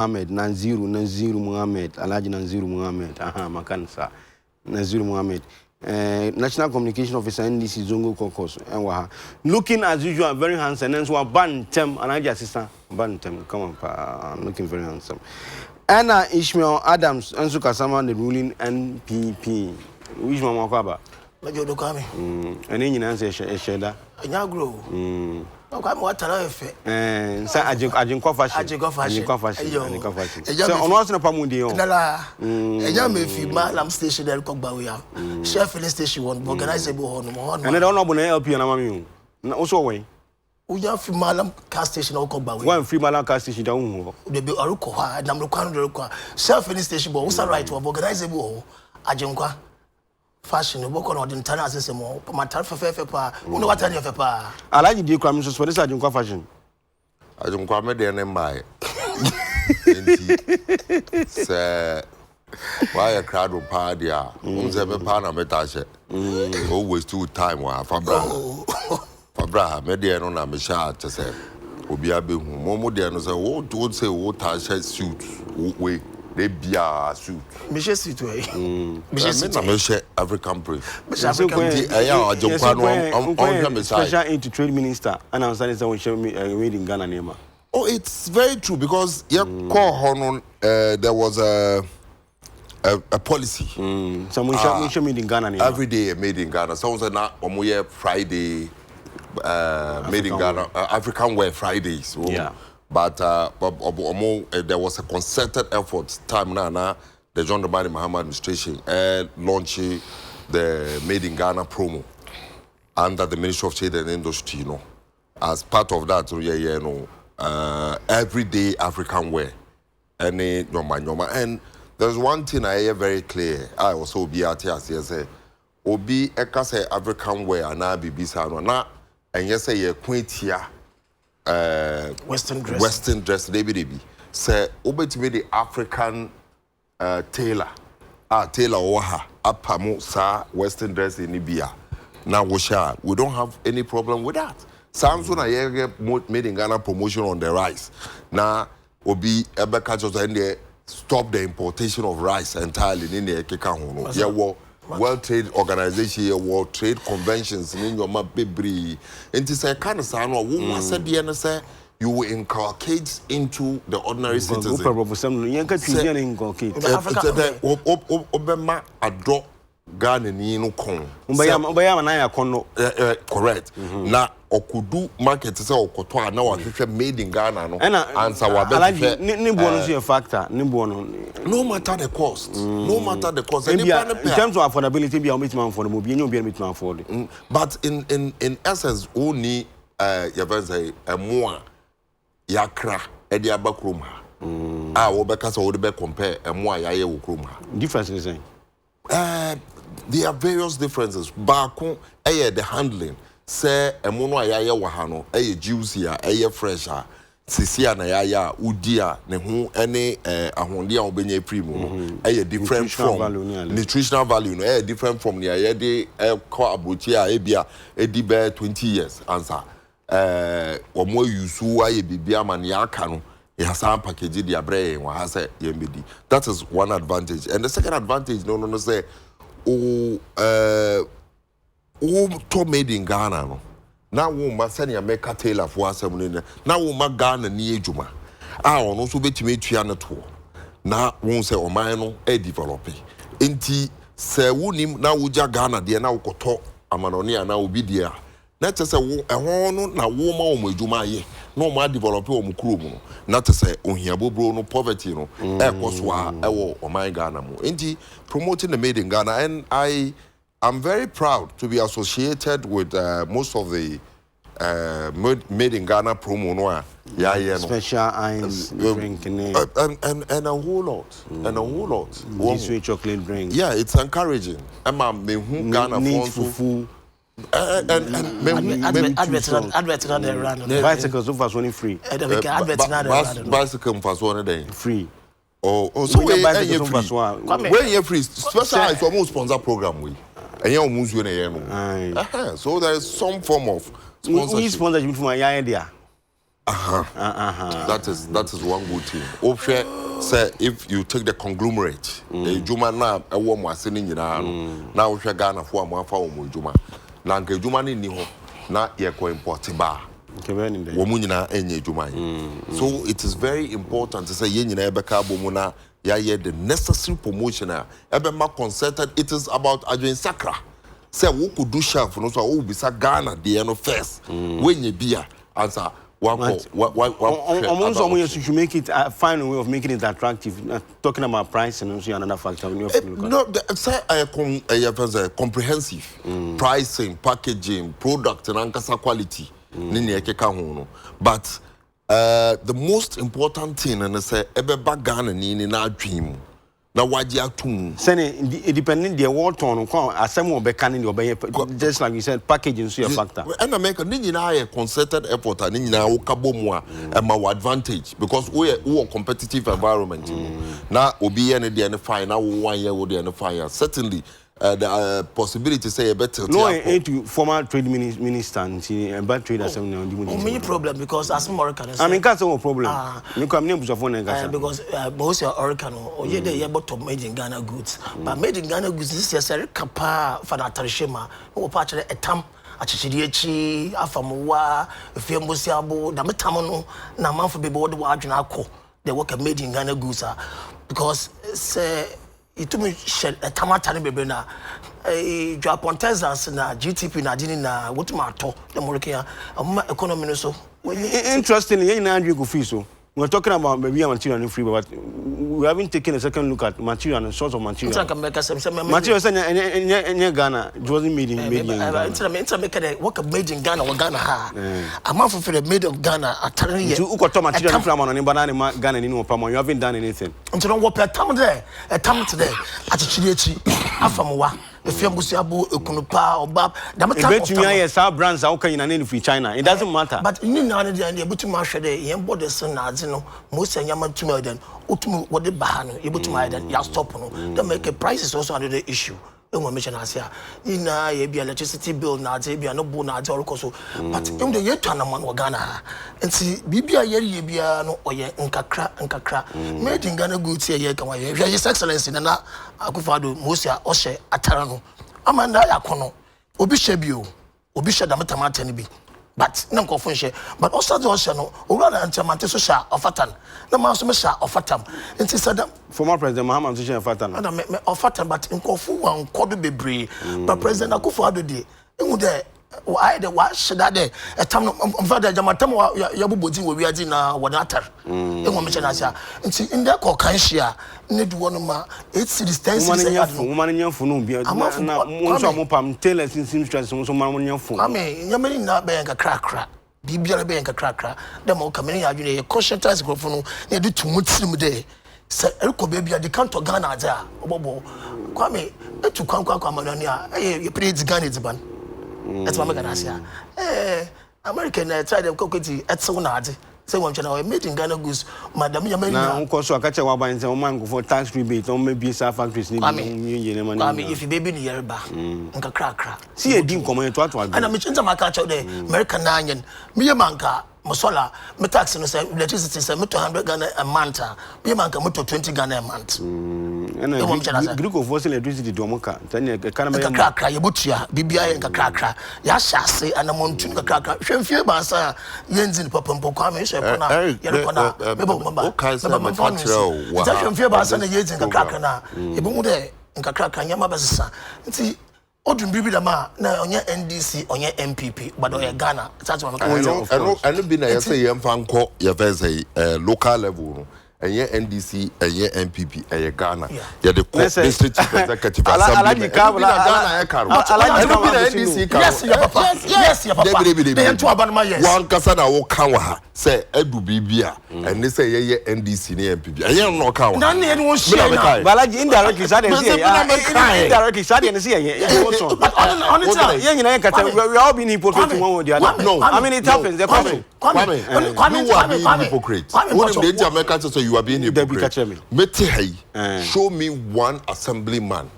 Ahmed Naziru Muhammad Alhaji Naziru Muhammad makansa Naziru Muhammad National Communication Officer NDC Zongo Kokos looking as usual very handsome and so Bantem Alhaji assistant Bantem come on looking very handsome Anna Ishmael Adams Ansu Kasama the ruling NPP which mama kwaba Majo do kwame and then you answer sheda nya grow kwame watara efe say ajinkwa fashion so ono aso na pamudi o nala eja me fi malam station there ko gba we ya chef filling station one organizable hono and then ono bo na LP na mami na o so we uja fi malam car station ko gba we one free malam car station da hu de be aruko ha na mrukwa ndo ko chef filling station bo usa right of organizable ajinkwa fashion boko no den tana asese mo matar fefe pa uno watani fefe pa Alhaji di kwam so this ajinkwa fashion ajinkwa me de ne mai enti se why crowd pa dia unze me pa na meta she always too time wa fabra me de no na me sha tese obi abehu mo de no se wo do say wo ta she suit we they bia suit. Michel suit way. Michel African brief. Special into trade minister and I'm saying someone show me made in Ghana name. Oh, it's very true because there was a policy. Someone show me in Ghana name. Every day made in Ghana. Someone said now Friday made in Ghana African wear Fridays. So, yeah. But there was a concerted effort time now the John Dramani Mahama administration launching the Made in Ghana promo under the Ministry of Trade and Industry, you know. As part of that, everyday African wear. And there's one thing I hear very clear. I also be at here, Obi ekase African wear na bibisa no na enye say ye kwetia Western dress they say obetime the African tailor tailor oha apamo sa Western dress in Libya now we don't have any problem with that. Samsung made in Ghana promotion on the rice now obi ebeka just and stop the importation of rice entirely in the keka hono yeah World Trade Organization, World Trade Conventions, in your map, baby. And it's a kind of sound or woman said, the you will inculcate into the ordinary citizen. Obama adop Ghana no con. Correct. Now, okudu market say okoto na wa made in Ghana no. Answer wa be factor. No matter the cost. No matter the cost. In terms of affordability, be a for the movie, you be afford. But in essence, only you say a more yakra e dia bakrom ha. Wo be kasa wo be compare a more yaye wo krom ha. Difference is saying. There are various differences. Baako the handling. Say a mono ayaye wahano, juicy, fresh, sisia na yaya, udia, nehu, any ahondia obenye primo, different from nutritional value, different from the ayede, ko abutia, ebia, edibe 20 years, answer. Or more yusu, bibia maniakano, some package, the abre, wahase, yemedi. That is one advantage. And the second advantage, no, say, to made in Ghana no. Now we must send your make a tailor for us. Now we must Ghana ni ejuma. Ono so betime tua na to. Na won say o man no e develop. Enti se wonim na woja Ghana de na wokoto amanoni ana obi de a. Na te se wo ehon no na wo ma o mo ejuma ye. Na o ma develop o mo kuro mu. Na te se ohia bobro no poverty no e koso a e wo o man Ghana mu. Enti promoting the made in Ghana, and I'm very proud to be associated with most of the made in Ghana promo no special irons drink and a whole lot and a whole lot this sweet chocolate drink. Yeah, it's encouraging. Emma me hu Ghana fufu and bicycles so fast one free. Bicycle fast one day free. Oh, so when you're free, special is almost sponsor program we. And you almost win so there is some form of sponsorship. We sponsorship from my idea. That is one good thing. Option say if you take the conglomerate, the Juma na a woman was sending you now we Ghana for one for Juma. Nanke Juma ni ho na ye ko import ba. Womunina enye Juma. So it is very important to say ye nyina ebeka bomuna ya the necessary promotion ebe ma concerted. It is about Adekye Nsroma. Say who could do shelf no so who be sa Ghana the first when you be answer one should make it find a way of making it attractive. Talking about price and also another factor. No, say comprehensive pricing, packaging, product and ankasa quality. But the most important thing and say ebe Ghana ni na dream. Na waji atum. It depending the water on asem will be canning your just like you said, packaging so your factor. And America ni na a concerted effort and ni na ukabomwa my advantage because we are competitive environment. Na obi any the fire now 1 year would the fire. Certainly the possibility say a better. No, to former trade minister and bad trade assembly. Many problem because as American. I mean, that's no problem. You come near because most are American or ye they able to made in Ghana goods. But made in Ghana goods this is a capa for that Tarishema or part of a tam. Achichirichi, Afamuwa, Fiambusiabo, Dametamono, Naman for Bibo, the Wajunako. They work made in Ghana goods because say. It me shed a tamatani baby na Japan Texas na GTP na dini na what matter the Morokia economy so interestingly you know go free so we're talking about maybe material and free but we haven't taken a second look at material and source of material material in Ghana it wasn't made in Ghana it's made in Ghana or Ghana ha a month for the made of Ghana a tiny to material from on banana Ghana in you haven't done anything until what a time there at Chichi Afamuwa the Fiambusiabo Ukunupa or Bab Damata brands are okay in free China it doesn't matter but you know the able to marshal the young body son most and Yaman to me then Utumu what the Bahano able to my then ya stop no they make a price is also another issue. Mention as here in electricity bill na be no bo na or so but in the year to man Ghana and see bibia ye bia no oye nkakra made in Ghana goods here kan ye his excellency na akufado mosia ohye atara no amanda yakono obi hye da metamata ne bi but na nkofo nhye but also the ohye no owura na ntamante so sha ofatan na ma so me sha ofatam enti sadam former president Mahama so sha ofatan na me ofatan but nkofo wan kodo bebre but president akufado de emu de why the wash that day a time father jamatam ya bobodi wo wiadi na wadatar emu me chana sia enti inde ko kanhia ne du wono ma 8 cities 10 cities woman nyafo no bia na wonso amopam tailor sinsim stress so man nyafo ame nyamani na be nkakra bibia be nkakra dem o kameni adwene ye conscientize grofo no ne de tumutsirim de se eriko bebia de kanto Ghana aja obobo kwame etu kwankwa amanani a ye president Ghana diban that's what I'm saying. American try them cockety at so nadi. Say one channel made in Ghana goose, Madam Yamina. Now, of course, I catch a wabba and say, man, for tax rebate, or maybe South factories. I mean, if you baby in Yerba, and crack. See a dim comment to what and I'm into my catch out there, American Nyan, Miamanka, Mosola, Metax and say electricity, say 200 Ghana a month, Miamanka, moto 20 Ghana a month. And a group of fossil electricity to Moka, then you can't make a crack, Yabutia, BBI and crack, Yasha say, and a montun crack, Shenfia Basa, Yenzin Popompo, Yapona, Shenfia Basa, and Yenzin Crackana, Yabude, and Crack and Yamabasa. See, Odin Bibidama, now on your NDC, on your MPP, but on your Ghana. That's what I'm going to I been a say, young fan call your local level. And your NDC, and your MPP, and your Ghana. You're the district executive assembly. Yes, one Kasana will come, say Edu Bibia, and they say, yeah, NDC, MPP. I am not count. None anyone share. But indirectly, indirectly, we all been hypocrites one or the other. No, I mean, it happens. The question. You are being hypocrite. Show me one assemblyman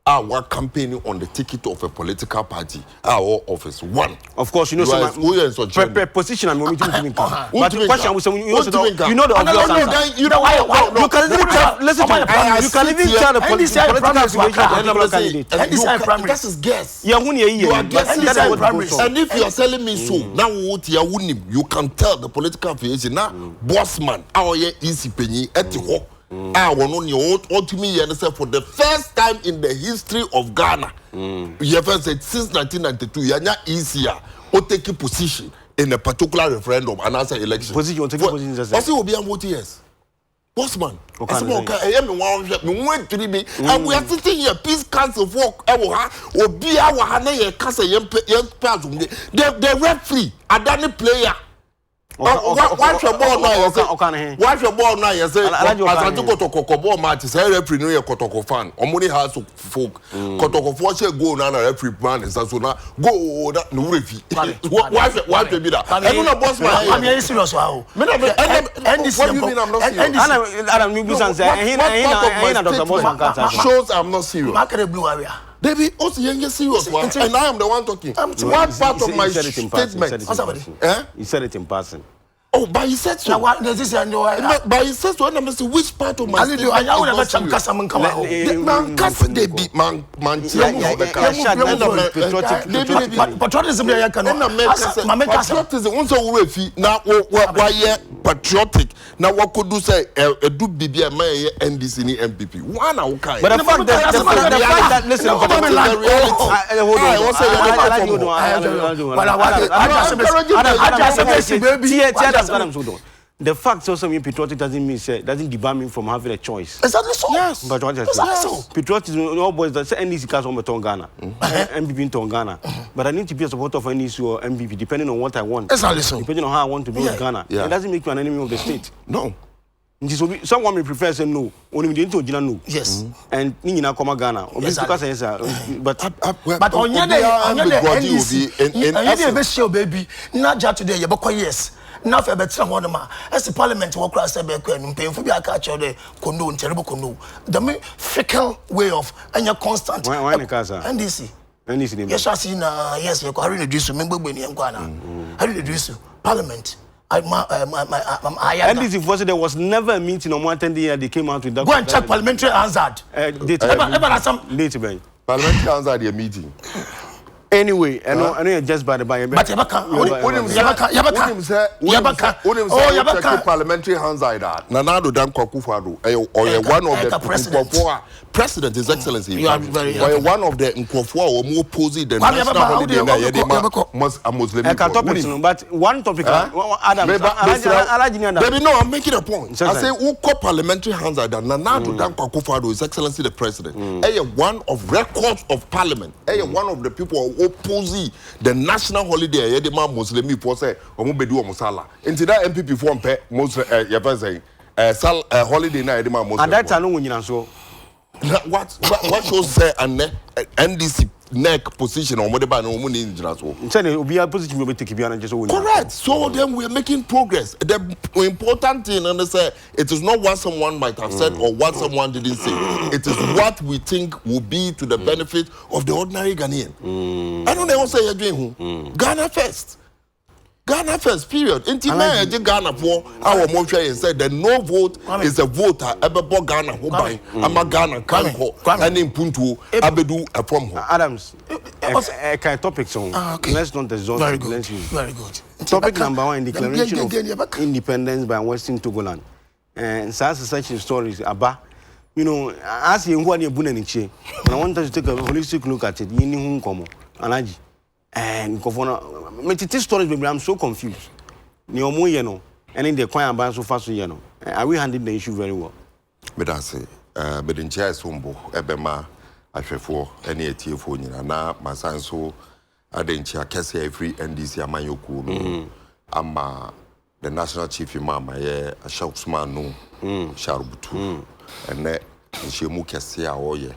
our campaigning on the ticket of a political party, our office. One. Of course, you know, position and momentum to income. But the question was, you know the obvious answer. You know why? You can even tell, listen to me, you can even tell the political situation of the candidate. That is guess. You are guessing. And if you are telling me so, now what you can tell the political affiliation. Now, boss man, our easy penny at the home. I want to me for the first time in the history of Ghana. You have said since 1992, you are not easier or take a position in a particular referendum and answer election. Position, take a position. What's it will be a vote yes. Bossman, and we are sitting here, peace council work, or be our Hana Casa, the referee, a Danny player. Watch your ball now. Watch your ball now. You say, as I go to Kokobo match, say referee no Kotoko fan. Omoni has folk. Kotoko watch go now referee man is so now go that no referee. Watch be that. I don't know boss man. I'm very serious wow. What do you mean I'm not serious? Adam Nubisan say, he Dr. Boss shows I'm not serious. Market blue area. Baby, also you're serious one, and I am the one talking. What part of my statement? He said it in passing. Oh, but he said so. But he said so. And I say which part of my statement? I will never cham kasa man come out. Man, kasa they be man. Patriotism ya cannot. Patriotism. Once we refi now, why patriotic? Now what could do say? Do BB a man NDC ni MPP. One okay. But the fact that listen, the fact also mean patriotic doesn't debar me from having a choice. Exactly so. Yes. But what I say, patriotism, all boys that say NDC cast on Ghana, MPP in Ghana. But I need to be a supporter of NDC or MPP depending on what I want. Exactly so. Depending on how I want to be in Ghana. It doesn't make you an enemy of the state. No. Someone may prefer say no. Only we didn't know no. Yes. And Nina Koma Ghana. Obviously, but on your day, NDC, baby, not just today, you yes. Now for better one ma as the parliament walk across the back and pay for be a catch the condo terrible condo the fickle way of and your constant why the casa NDC yes I see yes you can reduce member when you Ghana I reduce parliament NDC for there was never a meeting on one 10 day they came out with that go and check parliamentary answered parliamentary answered a meeting. Anyway, I know just by the by. But Yabaka, parliamentary hands like that. Nanado Dan Kwakufado, or one of the president, His Excellency. You are very or one of the Nkofo or more posy than national holiday. Muslim. I can topic, but one topic, Adam. Baby, no, I'm making a point. I say, who call parliamentary hands like that? Nanado Dan Kwakufado, His Excellency the President. One of records of parliament. One of the people oppose the national holiday the man Muslim for say omubedu omusala into that MPP form pe Muslim say holiday na the man Muslim and that no nyina so what shows say and NDC neck position or whatever no money in so obi position we take bia na just correct so then we are making progress. The important thing and say it is not what someone might have said or what someone didn't say, it is what we think will be to the benefit of the ordinary Ghanaian. I don't know what say you're doing Ghana first period. Inti na Ghana for our motion and said the no vote is a voter ebebo Ghana ho ban ama Ghana kan ho and impuntu abedu from ho Adams kind topic so let's not exhaust very good topic number 1 declaration of independence by Western Togoland and such stories aba you know as you go na ebu na niche and I want us to take a holistic look at it yini hu nkomo anaji and Kofona, my stories, baby, I'm so confused. Niomo yeno, and in the choir and so fast yeno. Are we handling the issue very well? But I say, but in chair sombo, ebema, I for any phone, na my son so I didn't chair Cassia free NDC Amayoku, ama the national chief imam, a shoutsman no, Sharubutu, and that she Mukasia or ye,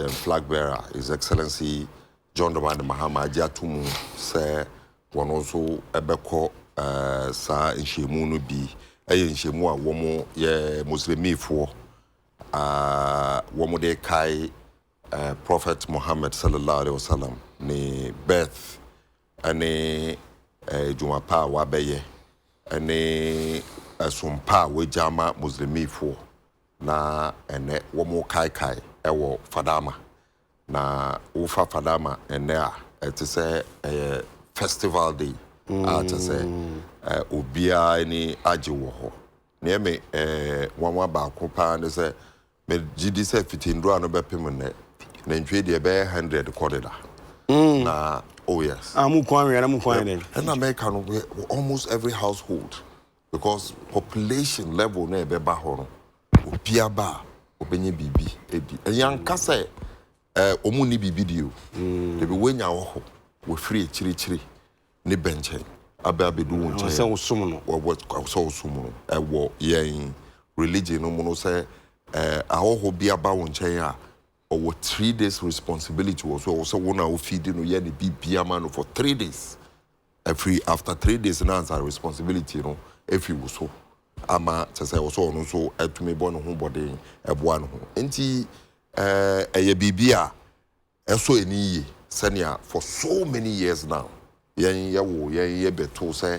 flag bearer, His Excellency. John Demand Mahama Jatumu say one also ebeko sa inshemu no bi inshemu a womo ye muslimi fo womo de kai Prophet Muhammad sallallahu alaihi wasallam ni birth ane jumapa wabeye ane sumpa wejama muslimifo na ene womo kai ewo fadama na ufa fadama ene a ete se festival day a te se obia ni age wo ho na me wanwa ba ko pa ne se me gidi se fitindro ano bepem ne na ntwe de be 100 kodeda na oh yes amu kwan and America no almost every household because population level na be ba ho no obia ba obenye bibi edi enyanka se omu ni bibi dio de be wenya wo ho wo free chiri ne benche abedu won che se wo sum no wo so sum no wo yen religion no mo no se ahoho bia ba won che a or 3 days responsibility was also one who feeding no yen bibia man for 3 days after 3 days now answer responsibility you know if you so ama to say also no so etumi bo no ho body eboa no ho enti eye bibia eso eniye senia for so many years now yen ye beto say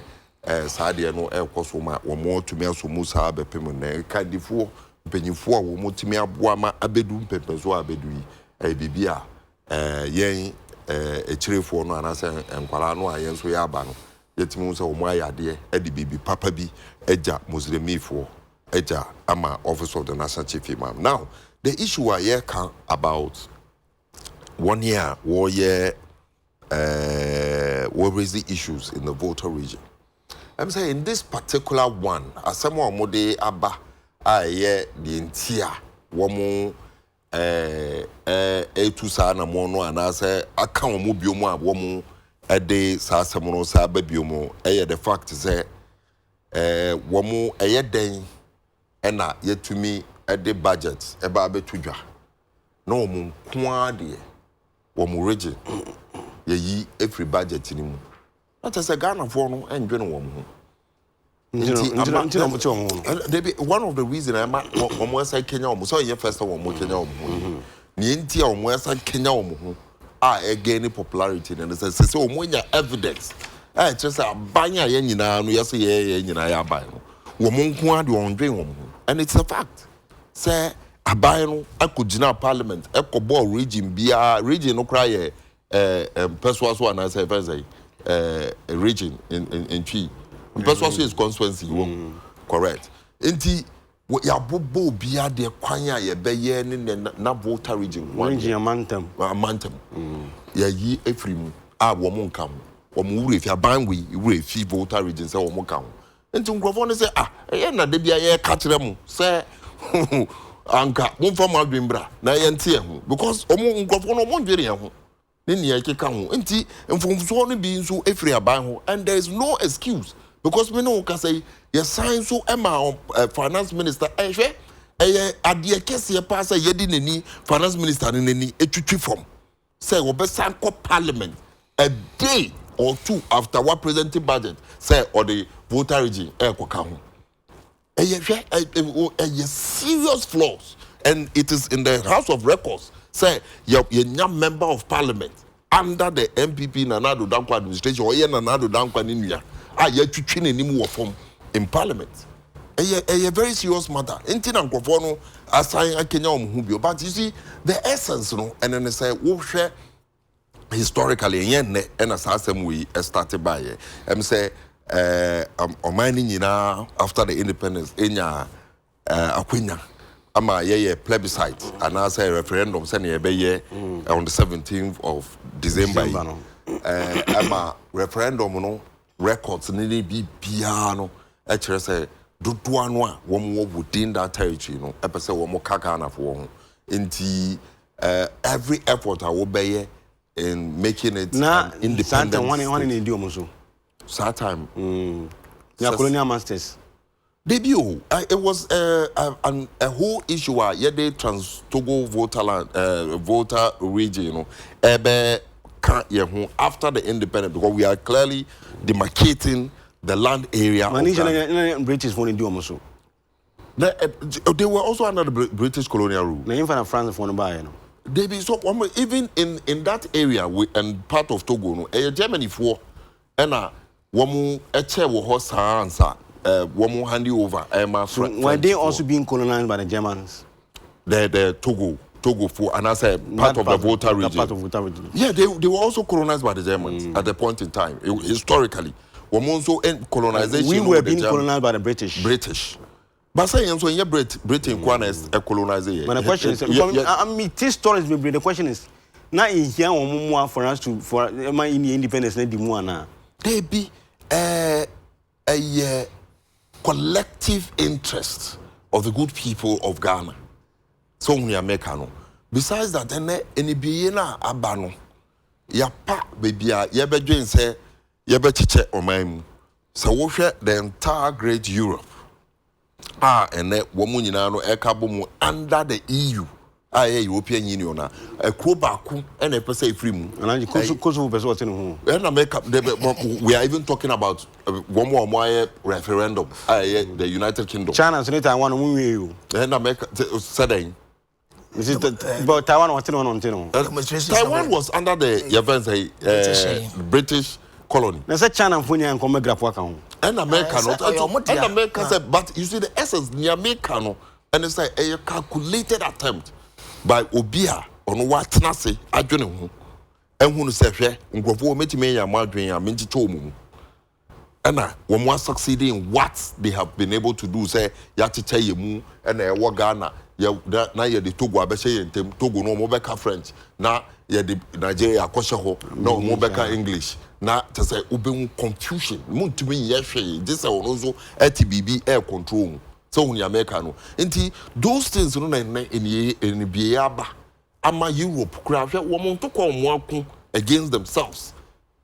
saade no ekoso ma wo mo tumi aso musa bepem na kandifo mpanyifo a wo motimi aboa ma abedu mpempeso abedu yi bibia yen ekirefo no anase enkwala no ayen so ya aba no yetimi so wo ayade edi bibi papa bi eja muslimifo eja ama office of the national chief imam. Now the issue I hear about 1 year war year what raise the issues in the Volta region. I'm saying in this particular one as someone mode aba aye the entia womo etu sa na mo no anase aka womo biomu a womo ede sa asemo no sa ba biomu the fact say womo den ena yetumi ede budget eba abetudwa na womo kwa de womo region yi every budget ni mu not as a Ghana for no enjoy no womo one of the reasons I'm almost like Kenya almost so yeah first one more Kenya ni nti almost like Kenya almost again popularity and say so when evidence just a banya ye nyina no yes ye nyina ya ban no wo mo nko ade on dwen wo and it's a fact say aban no akogina parliament ekobo region bia region no cry person so na say region in Twi person is constituency correct enti ya bobo bia de kwan a ye beye ne na Volta region region amantam ya yi efrim a wo mo nka wo mo wure fi aban we wure fi Volta region say wo mo ka ho enti nkrofo ne say ye na de bia ye ka kire mu say anka mo fa ma dwembra na ye nte ho because omo nkrofo no mo dwere ho ne ne ye keka ho enti mfomfo no bi nso efiri aban ho and there is no excuse because we know can say your sign so Emma finance minister ehwe ade kese pass yedi nani finance minister nani etwitwi from say we be sanko parliament a day or two after what presenting budget say or the Volta region ekoka ho serious flaws and it is in the House of Records say your member of parliament under the MPP Nanado Dankwa administration or Nanado Dankwa Ninuya you twitwin anim wo form in parliament a very serious matter enti na nkofo no assign akenya omhu bio but you see the essence no and then say wo hwe historically yen ne and as asem we started by say omani nyina after the independence enya akwenya ama ye plebiscite and as a referendum say na be on the 17th of December ama referendum no records ni bi piano e kire say dodo anu a wo mo within that territory no e pese wo mo kaka na fo ho nti every effort I will be in making it independent one in the omo so time colonial masters debut it was a whole issue where they Trans-Togo Volta region you know ebe after the independence because we are clearly demarcating the land area. British phone do almost. They were also under the British colonial rule. Na France phone buy no. they be so even in that area and part of Togo no Germany for and woman eche wo ho sansa woman hand you over so were they also being colonized by the Germans? The Togo for and as a part of the Volta region. Yeah, they were also colonized by the Germans at the point in time. Historically, women also colonization. We were being colonized by the British. But saying so, yeah, Britain is a colonizer. But the question is, I mean, this stories will be the question is, now in here or for us to for my independence, not the more they be a collective interest of the good people of Ghana. So we are making. Besides that, any biena abano, ya pa baby ya be doing say ya be chiche omaimu. So we share the entire great Europe. And woman in ano ekabomu under the EU. European Union na baku and a per se free mu. And Kosovo person what's in home. We are even talking about one more referendum. The United Kingdom. China so Taiwan mu you. And America said but Taiwan was on Taiwan was under the British colony. Na say China mfoni an come graph account. And America said, but you see the essence near America no, and it's like a calculated attempt by Obia on what Nasi adwene ho. And who say hwe nkrofo metime ya madwen ya menti tomu. And when one succeed in what they have been able to do, say yachiche yemu and Ghana na ye the Togo abese yentem Togo no mo beka French na ye the Nigeria akoshe ho no mo beka English na to say ubemu confusion muntumi ye hwe this also ATBB air control so when America no enti those things no na in biaba ama Europe kra hwe wo mo to ko mo akun against themselves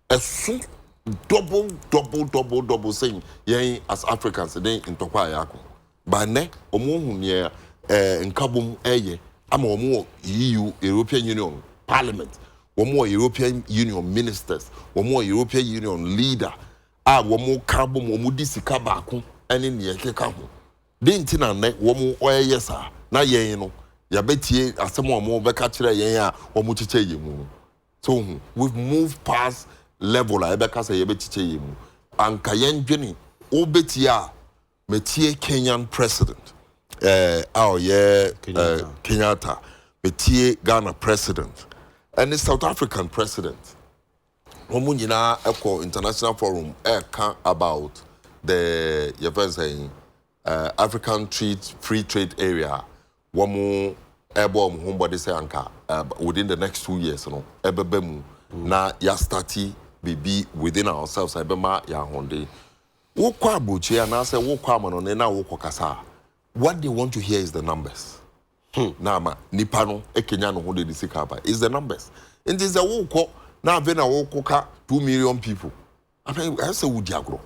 esu double saying yen as Africans then in tokwa yako ba ne omo hunie nkabum eye ama omo EU European Union Parliament omo European Union ministers omo European Union leader omo kabum omo disika baako ene ne yekeka ho den tina ne omo oyeye sa na yen no ya betie asemo omo beka kire yen a omo chiche yemu so we've moved past level a ebeka say yebetiche yemu anka yen dwene obetia metie Kenyan president Kenyatta metie Ghana president and the South African president omo nyina eco international forum about the saying African free trade area womo ebo mo body say anka within the next 2 years no ebebemu na ya starti be within ourselves ebema ya honde wo kwa abuchi na say wo kwa amano na wo kasa what they want to hear is the numbers na ma nipa no ekenya no ho de sika ba is the numbers and is a wo ko na ave na wo ka 2 million people I say wo diagro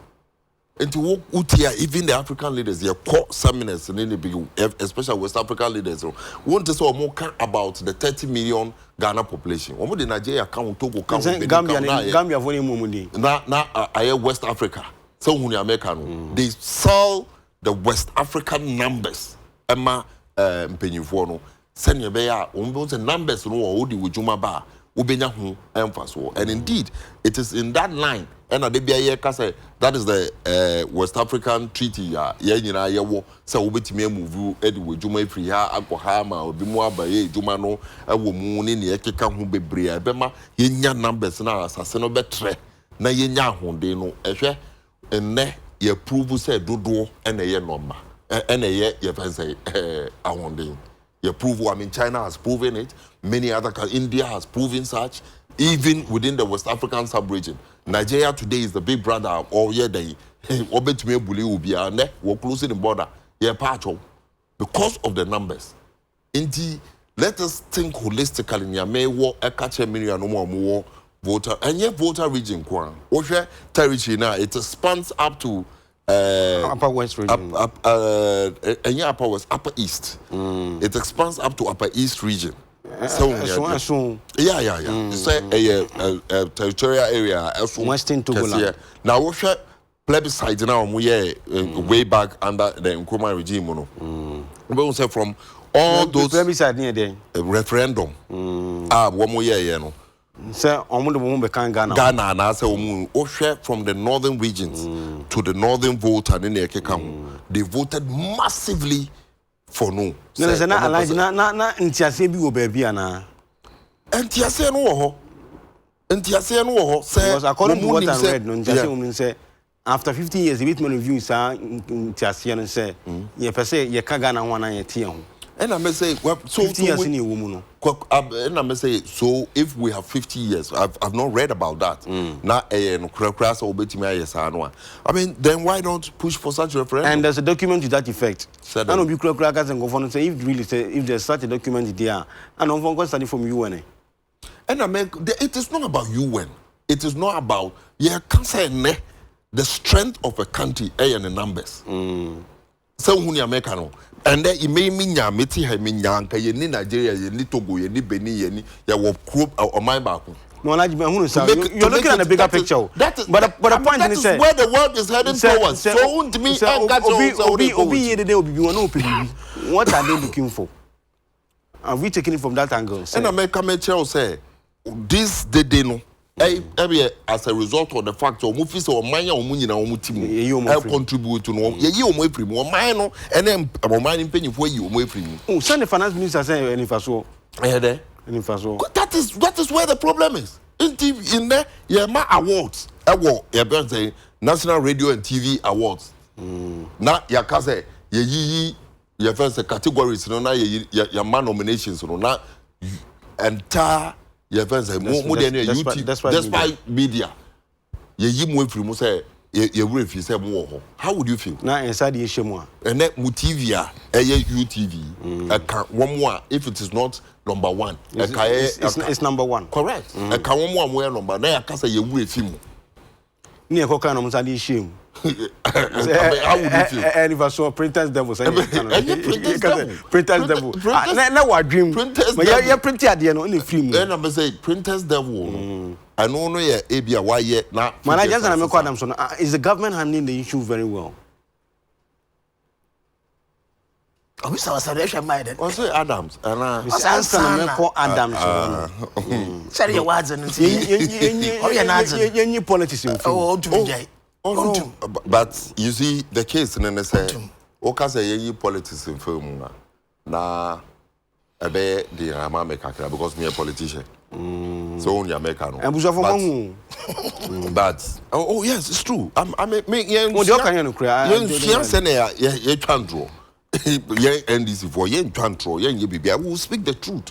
and wo utia even the African leaders they call seminars in the big especially West African leaders want to say more about the 30 million Ghana population omo de Nigeria count Togo count Gambia for mumudi na West Africa so huni America no they sell the West African numbers ema mpenyifo no senior be ya omo say numbers no wo di wujuma ba ubenya ho emphasis and indeed it is in that line and that is the West African treaty ya nyina yewo say obetimi move edi wujuma free ha akwa ma obi mu abaye ejuma no ewo mu ne ne ekeka ho bebre ebema yenya numbers na asase no betre na yenya ahonde no ehwe enne ye prove say dodo ene ye normal ene ye say ahonde ye prove I mean China has proven it many other countries India has proven such even within the West African sub-region Nigeria today is the big brother of all year day obetumi ebuli obi ane we closing the border ye patcho because of the numbers indeed let us think holistically nya me wo ekache million no more voter and yet voter region kwa ohwe territory now it spans up to upper west region upper west upper east it expands up to upper east region so yeah it's a territorial area western Togo now ohwe plebiscite now we way back under the Nkrumah regime no we say from all those referendum. One more year, no. Sir, Ghana. Ghana and I say, from the northern regions to the northern vote and in the they voted massively for no. There's an alliance, not in Tiasebi or baby, Anna. And Tiasen, because according to what I read, no, Tiasen say after 50 years, the Whitman review is in Tiasen and say, ye per se, ye Kagana one eye tion. And I may say, well, so 50 years in a woman. And I may say, so if we have 50 years, I've not read about that. Now, I mean, then why not push for such a referendum? And there's a document to that effect. I don't be crackers and go for and say, if really say, if there's such a document there, and I'm going to study from UN. And I mean, it is not about UN. It is not about, the strength of a country and the numbers. So, when you make and then it may mean ya meti ha minyanka ye ni Nigeria ye ni Togo ye ni Benin ye ni ya wo group or my back. No, you're looking at the bigger picture. But the point is where the world is heading towards. So to me, what are they looking for? Are we taking it from that angle? And I make a say this they know. As a result of the fact of movies or money or money na team help contribute to no ye omo efiri mo man no and then man penny for you omo efiri oh send the finance minister say any faso there that is where the problem is in there yeah ma awards e say National Radio and TV Awards na ya ka say ye first categories no na ya man nominations no na entire yeah, more than YouTube. Despite media, how would you feel? Now inside the issue more. And that Mutivia, UTV, one more if it is not number one. It's number one. Correct. A one more number. Now I can say you will film. Near Cocan on Sunday shame. How would you feel? And if I saw printers devil, printers devil. Now what dream? Printers devil. Yeah, printed at the end only film. Then I say printers devil. I know no yeah, ABA why yet now. Man, I just am Adamson. Is the government handling the issue very well? I wish I was a Russian minded. Also Adams. And Adams. Sorry, your words and you politics in Oh no, but you see the case in the say, okay, say politics in film na ebe the America because me a politician. So only American. But oh yes, it's true. I mean, NDC for we will speak the truth.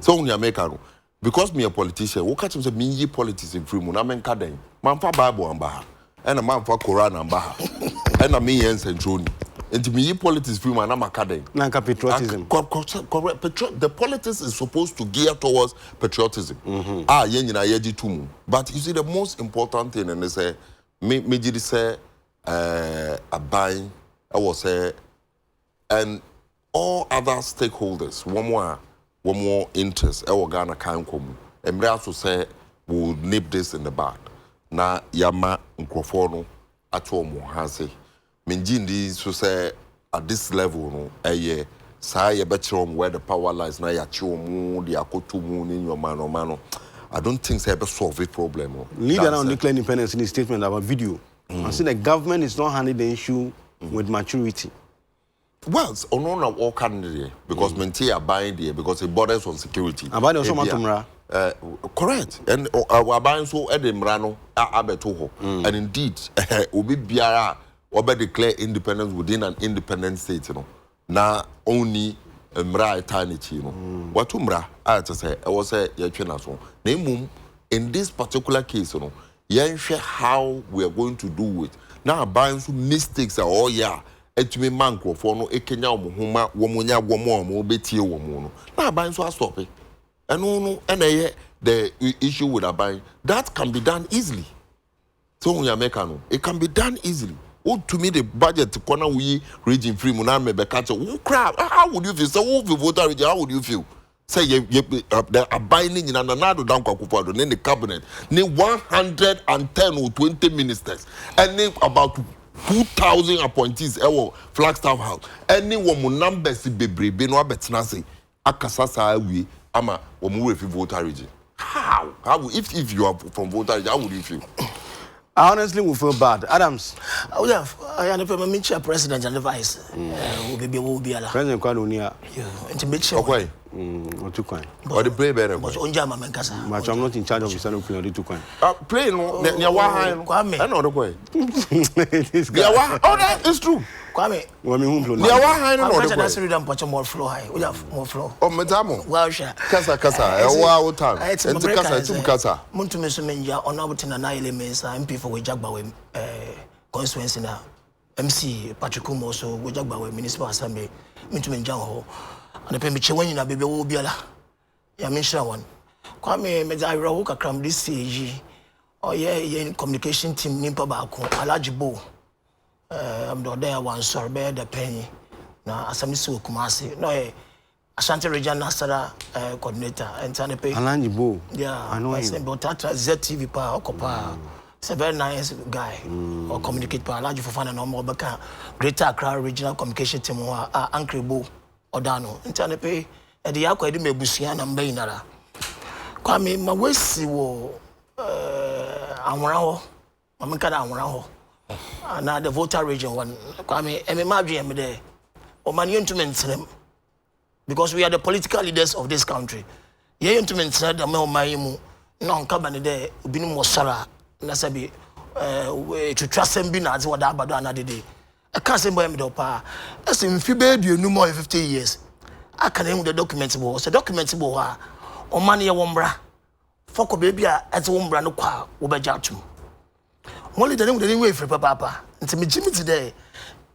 So only American. Because me a politician, what catch me say me politics in film na men kaden. Man fa Bible amba. And a man for Quran and Baha. And a me and Centroni. And to me, politics film and I'm a academic. Patriotism. Correct. The politics is supposed to gear towards patriotism. But you see, the most important thing, and they say, me did say, a buying, I was say, and all other stakeholders, one more interest, I will Ghana can't come. And we also say, we'll nip this in the bud. Na yama nkrofono ato mo hase menjindi so say at this level no eye sa ye betrom where the power lies na ya che omo de akoto mu ni nyoma no ma no I don't think say be solve the problem no leader now declare independence in his statement about video I say the government is not handling the issue with maturity. Well, on all candidate because maintain are buying there because it borders on security. About also matumra. Correct. And our buying so Edinburgh abeto and indeed obi biara obe declare independence within an independent state, you know. Na only mra eternity, you know. What umra I to say I was say so. In this particular case, you know, share how we are going to do it. Now buying some mistakes are all etumi manko for no ekenya omuhuma womunya womo betie womo no na aban so stop it and no the issue with aban that can be done easily so we America no it can be done easily to me the budget corner we region free mu na me be catch crap how would you feel so who voter region how would you feel say the aban ni na na do down kwakufado in the cabinet ni 110 or 20 ministers and about 2,000 appointees Flagstaff House. Any woman numbers be no betina say akasasa we ama omu refi voter region. How if you are from voter region, how would you feel? I honestly will feel bad. Adams. Oh yeah, I am the president and the vice. Will be President Kwadonia. And to make sure. Okay. Or two coin. Or the play better. But on Jama Mancasa. But I'm not in charge of the son of the two coin. Play no. Kwame. I know the way. This guy. Oh, that is true. Kwame. Women who blow. Yeah, why? I know the way. That's really done. Put more flow high. We have more flow. Oh, Madame. Well, sure. Kasa. Wow, time. It's Kasa. Muntumesu Menja on Abutina Naile Mesa MP for Wejagba constituency now. MC Pachukumo so Wejagba Municipal Assembly. Muntumenja ho. And the Pemiche when you na baby will be ala. Ya mention one. Kwame Medira Woka Cram this CAG. Oh yeah, communication team Nimpa Bako, Alajibo. I'm the there one sorry bear the penny. Na Asami Su Kumasi. No Ashanti Region Nasara coordinator and Tanepe. Alajibo. Yeah, I know him. But that ZTV pa Okopa. It's a very nice guy. Or communicate pa Alaji for fun and normal baka. Greater Accra Regional Communication Team or Ankribo. Odano Ntanepe e de yakwa de mebusia na mba inara Kwame ma wesi wo anwora ho mamka da anwora ho na the voter region one Kwame e me ma dwe me de o man yentumentsem because we are the political leaders of this country ye yentumentsem da me o man yimu na onka bane de obinum wo sara na sabi we twasem bi na ade wada abado anadede I can't say boy me do pa. As in fibe du no more 50 years. I can name the document bo. So document bo ha. O man ye wombra. Foko baby a at wombra no kwa wo beja tum. Only the name the way free papa. Nti me jimi today.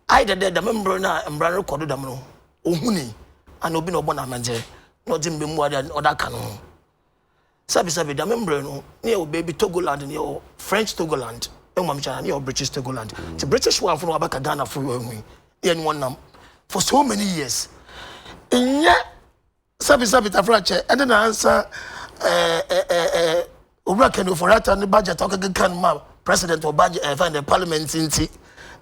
I the member na mbra no kodo dam no. Ohuni and obi no bona manje. No jim be mu other kan no. Sabi the member no. Ne baby Togoland ne French Togoland. Or British Togoland. The British one from Abaka Ghana for so many years. And yet, Sabi Tafrache, and then answer Urakan for that and the budget can president or budget find the parliament in tea.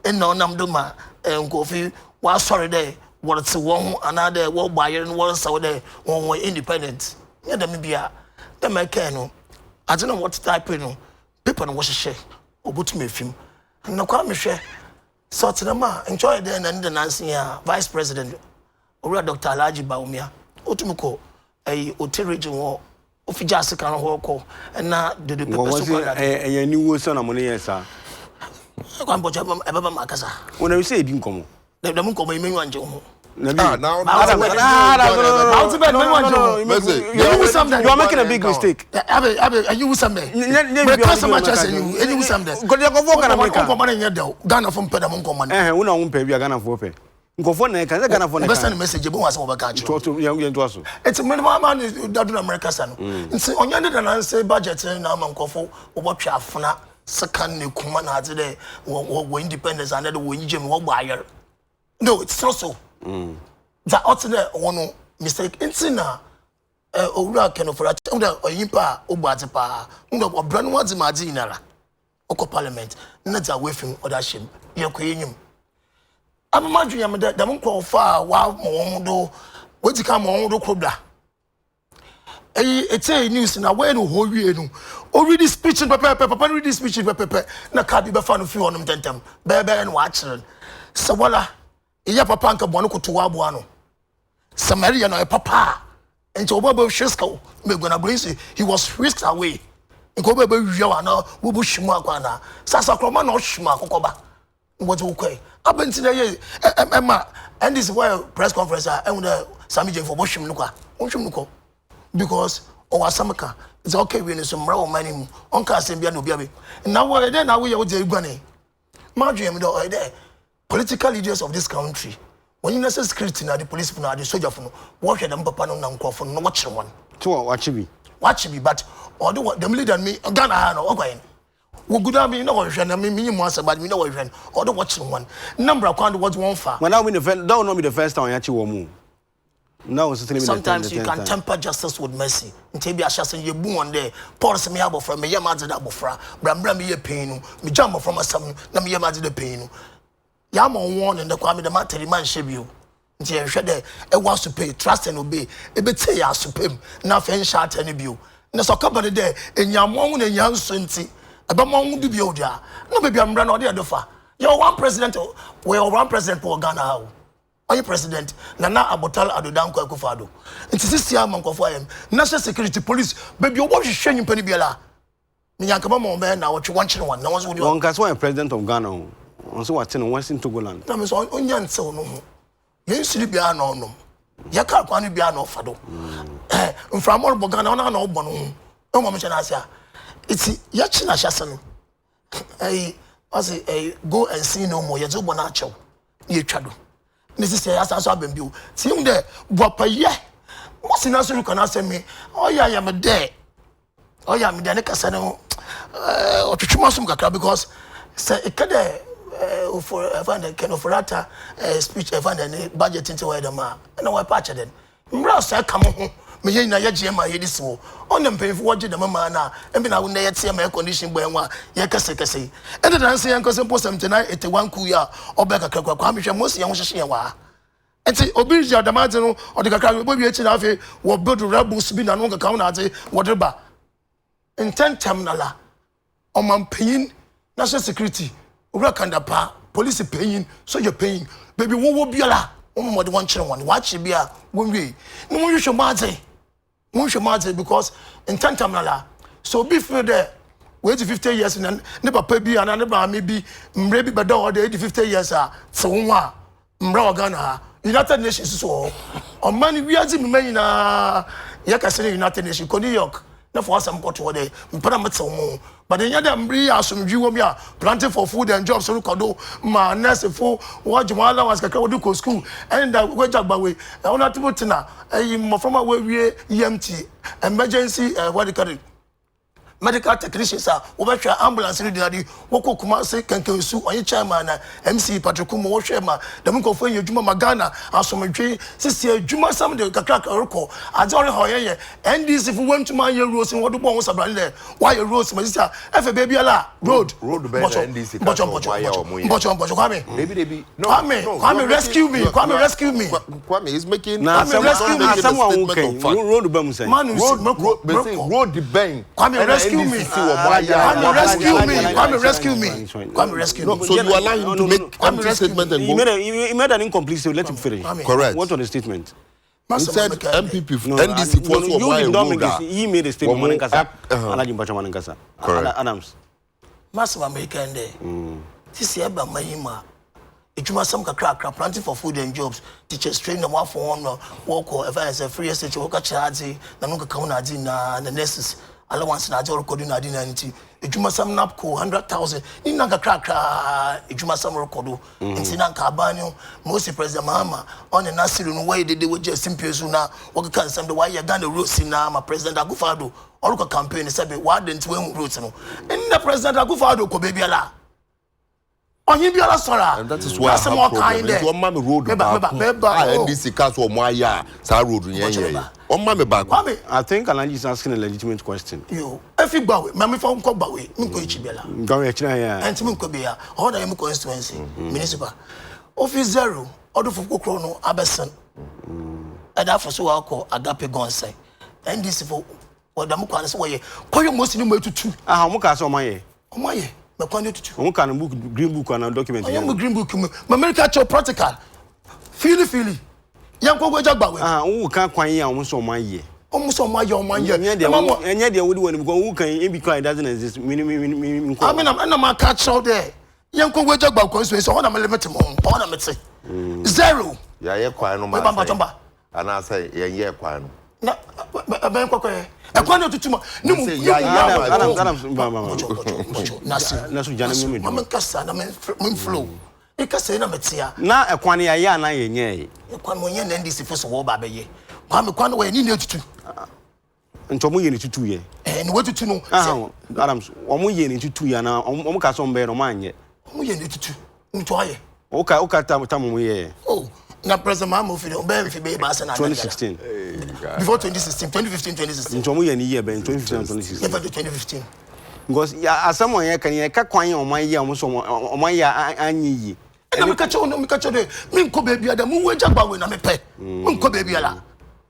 And no Namduma and Kofi was sorry there. What's one another war buyer and one so there one way independent. Yeah, the Mibia, the Mecano. I don't know what type of people was a share. Obutumi film na kwa mehwe sort na ma enjoy there na the nancy vice president owura Dr. Alhaji Baumia otumiko hotel region wo ofija asika no ho ko na the people so kwa ni wo so na mo ne yesa kwa mboja ebaba makasa wona we say di nkomo dem nkomo imenyu anje ho now you are making a big mistake. You something. You something. Ghana from Pedamon command. Una won pay Ghana for pay. Nkofo na ka Ghana for na. Best send message be was over catch. To it's minimum man that do America san. Nti onyande na say budget na ma nkofo obotwa afuna second ne kuma na ade de wo independence and de wo yigem wo gbayer. No, it's not so. The alternate one mistake intina owura keno for that oyimpa ogbati pa ndo obran wadi madi inara oko parliament na za wefim odashim yekoyenyum amamadwu yam da mko fa wa mo do wodi ka mo do kobla it's news na when ho wie no o read speech papa read speech papa na ka bi be fa no fi honum tentem be no wa kire so wala iya papa nka bono ko to wa bo ano Samaria no papa and to obo shiska me gonna bring he was whisked away nko obo wiwa na wo bo shimu akwa na sasa kroma na shimu akokoba what okay abenti na ye emma and this why press conference and the Sami Jane for boshim nuka onshim nuko because owasamaka it's okay we need some raw money on ka asem bia no bia be now what then now we guane madwe me do there political leaders of this country. When you say security na the police na the soldier for what them papa no na nkofo no watch one to watch me but or the them leader me Ghana no okwan wo good am no wo hwe na me mu asa but me no wo hwe or the watch one number account what one fa when now me the first that will not be the first time yachi wo mu now sometimes you can temper justice with mercy until be ashasen ye bu on there Paul se me abofra me yam ade da abofra bra me ye pain no me jam from asam na me yam ade da pain no yam on one and the kwame the matter man shebio nti ehwe de e was to pay trust and obey e bete ya supem na fen shat any bio na so company de enyamon na nyanso nti e ba mon du bio dia na be bia mra na ode adofa you one president we one president for Ghana how are you president Nana Abotal Adodanko Akufo-Addo nti sisi am nkofo ayem national security police baby obo hwehwe nyimpa ni biala me yankaba mo be na watch one chin one na won one case one president of Ghana on so what in Western Togoland na me so onya nse no ho yensiri bia na onom yaka kwanu bia na ofado mframor bo Ghana ona na obo no ho mo me chana asia iti ya china hyase no go and see no more yezo bo na achew ye twado nisi say asaso abembio tim de bopaye mo sinaso ru kana asemi oya ya me de ne kasa no otwetwuma sum kakra because say ikade for find kind of rata speech find any budget into where them na we patch den mbra say kam ho me ye na ye gma ye dis wo on them pay for what them ma na embi na wo na ye tie ma condition boy nwa ye kase e de dan say yanko simple 79 81 ku ya obe kakra kwa me hwe mo se ye ho hyehye wa enti obi ji adamate no o de kakra bo bi echi na afi wo build rebels bi na no kakra na ade wo de ba intentem na la o man payin national security ura kandapa police payin so you paying baby wo biala mo de one chere one watch bia won we no mo hwe maze because intentem na la so be feel there wait 50 years na ne papa bi ana ne ba me bi mre bi beda o de 50 years a se wo a mre organa ha United Nations so o man wi azi me nyina ya ka se United Nations ko New York na for some pot wo de mpana metsew mo but then yada mri asomdwi wo mi a planting for food and jobs so kodo ma nurse for what jumala was kakra wo do school and we jagba we ona tibotina mo from we EMT emergency what they call it medical technicians are over ambulance ni dinadi woko kuma se kankansu onye chairman na MC Patrick mo wo hwema dem ko fo yedwuma magana asomdwe sisi adwuma sam de kakra reko azore hoye NDC fu wantuma ye rose wodo bon sabran le why rose ma sisi efe baby ala road be NDC bocho kwame baby no kwame rescue me kwame is making someone road be say road the bank kwame rescue me. So you allow him to make empty statement and go? He made an incomplete statement. Let him finish. Correct. What on the statement? He said MPP, NDC force for my road. He made a statement. Correct. Adams. Massive American day. This year, by Mahima. It must some crack planting for food and jobs. Teachers train them one for one work or if I say free estate worker charge, the Nuka Kauna na the nurses. Allowance na joro kodu na dina nti ejuma sam napko 100,000 ni nanka krakra ejuma sam rekodo nti nanka abanyo most president Mahama on the nasiru no way they were just simple so na waka sam the why you Ghana roads na ma president Akufo-Addo oruka campaign sabe why didn't we roads no and the president Akufo-Addo ko baby ala onye biara sora and that is why some more kind there one man road NDC cars or my ya sa road yen on my back I think Alanji is asking a legitimate question. Yo if you bawe mama fa nko bawe nko ichibela ngawe achina ya enti nko bia all the constituency municipal office zero order for kokro no abesan ada for so akọ agape gonse NDC for wadam kwa se woye koyo mosi ni matutu mo ka so omaye me kwani tutu won kan book green book and document I am green book me America cho practical feely yanko go jagbawe won kan kwan ya won so omaye enye de wodi woni because who can be quiet doesn't exist me I mean I'm not catch out there yanko go jagba constituency so na me limit mo na me say zero ya ye kwan no ma ana say ye kwan no na ben kokoye ekwan no tutuma ni mu nasu jana mi me kasa na me flow e kasa na metia na ekwan ya na ye nye ekwan mo ye na NDC for so wo ba be ye kwan we ni na tutu ntomo ye ni tutu ye ni we tutu no Adams omo ye ni tutu ya na omo ka so mbe no ma anye omo ye ni tutu nto aye o ka tam ye na president Mahama fi be fi be ba se na 2016 before 2016 2015 ntomo ye ni ye be 2015 2016 2015 because ya asamoye kan ye ka kwan ye omo ye omo so omo ya anyi yi na me catch on me catch de me nko baby ada mu waja gba we na me pe me nko baby ala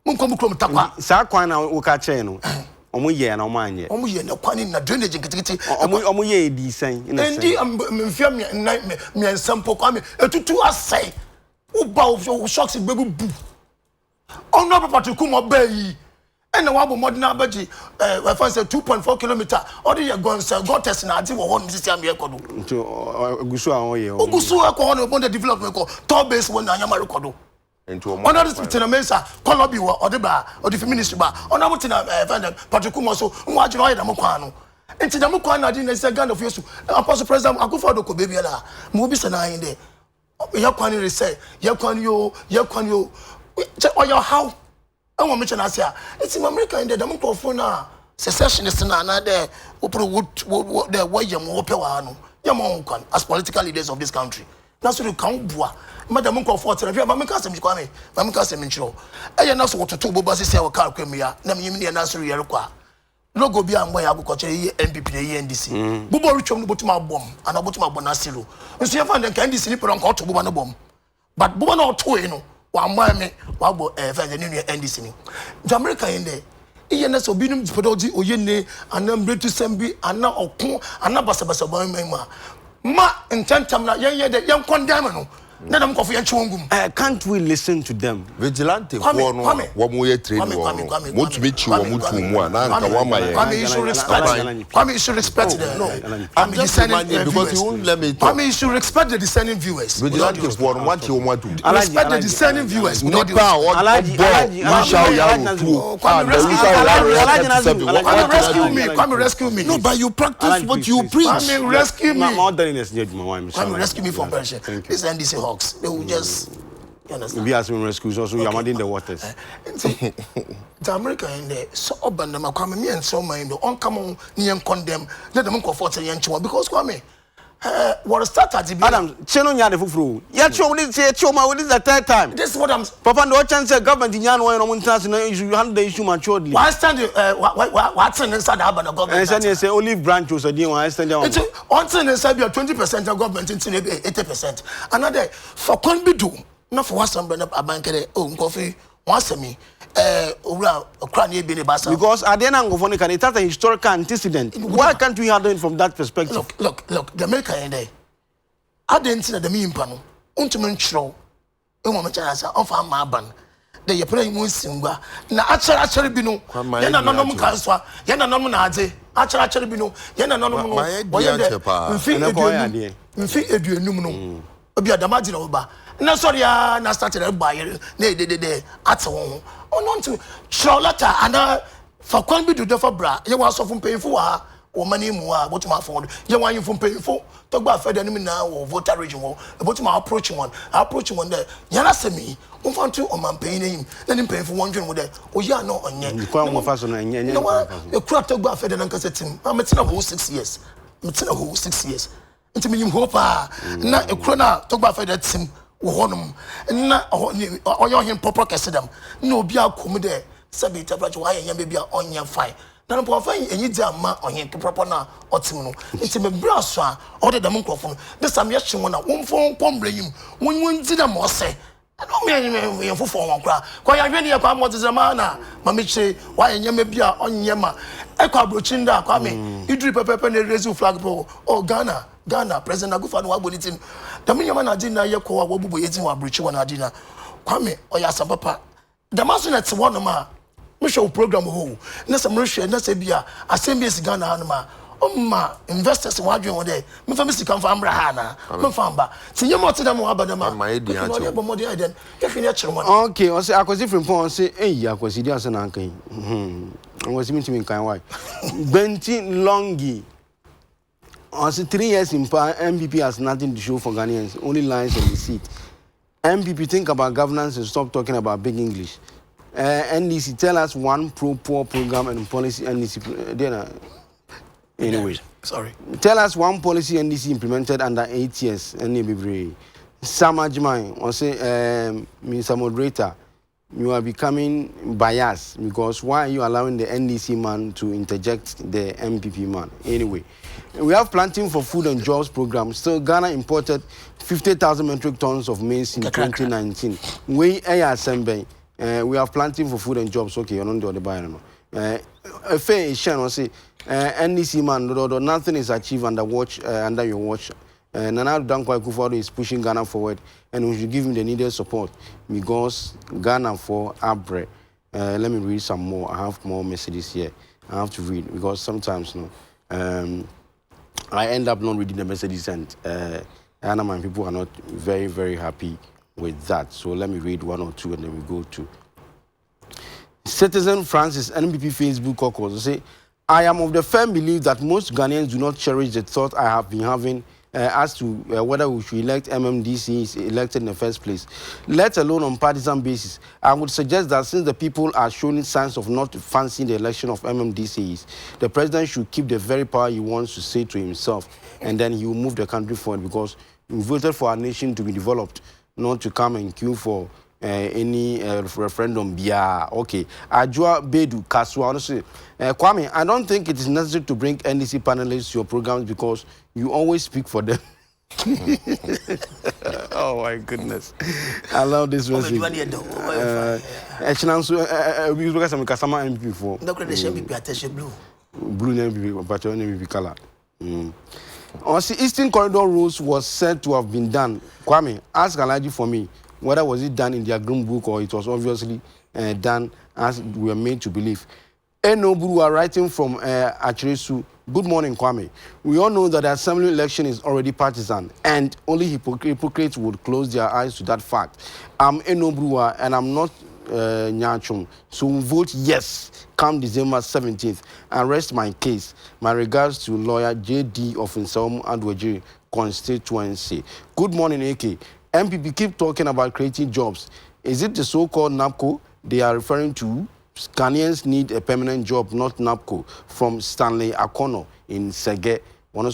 me nko mu krom takwa sa kwan na wo ka che no omo ye na omo anye omo ye na kwan na drainage nkitikiti omo ye di sen ina sen endi mfia me ensampo kwa me etutu asai wo ba wo shocks bebu bu ono papa to kuma bayi and wa bo modern abaji we fan say 2.4 kilometer or the go test na adi wo hon sisi am ye kodo nto ogusu a won ye ogusu e ko hon o the development ko top base won na nyama rekodo nto o ono this tina mensa kolobi wo odeba odi ministry ba ono mo tina fan patrick mo so mo agi no ye da mo kwan no nti da mo kwan na di na say Ghana of yesu apostle president akufo do ko baby ala mo bi se na yin de ya kwan ni say ya kwan yo oyo how and what mention as here, it's in America in the democracy na secessionist na there what the way you more pewano yamon kan as political leaders of this country. That's what you count bua. Madam Uncle Fort, if you have a cousin, Mamma Cousin Mincho. I am not what to two bobas say our car came here, Namini and answer your require. No go beyond where agriculture NPP NDC. Bubo Richard Butuma bomb and Abutuma Bonasilo. You see, I find the candy sleep on call to Bubana bomb. But Bubana or two, you know. Wamame wabo the new NDC ni America inde iye na so binum dipodoji oyene anam bretu sembi ana okun ana basabasa ban ma intentam na yen de yen condemn no na dem kofu yen chiwongum can't we listen to them vigilante for no wo mo ye train wo mo tumi chi wo mo tu mu ana nka wa ma ye you should respect them no I'm discerning because you won't let me talk you should respect the discerning viewers vigilante for no what you want to respect the discerning viewers no power alaji rescue me no but you practice what you preach rescue me rescue me from pressure this NDC hawks they will just you understand we as rescues also you are in the waters the America in there so open them kwame me and so mind on come on near condemn let them comfort and yanchwa because kwame what start at the Adam cheno nya de fufuru ya chwo this is the third time this is what I'm papa no chance government nya no no international issue you handle the issue maturely why stand what's inside the urban government and say only branch was the one stand down until inside 20% of government into 80% another for kon bi do na for what some abankere nkofi wasemi okra na ebi ne basa because at the end of it has a historical antecedent why can't we handle it from that perspective look the America in there adentina the mimpa no untumi nchiro enwo mechasa ofa ma ban de ye pray mu singwa na achara bi no ye na nonom kanswa ye na nonom na ade achara bi no ye na nonom no boye de mfi eduenum no obi adamaji na oba na sorry na started buy na de ate won ono nti chrolata ana fa kwan bi do for bra ye wa so fun payful wa o mani mu a botuma fon ye wan fun payful to gba fa danim na wo voter region wo botuma approach one there yana semi on fan to o man pay nim na nim payful won dwen wo there o ya no onye kwan mo fa so na enye e kura to gba fa danim kasa tim ma metina ho 6 years nti minim hope na e kura na to gba fa that tim wohonum na oyo him proper kesedam na obi akom de sabi tabracho wa yen be bia onye fine na no fa enyi di ama ohen proper na otim no nti me bra so a ode dem nkofo no de sam ye hwe na wonfo pombranyim wonwon di na mo se no me yen fofo won kra kwa ya hwe ne kwa mo tezama na mamiche wa yen me bia onye ma e kwa brochinda kwa me idri pepepe na raise flag po oh Ghana President Agufa no wagbonitin da munyama na din na yekọ wa bubo yetin wa bruchi wa na din na kwame oya sabapa da maso na te wono ma me show program ho na se mrehwe na se bia assemblies Ghana ha no ma umma investors wa dwen wo de me fa me sika mfa amra ha na me fa mba tinye mo te da mo abada ma ma edi ha cho mo de iden ke fini a chere mo okay o se akosi from pon se akosi dia se na nkan o se mitimi nkan why Benti Longi also 3 years in power, MPP has nothing to show for Ghanaians, only lines on the seat. MPP think about governance and stop talking about big English. NDC, tell us one pro-poor program and policy NDC. Anyway, sorry. Tell us one policy NDC implemented under 8 years. NDB. Sam Ajmai, or say, Mr. Moderator, you are becoming biased because why are you allowing the NDC man to interject the MPP man? Anyway, we have planting for food and jobs program. Still, Ghana imported 50,000 metric tons of maize in 2019. We have planting for food and jobs. Okay, you're not the buyer. A fair is say NDC man, nothing is achieved under your watch. Nana Dankwa Akufo-Addo is pushing Ghana forward, and we should give him the needed support because Ghana for Abre. Let me read some more. I have more messages here. I have to read because sometimes I end up not reading the messages, and my people are not very, very happy with that. So let me read one or two, and then we go to Citizen Francis, NPP Facebook caucus. Say, I am of the firm belief that most Ghanaians do not cherish the thought I have been having as to whether we should elect MMDC is elected in the first place, let alone on partisan basis. I would suggest that since the people are showing signs of not fancying the election of MMDCs, the president should keep the very power he wants to say to himself, and then he will move the country forward because we voted for our nation to be developed, not to come and queue for any referendum. Yeah, okay. Ajua Bedu Kaswa, honestly, Kwame, I don't think it is necessary to bring NDC panelists to your programs because you always speak for them. Oh my goodness, I love this message. We look at some Kasama MP for. No credit MP attention blue. Blue MP, but only MP color. Also, Eastern Corridor rules was said to have been done. Kwame, ask Alaji for me. Whether was it done in their green book or it was obviously done as we are made to believe. Enoburu are writing from Achiresu. Good morning, Kwame. We all know that the assembly election is already partisan, and only hypocrites would close their eyes to that fact. I'm Enoburu and I'm not Nyachum. So vote yes come December 17th and rest my case. My regards to lawyer J.D. of Nsroma Adekye constituency. Good morning, AK. MPP keep talking about creating jobs. Is it the so-called NAPCO they are referring to? Ghanaians need a permanent job, not NAPCO. From Stanley Akono in Sege. It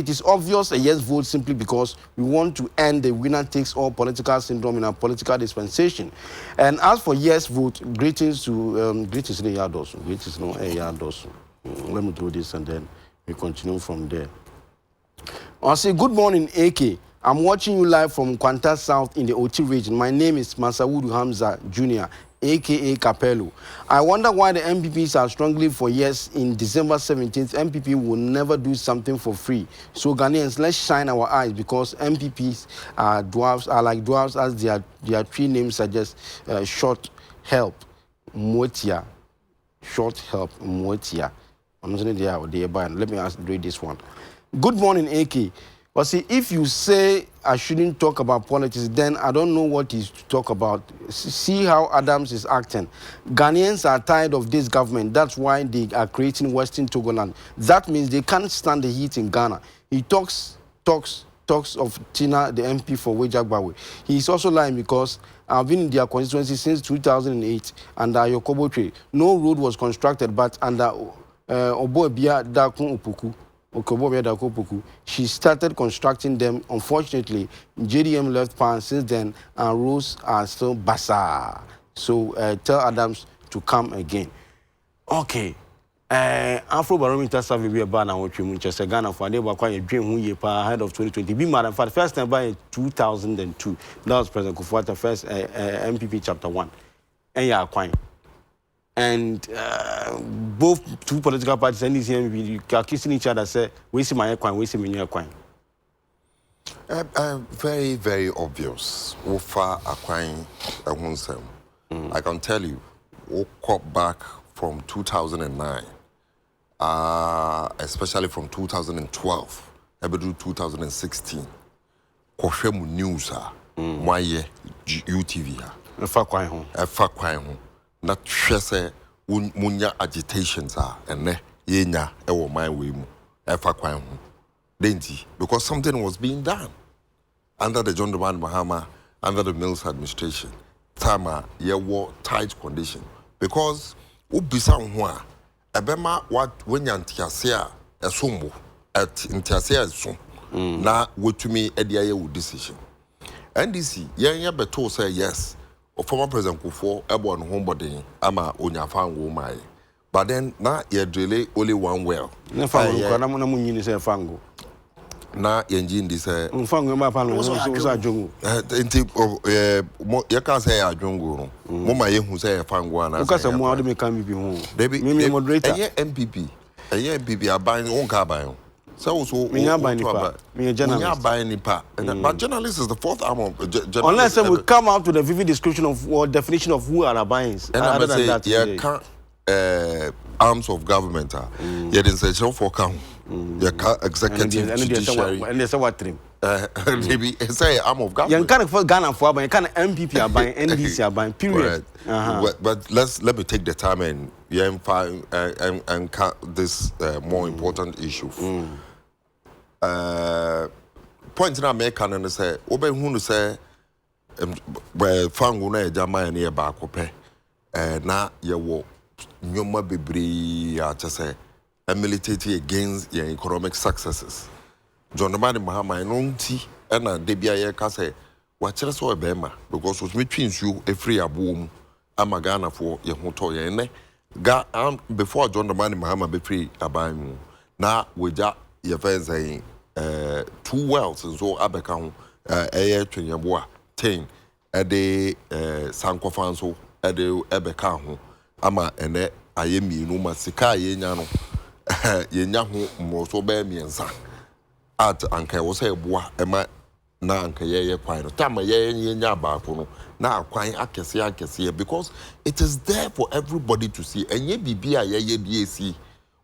is obvious a yes vote simply because we want to end the winner-takes-all political syndrome in our political dispensation. And as for yes vote, greetings to greetings to the Yardos. Greetings no Yardos. Let me do this and then we continue from there. I say good morning, AK. I'm watching you live from Kwanta South in the Oti region. My name is Masawudu Hamza Jr., a.k.a. Capello. I wonder why the MPPs are strongly for yes in December 17th. MPP will never do something for free. So Ghanaians, let's shine our eyes because MPPs are like dwarfs as their tree names suggest. Short help, Motia. Short help, Motia. Let me read this one. Good morning, AK. But see, if you say I shouldn't talk about politics, then I don't know what is to talk about. See how Adams is acting. Ghanaians are tired of this government. That's why they are creating Western Togoland. That means they can't stand the heat in Ghana. He talks of Tina, the MP for Wejagbawe. He is also lying because I've been in their constituency since 2008 under Yokobotre. No road was constructed, but under Oboebia Dakun Upuku. She started constructing them. Unfortunately, JDM left power since then, and roads are still basa. So tell Adams to come again. Okay. Afro Barometer survey we about now what you Manchester Ghana for they were quite a dream ahead of 2020. Be madam for the first time by 2002. That was President Kufuor first MPP chapter 1. And yeah, quite. And both two political parties and NDC are kissing each other. Say, "We see my coin, we see my coin." Very, very obvious. Ofa acquiring a Hunsem. I can tell you, we cut back from 2009, especially from 2012, even 2016. Koshemu news my UTV Efa kwai ho. Not shese munya agitations and yenya ewo my way mu efa kwan ho denti because something was being done under the John Dramani Mahama, under the Mills administration. Tama ye war tight condition because ubisa ho a ebema what when yantiase a esombo at ntiase eso na wotumi ediaye wo decision. NDC yenya beto say yes former President Kufuor ebo on homebody ama onyafa ngoma but then na ye delay only one well na fango ko na mo nyini se fango na yenji ndi se fango ma pa no so adwongo enti ye ka say adwongo no mo ma ye hu say fango ana o ka se mo ade me kan bi hu me moderator eye MPP aban on ka aban so me journalist but journalist is the fourth arm of journalist. Unless we come out to the vivid description of or definition of who are abines other than that yeah arms of government yeah then say for count yeah executive judiciary and there's what trim maybe say arm of government you can for Ghana for but you can MPP abine NDC abine period but let me take the time and and this more important issue point na make can say obe hu say fangu na ejama na e ba akopɛ na ye wo nyoma bebre a say militate against your economic successes John Dramani Mahama no nti na de bia ye ka say wa kire so ebema because was me twinsu e free abom ama Ghana for ye ho to ye ne before John Dramani Mahama be free aban mu na weja ye fence saying 2 wells and so abeka ho eye twanyeboa 10 ede sankofan so ede ebeka ho ama ene ayemi no masika yenya no yenya ho mo so ba miensa at anka wo say boa ema na anka ye kwan no tama yenya baako no na kwan akese because it is there for everybody to see enye bibia ye die si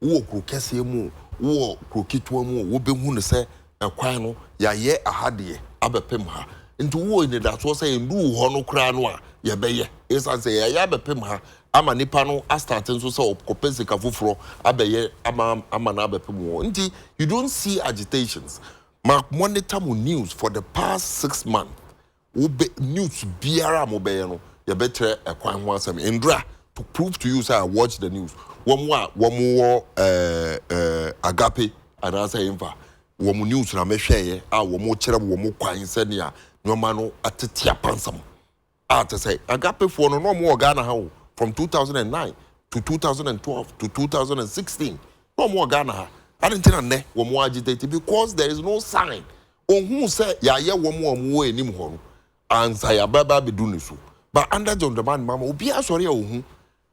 wo krokese mu wo krokitwa mu wo behu ne se ekwan no ya ye ahade abepem ha nti wo ni da so say ndu ho no kra no a ye beye esa say ya abepem ha ama nipa no astart nso say opensika foforo abeye ama na abepem wo nti you don't see agitations mark monitor mo news for the past 6 months wo news biara mo beye no ye betre ekwan ho asem ndra to prove to you say I watch the news wo agape anasa imfa wo news na mehweye a wo kire wo kwan senia nyoma no atetia pansam to say agape for no mo Ghana ha from 2009 to 2012 to 2016 no mo Ghana ha adentina ne wo agitate because there is no sign ohun say ya ye wo enim ho no ansa ya baba be do so but under John Dramani Mahama obi asori ohun.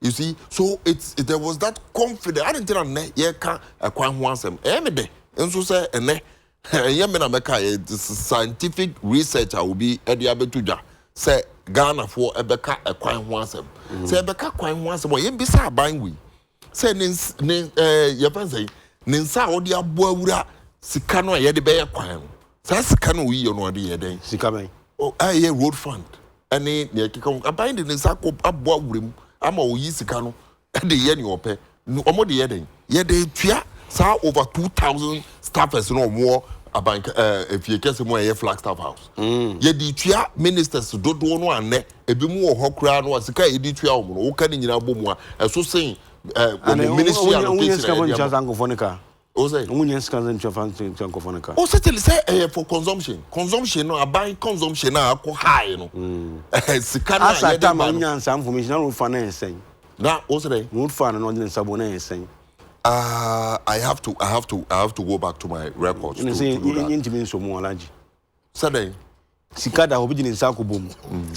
You see, so there was that confidence. I didn't tell them, yeah, can a quite want them. Every and so say, and scientific research I will be at the Abetuja. Say Ghana for a beka a quite want them. Say a beka quite wants them. Well, you be sa buying we. Say, your friend say, Ninsa or the Abuura, Sikano, ye the bear quine. Says Sikano, we or no idea. Sikame. Oh, I hear road fund. And then, I bind in the Sako Abuarim. Ama oyisika no e de ye ni ope omo de ye den ye de tua sa over 2000 staffers no more abank if you kese mo ye Flagstaff House ye de tua ministers dodo no ane ebi mu wo hokura no asika ye de tua omo no wo ka ni nyina bomu a eso sen ministry allocation o say unyen scan francophone o settle say for consumption no aban consumption na akọ high no sika na ye de ba nyansa information na road fan na ensen na o say road fan no dey sabo na ensen I have to go back to my records to do that. Saturday sika da obi dey nsa akobom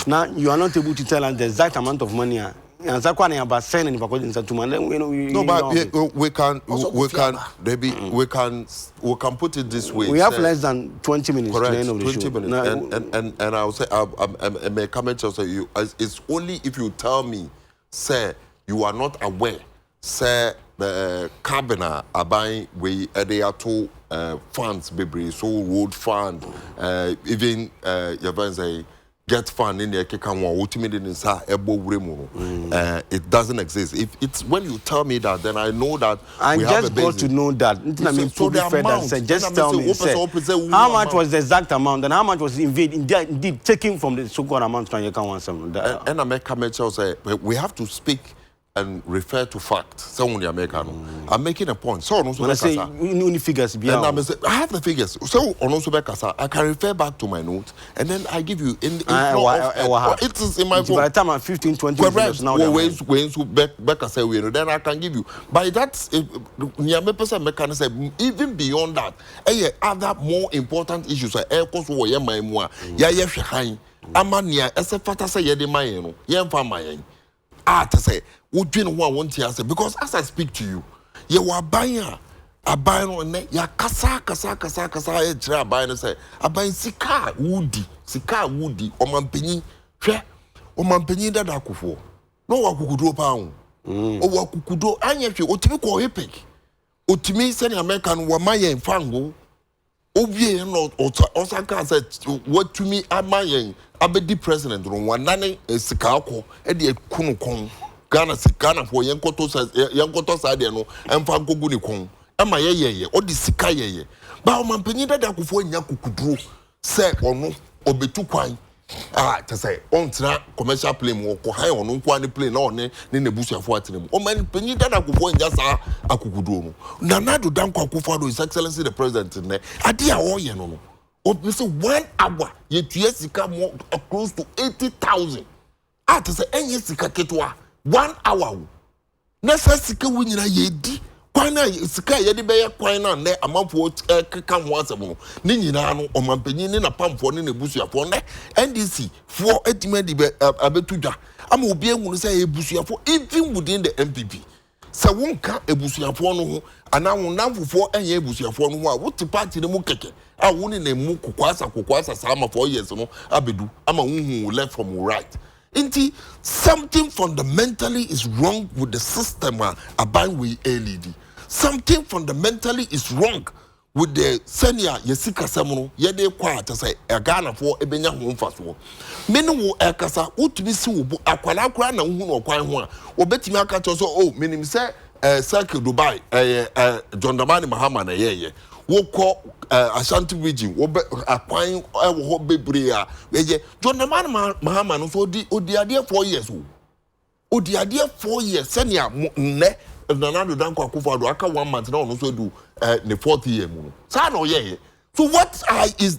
now you are not able to tell us the exact amount of money and so kwa na about send and because inside no but we can put it this way. We have less than 20 minutes correct, to the end of the 20 show. minutes and I'll say I may comment also you it's only if you tell me say you are not aware say the cabinet are buying we they are two funds baby so road fund even you say get fund in the Kekanwa ultimately it doesn't exist. If it's when you tell me that, then I know that I just got to know that. So the amount, just tell me how much was the exact amount and how much was indeed taken from the so-called amount. And I make comment say we have to speak and refer to facts. Someone the American. I'm making a point. So on when I say only figures, and I have the figures. So on also I can refer back to my notes and then I give you in it is in my phone. By the time I'm 15, 20 correct. Now then I can give you. By that, even beyond that, other more important issues are air cost war, Amania, as a fata say, Yedimayeno, Yamfamayan. To say, would you know what I want to say? Because as I speak to you, you are buying a buying on net, ya kasa, a buying say, a buying sika woody, or mampini, or mampini that I could for. No one could do a pound. Or what could do, and yet you ought to call epic. Or to me, sending American Wamaya and Fango. Obie no Osaka said what to me amayen abedi president ron wanane sika akọ e de kunukon Ghana for yankoto sa de no emfa nkogu ni kon ama yeye o de sika yeye ba o mampanyi dada akofo nya kukuduro se ono obetu kwan to say on tra commercial plane wo ko han ono nko ani plane na one ne nebusuafo atenemu o man panyi dada akofo nya sa akukuduro no nanado danko akofo do his excellency the president ne ade a wo ye no no o say 1 hour ye tuye sika more close to 80,000 to say enye sika ketwa 1 hour na sa sika wo nyina ye di kwana sika ye de be kwan na ne amamfo keka ho asem ni nyina no omampanyin ni na pamfo ni nebusuafo ne NDC for etimedi be abetudwa ama obi ehunu say ebusuafo even within the MPP se wonka ebusuafo no ho ana wonamfofo enye ebusuafo no ho a wote party ne mu keke a woni na mu kokwasa sama 4 years no abedu ama wonhu left from right. Inti something fundamentally is wrong with the system abide with LED. Something fundamentally is wrong with the senior yesika samuno yede kwa to say Ghana for ebenya ho mfaso. Mene wo ekasa utumi si wo akwala akura na hu no kwan ho a obetimi aka to so oh menim say circle Dubai John Dramani Mahama na yeye wo ko Ashanti region wo akwan wo bebre a ye John Dramani Mahama no so odi ade 4 years o odi ade 4 years senior ne Nanado Danko Akufo-Addo aka 1 month now no so do the 4th year mu. Sa no ye. So what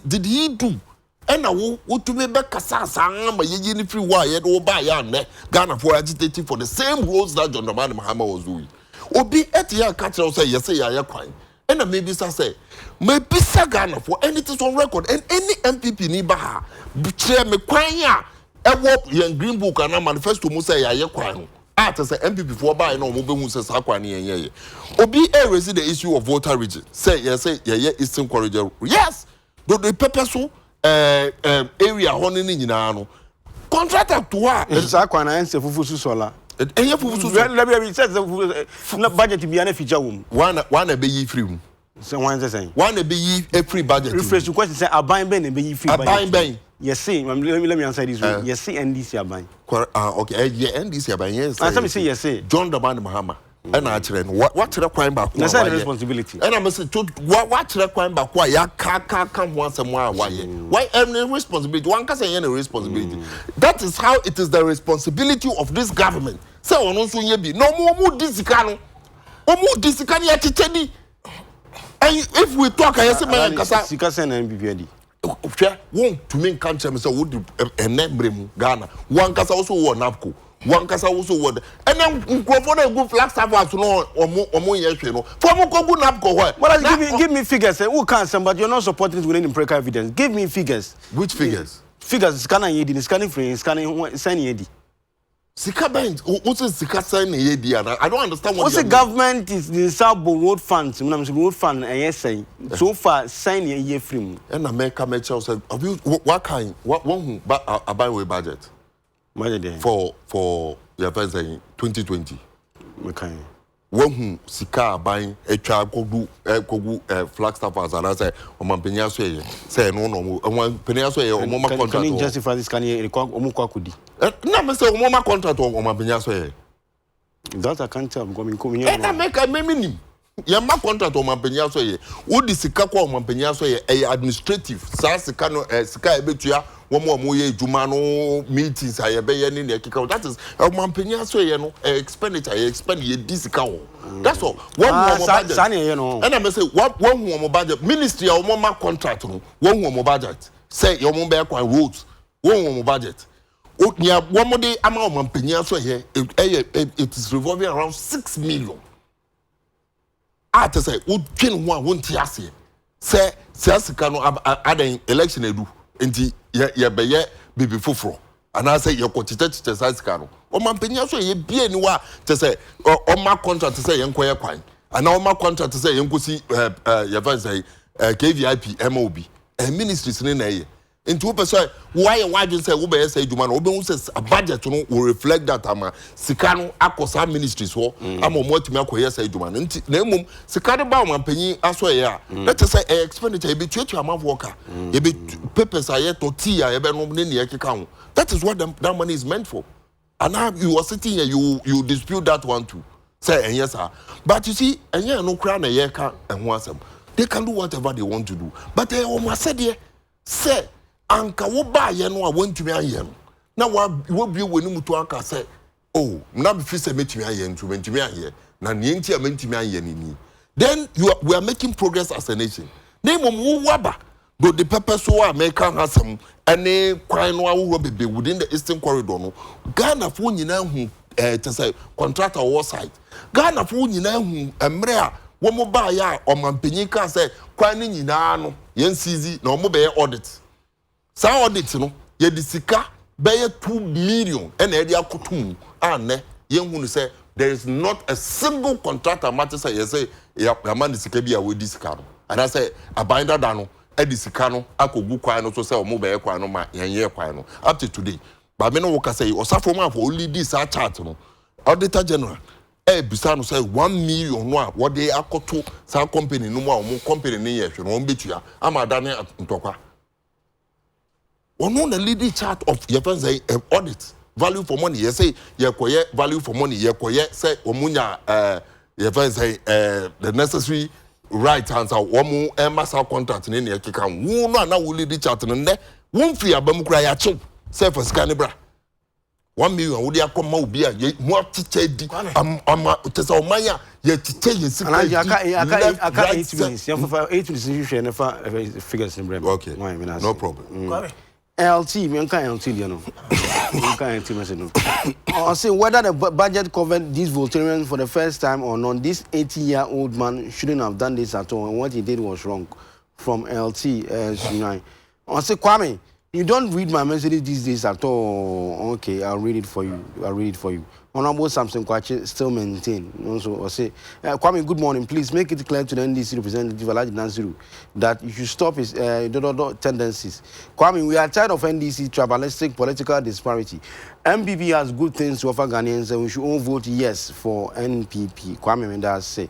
did he do? And now what to me be kasa ma ye ni free wa ye do ba ya ne Ghana for agitating for the same roles that John Dramani Mahama was doing. Obi etia catch say yes ya kwan. And maybe say maybe sa Ghana for anything on record and any MPP ni ba ha. Butre me kwan ya e wo ye green book and manifesto mu say ya kwan. To say MPP for buy no mo be hu say sakwani yenye obi raise the issue of voter region say Eastern Corridor yes the pepper so area hono ni nyina no contractor to ha sakwana ense fufusu sola enye fufusu le say na budget bi na feature wom one be yi free mu say one say one be yi free budget refresh question say aban ben be yi free budget aban ben yes see let me answer this one yes see NDC aban okay yeah NDC aban yes and some say yes see John Dramani Mahama and I tell what tell kwan ba ko na say responsibility and I say what tell kwan ba ko ya ka one somewhere why any responsibility one can say any responsibility that is how it is the responsibility of this government say ono so nya bi no mo disika no mo disika ya chichedi and if we talk I say man kasa sika sen na MPP won't to me can't tell me so would enable Ghana one kasa also won NAPCO one kasa also won and then microphone go flag servers no omo yehwe no for mo go NAPCO where well give me figures who can some but you're not supporting it with any empirical evidence give me figures which figures scanning yedi scanning free scanning sign yedi sika band what is sika sign yedi I don't understand what the government is the Sabo road funds road fund yes so far sign ye free and America Meteors said have you what kind what one buy way budget for your first 2020 okay one sika buy etwa kogu Flagstaff as and say omampenya so ye say no omampenya so ye omoma contract can you justify this can you omukwa kudi na me say omoma contract omampenya so ye that I can't tell coming na make nim ya ma contract omampenya so ye wo di sika kwa omampenya so ye administrative sa sika no sika ebetua one more ye jumano meetings I be any ne kika. That is mampenya so ye no expenditure ye expend ye discount. That's all. One more budget. And I say one more budget. Ministry or more contract no. One more budget. Say your mom be kwa roads. One more budget. Nya one more day ama mampenya so here it is revolving around 6 million. I to say wo twin ho a wonti ase. Say sika no adan election edu enti ye beye bibi foforo ana say ye kwotete sika no o mampenya so ye bie ni wa te say o ma contract say ye nkoye kwan ana o ma contract say ye nkosi ye fa say KVIP MOB ministries ni na ye enti wo pese why wadwen say wo be say djuma no wo be hu say budget no will reflect that ama sika no akosa ministries ho ama mo atimi akoye say djuma no enti na emum sika de ba mampanyi aso ye a let us say expenditure be tuatu amount worker ye be papers aye to tea ye be no ne ne keka ho that is what that money is meant for and now you are sitting here you dispute that one too say yes sir but you see enye no kra na ye ka ho asem they can do whatever they want to do but o ma said here say anka wo ba ye no a wontumi aye no na wo bie woni mutu aka say oh na be fi say metumi aye ntu mentumi aye na ne enti a mentumi aye ni then we are making progress as a nation na mom wo waba do the pepper so American hasam any kwan no awo bebe within the eastern corridor no Ghana fo nyina hu to say contractor war site Ghana fo nyina hu emre a wo mo ba ya o mampanyi ka say kwan ni nyina no yen sizi na o mo be audit sa audit no ye disika be 2 million and e dey akotum ane yen hu no say there is not a single contractor matter say yes say ya man disika bi a we disika no and I say abinder da no edisika no akogu kwan no so say o mo be kwan no ma yenye kwan no up to today but me no wo ka say osafo man for only this chart no auditor general bisa no say 1 million no a what they akoto sa company no mo company ni ye hwe no betua ama dane ntokwa ono na leading chart of your friends say audit value for money you say you koye value for money you koye say omunya your friends say the necessary right answer womu emasa contract ni na keka wu no na wo leading chart no ne won fi abam kura ya che say for scan bra 1 million wo dia akoma obi a mu atiche di ama tesa o manya ye tiche ye sika aka 8 minutes ya for 8 minutes you share never figures in brem okay no problem LT me nka LT dia no nka LT me say no or say whether the budget covered these Voltarians for the first time or not, this 80-year-old man shouldn't have done this at all and what he did was wrong. From LT S9 or say Kwame, you don't read my messages these days at all. Okay, I'll read it for you. Honorable Samson Kwache still maintain. Also, or say, Kwame, good morning. Please make it clear to the NDC representative Adekye Nsroma that you should stop his tendencies. Kwame, we are tired of NDC tribalistic political disparity. MPP has good things to offer Ghanaians, and we should all vote yes for NPP. Kwame Mendas say.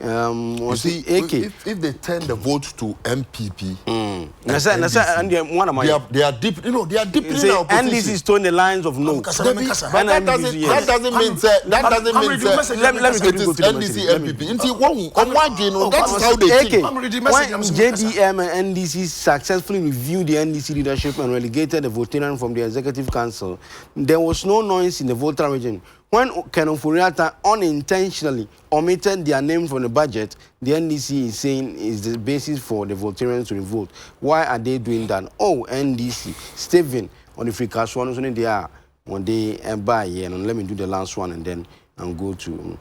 You see, if they turn the vote to MPP, they are deep. You know, they are deep in our position. NDC is towing the lines of no. But that doesn't mean NDC MPP. That's how they think. When JDM and NDC successfully reviewed the NDC leadership and relegated the Voltarian from the Executive Council, there was no noise in the Volta region. When Kenon Furiata unintentionally omitted their name from the budget, the NDC is saying is the basis for the Voltarians to revolt. Why are they doing that? Oh, NDC, Stephen, on the free cash one, they are when they buy here. And let me do the last one and then I'll go to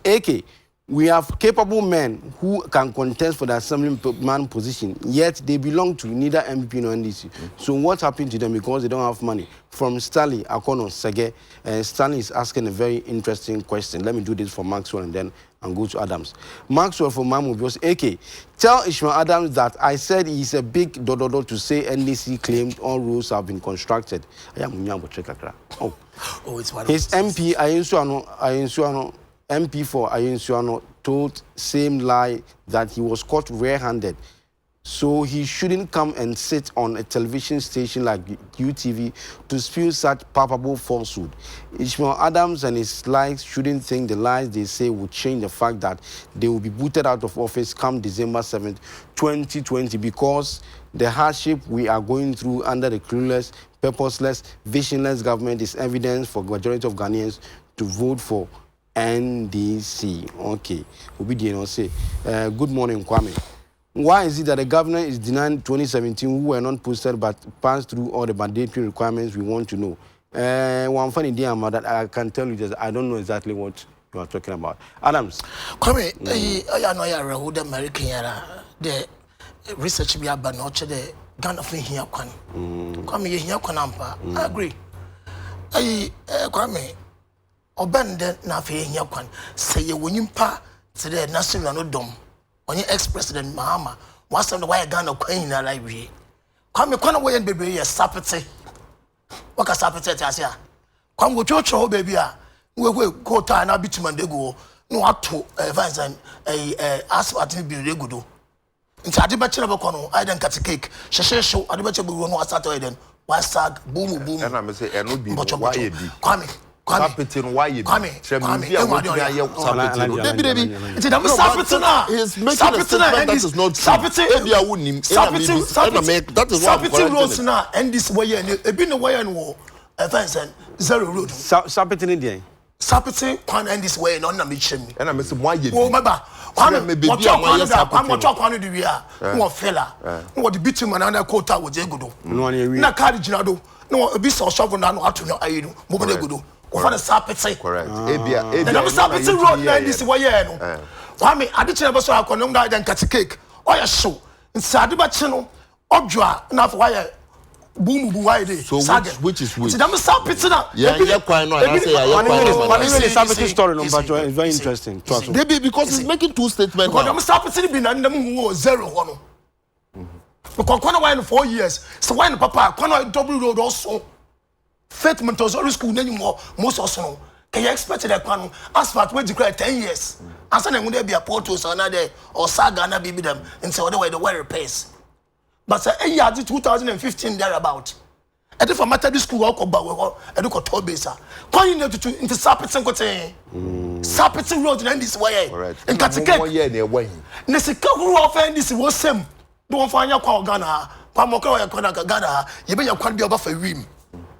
AK. We have capable men who can contest for the assemblyman position, yet they belong to neither MPP nor NDC. So what happened to them because they don't have money? From Stanley Akono Sege, Stanley is asking a very interesting question. Let me do this for Maxwell and then I'll go to Adams. Maxwell from Mamu was AK. Tell Ishmael Adams that I said he's a big dododo to say NDC claimed all rules have been constructed. Oh, it's one his MP Ayensuano MP4 Ayensuano told same lie that he was caught red-handed. So he shouldn't come and sit on a television station like UTV to spew such palpable falsehood. Ishmael Adams and his likes shouldn't think the lies they say will change the fact that they will be booted out of office come December 7th, 2020 because The hardship we are going through under the clueless, purposeless, visionless government is evidence for the majority of Ghanaians to vote for NDC. Okay. Obedient say, good morning, Kwame. Why is it that the governor is denying 2017 who were not posted but passed through all the mandatory requirements? We want to know. One funny idea that I can tell you that I don't know exactly what you are talking about. Adams. Kwame, I know you are the American the research we have done the Ghana for here kwan. Kwame you here kwan ampa. I agree. Kwame obende na for here kwan. Say you wonyimpa to the national no dom. On your ex-president Mahama, once on the way Ghana kwan in library. Kwame kwan way baby ya sapete. What sapete asia? Kwame wo chocho baby a. We go to an bitumen de go no ato events and asphalt bi de go do. Nti ade be kire be kono I den cut cake. Sheshe ade be kire be no asato eden. One sag boom boom. And I say eno bi why e bi. Kwame Sapitin why e bi. Kwame bi a what na ye sapitin. Debi. Nti da me sapitin na. He's making a statement that is not true. Sapitin e bi a wonim. Sapitin that is what sapitin roads na and this way e bi no way no events and zero road. Sapitin dey. Sapiti kwan end this way no na me chem. And I say why you oh meba kwan me be bia why kwan do wi a no fella no the bitumen and na quota wo je gudo na card gina do no bi so shovel na no ato no ayi no mo be gudo o fa na sapiti correct ebia na sapiti road na this way no kwame ade kire be so akonom da den cut cake o ya show nsade ba che no odwa na for why boom boom why dey so which is which them sapiti na yeah quite no I say yeah quite story no but it's very interesting maybe because he's making two statements because them sapiti be na them who zero one because when I 4 years so when papa when I double road also faith Montessori school na nyimo most also no can you expect that kwano asphalt we declare 10 years and say na go be a portos or na there or saga na be them until the way repairs. But say e year 2015 thereabout. E dey for Methodist school walk ba we e dey ko to base. Kon you to into Sapitin kote. Sapitin road na this way. In Katike. One year na way. Na se ka ru ofa this wo sem. Do won fa anya kwa Ghana. Kwa mo ka ya kwa Ghana. Ye be ya kwa bi oba fa wim.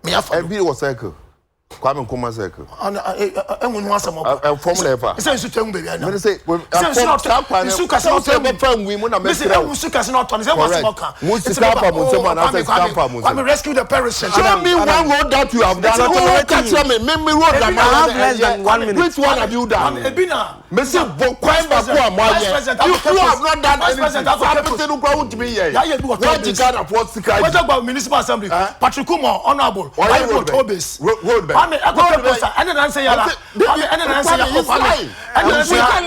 Me ya fa. E bi was cycle. Kwame Nkrumah circle. Enwo no asem oba. Formula ever. Say su tem baby na. Me say su ka se say be fan wi mu na me say su ka se not on say what smoker. Mu si camper mu say man say camper mu. Kwame rescue the parents. Show me one road that you have done. Catch me road that I have less than 1 minute. Which one have you done? Ebina. Me say kwai ba ko amoye. You have not done anything. Sapitin no kwa won't be here. What you got of what sika? What about municipal assembly? Patrick Kumar honorable. Why road Tobes? Road. I mean,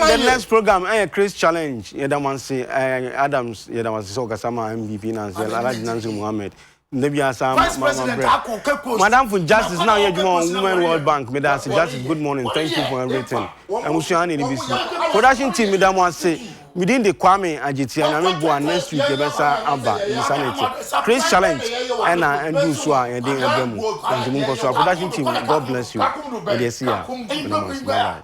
the next program, Chris Challenge. You don't want to say Adams. You don't want to say Okasama MVP and Adekye Nsroma. Vice President Madam for Justice now you're Women World Bank. Madam Justice, good morning. Thank you for everything. I'm Ushani NBC. Production team, Madam want to say within the Kwame Adekye and I'm going next week. The Bessa Abba Insanity. Chris Challenge and do so and then and production team. God bless you. Bye.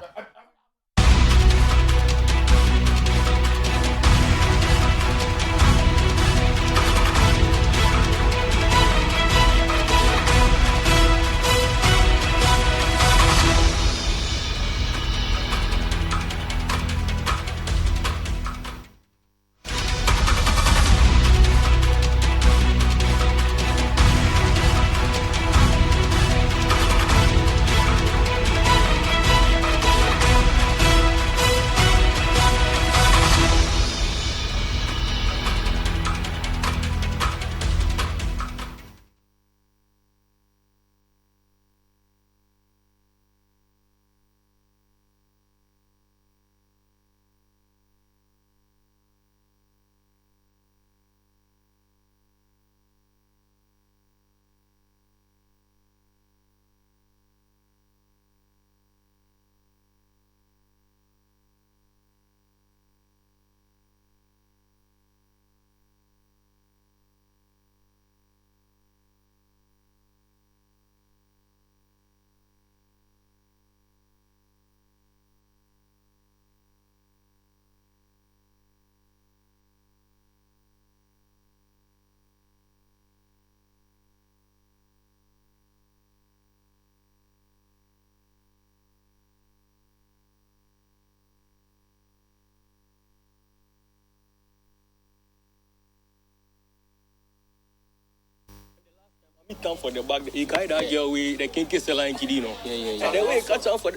We come for the bag. You carry that girl with the kinky line kid, you know. Yeah. And then we catch up for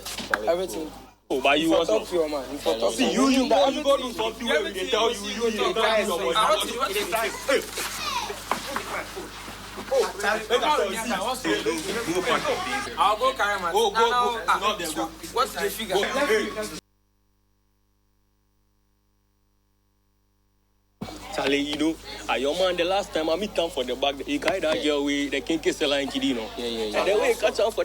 everything. Oh, but you also talk to your man. See, you go do something where they tell you don't do your I'll go carry my. Go. Not there. Go. What's the figure? Charlie, you know, your man the last time I meet come for the bag. You carry that girl with the kinky line kid, you know. Yeah. And then we catch up for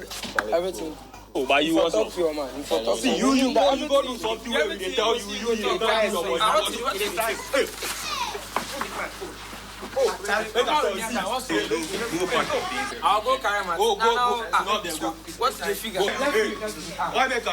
everything. Oh, but you also talk to your man. See, you go do something where they tell you don't do your I'll go carry my. Go. Not there. Go. What's the figure? Why make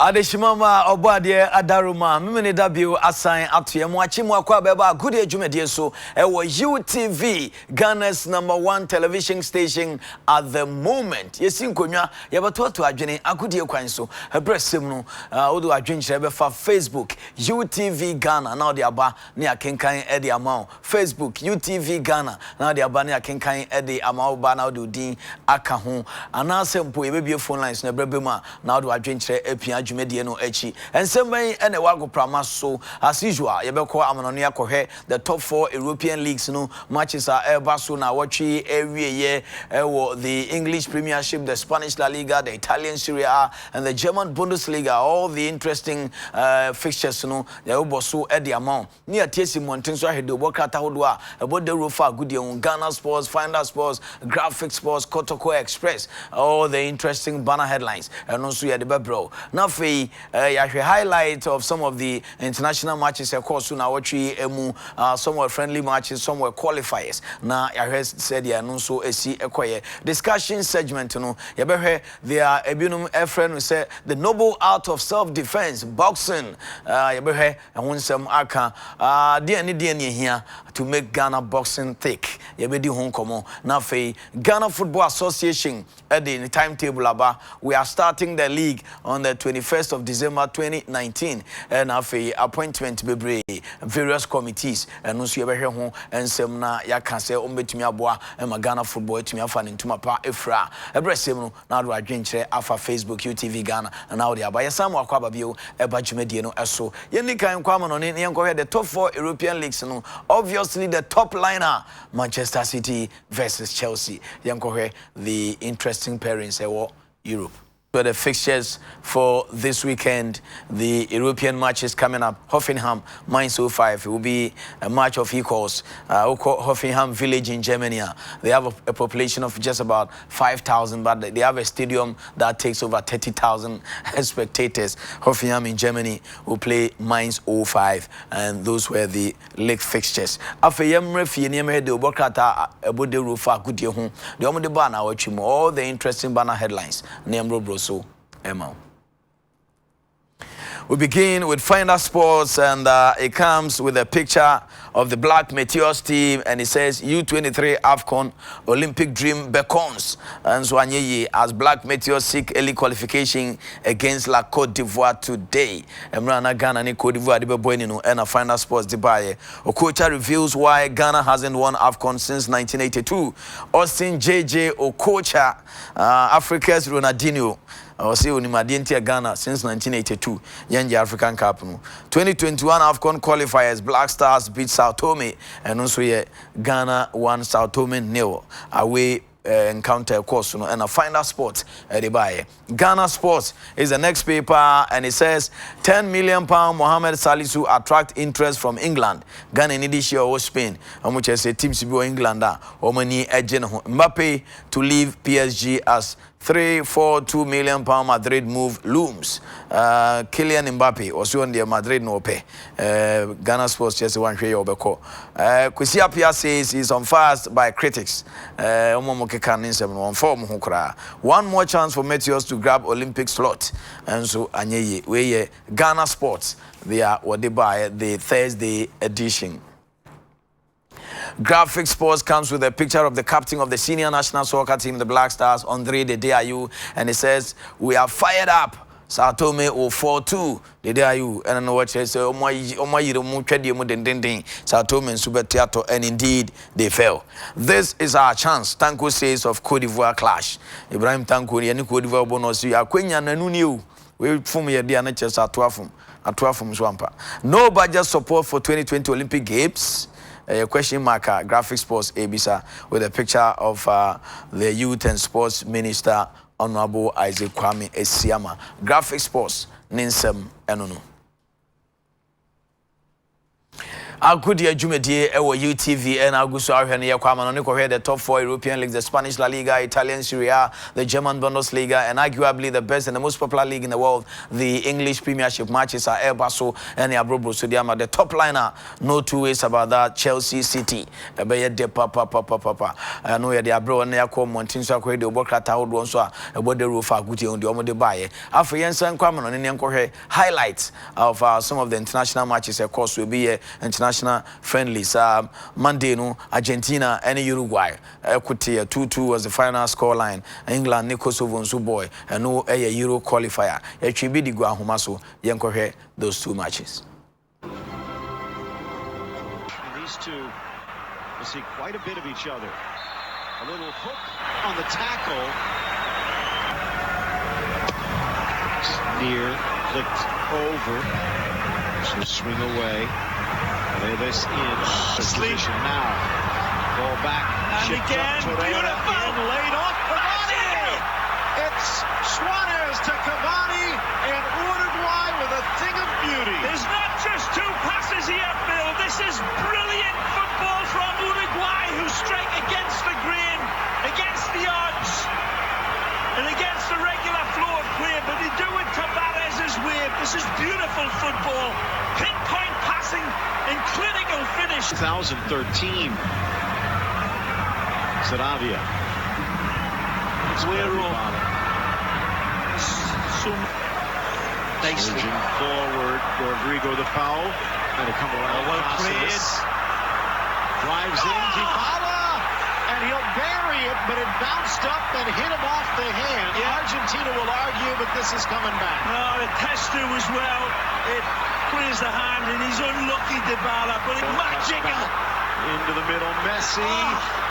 Adeshimama Obade Adaruma Mimene Dabio assign atuye mu achimu akwa beba good ejumedie so ewo UTV Ghana's #1 television station at the moment yesin konwa yebatoto adwene agudie kwan so ebresem no odo adwen kire be fa Facebook UTV Ghana na odi aba ne akenkan e de amount Facebook UTV Ghana na odi aba ne akenkan e de amount ba na odi odin aka ho anasempo yebebie phone lines na brebema na odi adwen kire epia Jumedie no echi ensemben ene wago prama so as usual yebeko amanonu yakohwe the top 4 European leagues no matches are eba so na watchi ewieye ewo the English Premiership, the Spanish La Liga, the Italian Serie A and the German Bundesliga, all the interesting fixtures no yebo so e the amount ni atiesi monten so ahedo bokata hodwa ebo de rofa goodie on Ghana Sports, Finder Sports, Graphic Sports, Kotoko Express, all the interesting banner headlines and also ya de bebro na highlight of some of the international matches of course na watchi emu some were friendly matches, some were qualifiers na said ya no so esi ekoye discussion segment no yebehwe there ebinum efren who say the noble art of self defense boxing yebehwe ehonsem aka de ani here to make Ghana boxing thick yebedi ho komo na fe Ghana Football Association at the timetable aba we are starting the league on the 21st of December 2019 and afi appointment bebre various committees and no so yebehwe ho ensem na yaka se ombetumi aboa e Ghana football etumi afa ne ntuma pa efra ebresem no na do adwenkyere afa Facebook UTV Ghana and now the abaya samu akwaba bio eba dwumedie no eso yeni kan kwama no ne yenkohwe the top 4 European leagues no obviously the top liner Manchester City versus Chelsea yenkohwe the interesting pairings ewo Europe. So the fixtures for this weekend, the European matches coming up. Hoffenheim, Mainz 05. It will be a match of equals. Hoffenheim village in Germany. They have a population of just about 5,000, but they have a stadium that takes over 30,000 spectators. Hoffenheim in Germany will play Mainz 05, and those were the league fixtures. After Yemrefi and Yemhe de Bokata, Abude Rufa, Gudyehu, the Omode Bana, all the interesting banner headlines. Name Bros. So, Emma. We begin with Finder Sports, and it comes with a picture of the Black Meteors team, and it says U23 AFCON Olympic dream beckons. And so as Black Meteors seek early qualification against La Côte d'Ivoire today. Emrana Ghana ni Côte d'Ivoire de Boenino and a Finder Sports Dubai. Okocha reveals why Ghana hasn't won AFCON since 1982. Austin JJ Okocha, Africa's Ronaldinho. I was saying Ghana since 1982, Yanja African Cup. 2021 AFCON qualifiers, Black Stars beat Sao Tome, and also Ghana won Sao Tome 0 away. Encounter course and a Finder Sports Dubai. Ghana Sports is the next paper, and it says £10 million Mohamed Salisu attract interest from England. Ghana in this year or Spain, and which I say teams to be England or many agent Mbappe to leave PSG as £342 million Madrid move looms. Kylian Mbappe also on the Madrid no pay. Ghana Sports just one share obeko. Kwesi Appiah says he's on fast by critics. One more chance for Meteors to grab Olympic slot. And so Anyeye we Ghana Sports, they are what they buy the Thursday edition. Graphic Sports comes with a picture of the captain of the senior national soccer team, the Black Stars, Andre de Diayu, and it says, "We are fired up. Sao Tome 4-2. De Diayu, and I know what they say. Sao Tome and Super Theater, and indeed they fell. This is our chance." Tanko says of Côte d'Ivoire clash. Ibrahim Tanko, yani Côte d'Ivoire bonosi. Akwenya nanuniu. We form your dear nature Atuafum Swampa. No budget support for 2020 Olympic Games. Question marker, Graphic Sports Abisa, with a picture of the Youth and Sports Minister, Honorable Isaac Kwame Esiama. Graphic Sports, Ninsem Enono. Akudi Jumedie ewo UTV and Augusto Arhene Yakwama no ko the top 4 European leagues, the Spanish La Liga, Italian Serie A, the German Bundesliga, and arguably the best and the most popular league in the world, the English Premiership matches are Elbaso and Abrobo Sudiama. The top liner, no two ways about that, Chelsea City. Ebeye de papa. I know the Abro and Yako Montinso ko de Obokata Odwon so about the roof Aguti on the Omode Baye. After Yensen Kwame no ne highlights of some of the international matches, of course, will be international friendlies. Monday, no, Argentina and Uruguay. Equity 2-2 was the final scoreline. England, Kosovo, and Suboy, and no a Euro qualifier. It should be the Guahumaso, Yankohe, those two matches. And these two will see quite a bit of each other. A little hook on the tackle. Near, flicked over. So swing away. This in position now. Ball back. And again, beautiful. In, laid off. Cavani! It's Suarez to Cavani, and Uruguay with a thing of beauty. There's not just two passes here, Bill. This is brilliant football from Uruguay, who strike against the grain, against the odds, and against the regular flow of play. But they do it to Barez's way. This is beautiful football. Pinpoint passing and clinical finish. 2013. Saravia. Aguero. Nicely forward. Rodrigo the foul. And to come around. Well played. Drives in. Dybala. And he'll bury it, but it bounced up and hit him off the hand. Yeah. Argentina will argue, but this is coming back. No, the tester was well. It clears the hand, and he's unlucky, Dybala, but it's magic. Into the middle, Messi.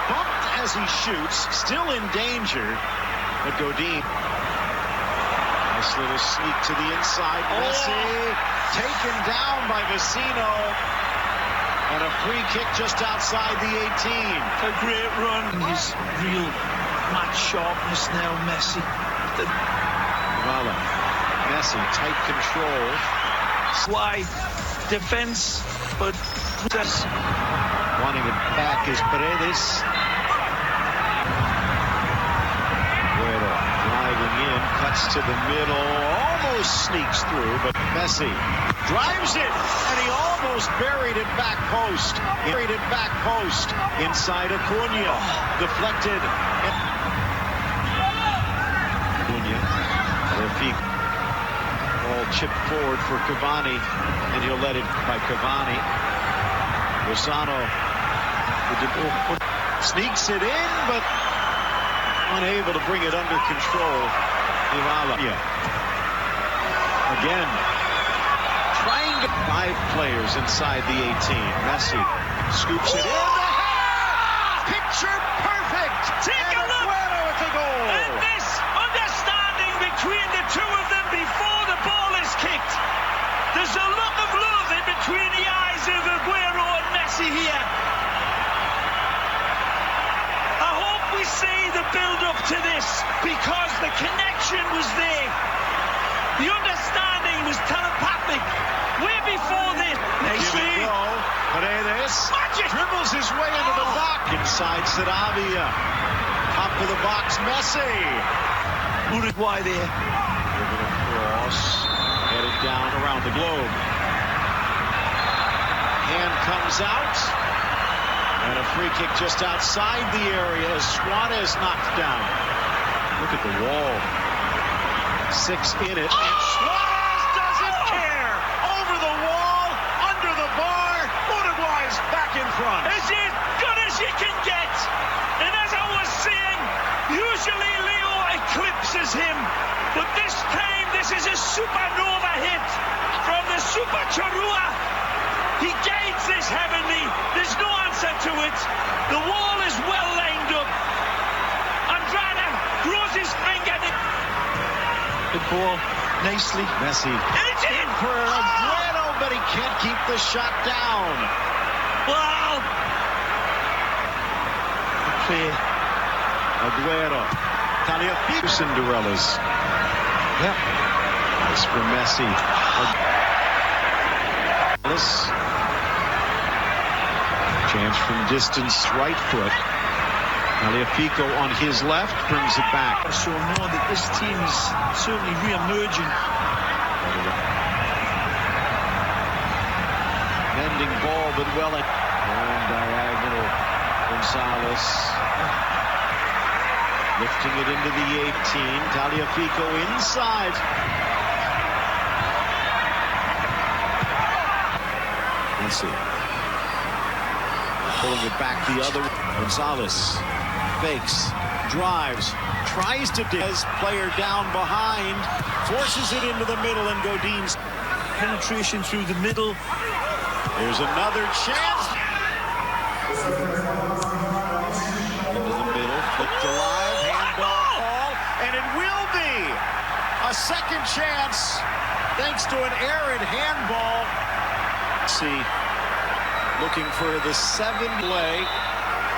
Bumped as he shoots, still in danger. But Godin. Nice little sneak to the inside. Messi taken down by Vecino. And a free kick just outside the 18. A great run. His real match sharpness now, Messi. Well, Messi, tight control. Why defense, but wanting it back is Paredes. Guerrero driving in, cuts to the middle, almost sneaks through, but Messi drives it, and he almost buried it back post. Buried it back post inside Acuna, deflected. Acuna, their feet. Ball chipped forward for Cavani, and he'll let it by Cavani. Rosano sneaks it in, but unable to bring it under control. Dybala. Again, trying to 5 players inside the 18. Messi scoops it in. Picture perfect. Take a look. Aguero at the goal. And this understanding between the two of them before the ball is kicked. There's a look of love in between the eyes of Aguero and Messi here. I hope we see the build-up to this, because the connection was there. The understanding was telepathic. Way before this. Messi. Paredes Magic. dribbles his way into the box. Inside Saravia. Top of the box, Messi. Uruguay there. Dribbling across. Headed down around the globe. Hand comes out. And a free kick just outside the area as Suarez knocked down. Look at the wall. 6 in it. And Suarez doesn't care. Over the wall, under the bar. Uruguay's back in front. It's as good as you can get. And as I was saying, usually Leo eclipses him. But this time, this is a supernova hit from the Super Charrua. He guides this heavenly. There's no answer to it. The wall is well lined up. Andrada throws his finger. Good ball. Nicely. Messi It's in for Aguero, but he can't keep the shot down. Wow. Play. Aguero. Taliafico. Cinderellas. Yep. Nice for Messi. Chance from distance, right foot. Aliafico on his left brings it back. So know that this team is certainly re-emerging. Bending ball, but well in. And diagonal, Gonzalez. Lifting it into the 18. Taliafico inside. Let's see. Pulling it back the other way. Gonzalez fakes, drives, tries to Diaz, player down behind, forces it into the middle, and Godin's Penetration through the middle. There's another chance. Into the middle, flipped alive, handball call, and it will be a second chance thanks to an errant handball. See, looking for the 7th play.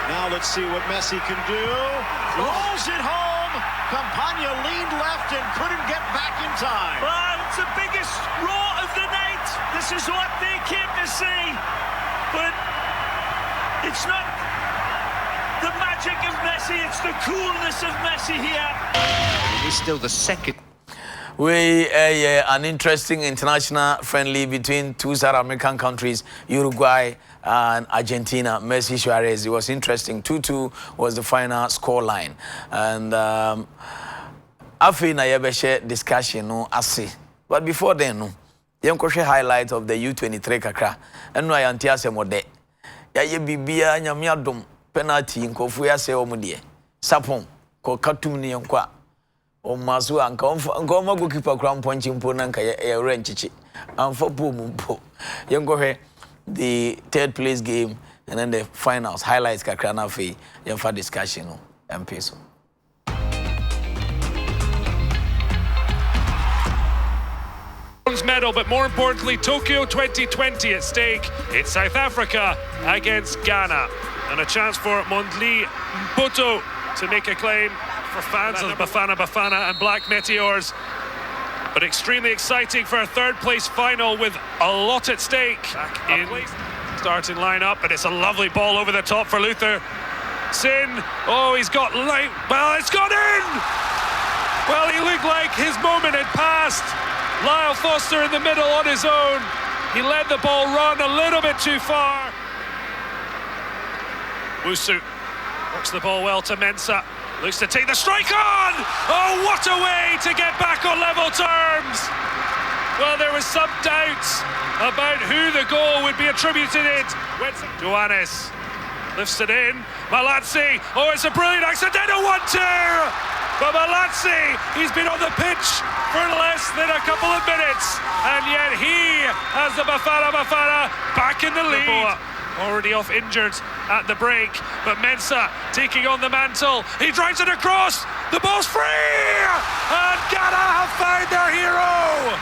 Now let's see what Messi can do. Rolls it home. Campagna leaned left and couldn't get back in time. Well, it's the biggest roar of the night. This is what they came to see. But it's not the magic of Messi, it's the coolness of Messi here. It is still the second. An interesting international friendly between two South American countries, Uruguay and Argentina. Messi Suarez. It was interesting. 2-2 was the final score line. And after na yebeshe discussion no ase. But before then no, yenkohwe highlight of the U23 kakra. Enu ayanti asemode. Ya ye bibia nyame adom penalty nkofu ya se omudie. Sapon ko katum ni yenkwa. O masu anka ngoma goalkeeper kram ponchi mpo na nka ye renchichi amfa po mpo yengohwe the third place game and then the finals highlights kakra na fe yemfa discussion no mpeso medal, but more importantly Tokyo 2020 at stake. It's South Africa against Ghana and a chance for Mondli Mpoto to make a claim for fans of Bafana and Black Meteors, but extremely exciting for a third place final with a lot at stake. Back in starting lineup, and it's a lovely ball over the top for Luther Sin. Oh, he's got light. Well, it's gone in. Well, he looked like his moment had passed. Lyle Foster in the middle on his own. He let the ball run a little bit too far. Wusu works the ball well to Mensah. Looks to take the strike on! Oh, what a way to get back on level terms! Well, there was some doubts about who the goal would be attributed in. Johannes lifts it in. Malazzi, oh, it's a brilliant accidental 1-2! But Malazzi, he's been on the pitch for less than a couple of minutes, and yet he has the Bafana back in the lead. Already off injured at the break, but Mensah taking on the mantle. He drives it across. The ball's free, and Ghana have found their hero.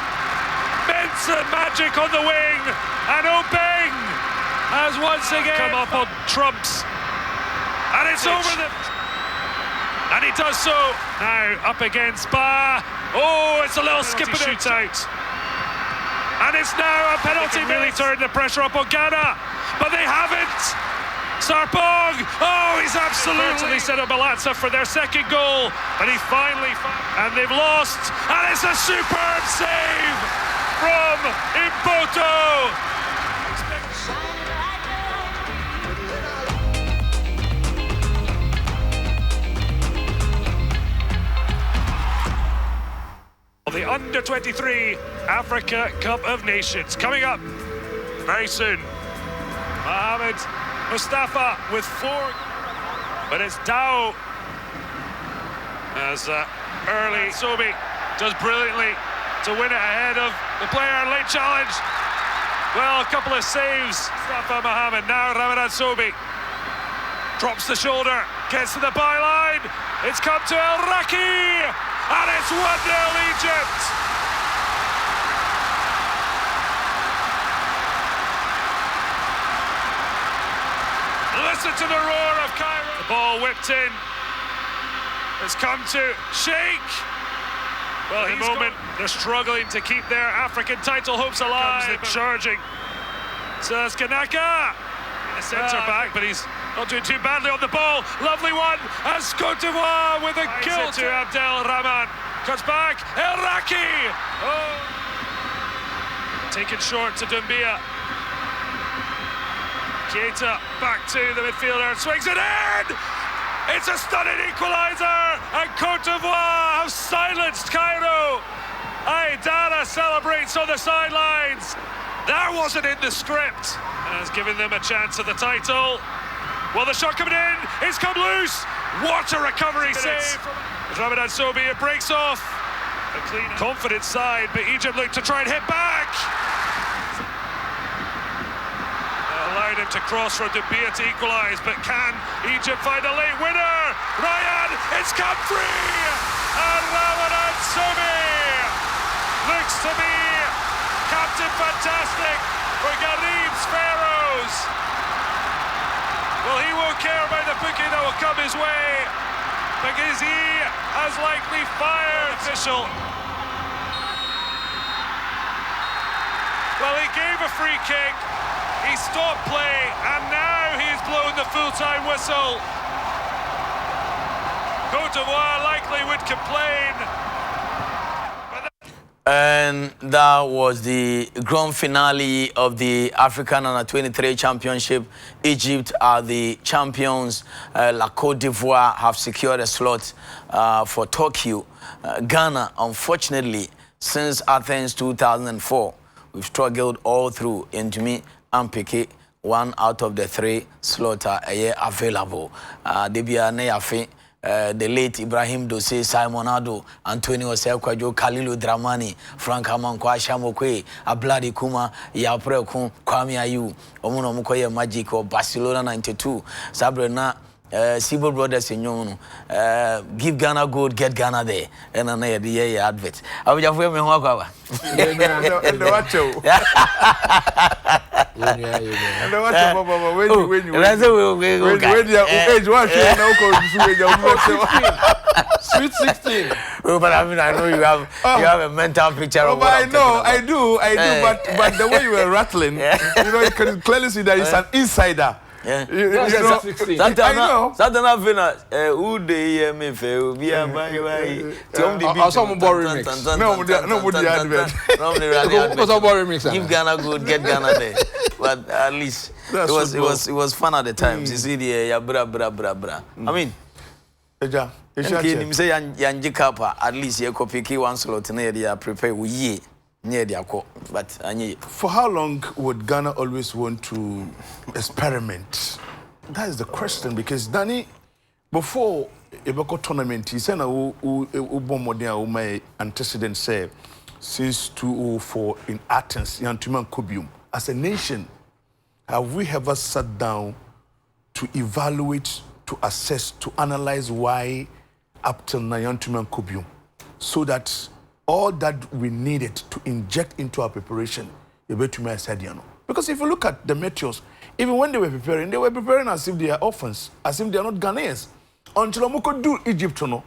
Mensah magic on the wing, and Obeng has once again come up on trumps, and it's over the. And he does so now up against Ba. Oh, it's a little skip and shootout, and it's now a penalty. Really turned the pressure up on Ghana. But they haven't. Sarpong, oh, he's absolutely set up Balatza for their second goal. But he finally, and they've lost. And it's a superb save from Mpoto. The Under-23 Africa Cup of Nations coming up very soon. Mohamed Mustafa with 4, but it's Dow as early. Sobi does brilliantly to win it ahead of the player. Late challenge. Well, a couple of saves. Mustafa Mohamed, now Ramadan Sobi drops the shoulder, gets to the byline. It's come to El Raki, and it's 1-0 Egypt. Listen to the roar of Cairo. The ball whipped in. It's come to Sheikh. Well, at the moment, they're struggling to keep their African title hopes alive. Charging. So it's Kanaka. centre back, but he's not doing too badly on the ball. Lovely one, as Cote d'Ivoire with a kill to Abdel Rahman. Cuts back, El Raki. Oh. Taken short to Doumbia. Keita back to the midfielder, swings it in! It's a stunning equaliser, and Cote d'Ivoire have silenced Cairo. Aidara celebrates on the sidelines. That wasn't in the script. And has given them a chance at the title. Well, the shot coming in, it's come loose. What a recovery save. Ramadan Sobi, it breaks off. A clean, confident side, but Egypt look to try and hit back. Allowed him to cross from Doumbia to equalise, but can Egypt find a late winner? Ryan, it's come free! And Ramadan Sobi looks to be Captain Fantastic for Garib's Pharaohs. Well, he won't care about the booking that will come his way, because he has likely fired official. Well, he gave a free kick, he stopped play, and now he's blown the full-time whistle. Cote d'Ivoire likely would complain. And that was the grand finale of the African Under-23 Championship. Egypt are the champions. La Côte d'Ivoire have secured a slot for Tokyo. Ghana, unfortunately, since Athens 2004, we've struggled all through. And to me, I'm picking 1 out of the 3 slots are available. The late Ibrahim Dose, Simon Ado, Antonio Sekwajo, Kalilu Dramani, Frank Amankwa Shamokwe, Abladi Kuma, Yapre Kun, Kwame Ayu, Omuno Mukoye Magic or Barcelona 92, Sabrina, Sibo Brothers in Yono, give Ghana good, get Ghana there, and an advert. I will have women walk over. When Sweet 16. Oh, but I mean, I know you have a mental picture of what I know, I do, but the way you were rattling, you can clearly see that it's an insider. Yeah. You know, I know. Something I've been who they me fail be a by some boring mix. No, the advert. Give Ghana good, get Ghana there. But at least it was fun at the times. You see the bra. I mean, say Yanji Kappa, at least you copy one slot near the prepare we near the but for how long would Ghana always want to experiment? That is the question, because Danny, before Ebeko tournament, he said my antecedent say since 2004 in Athens, Yantuman Kubium. As a nation, have we ever sat down to evaluate, to assess, to analyze why up till Yantuman Kubium, so that all that we needed to inject into our preparation, because if you look at the Meteors, even when they were preparing as if they are orphans, as if they are not Ghanaians. Until we could do Egypt, no,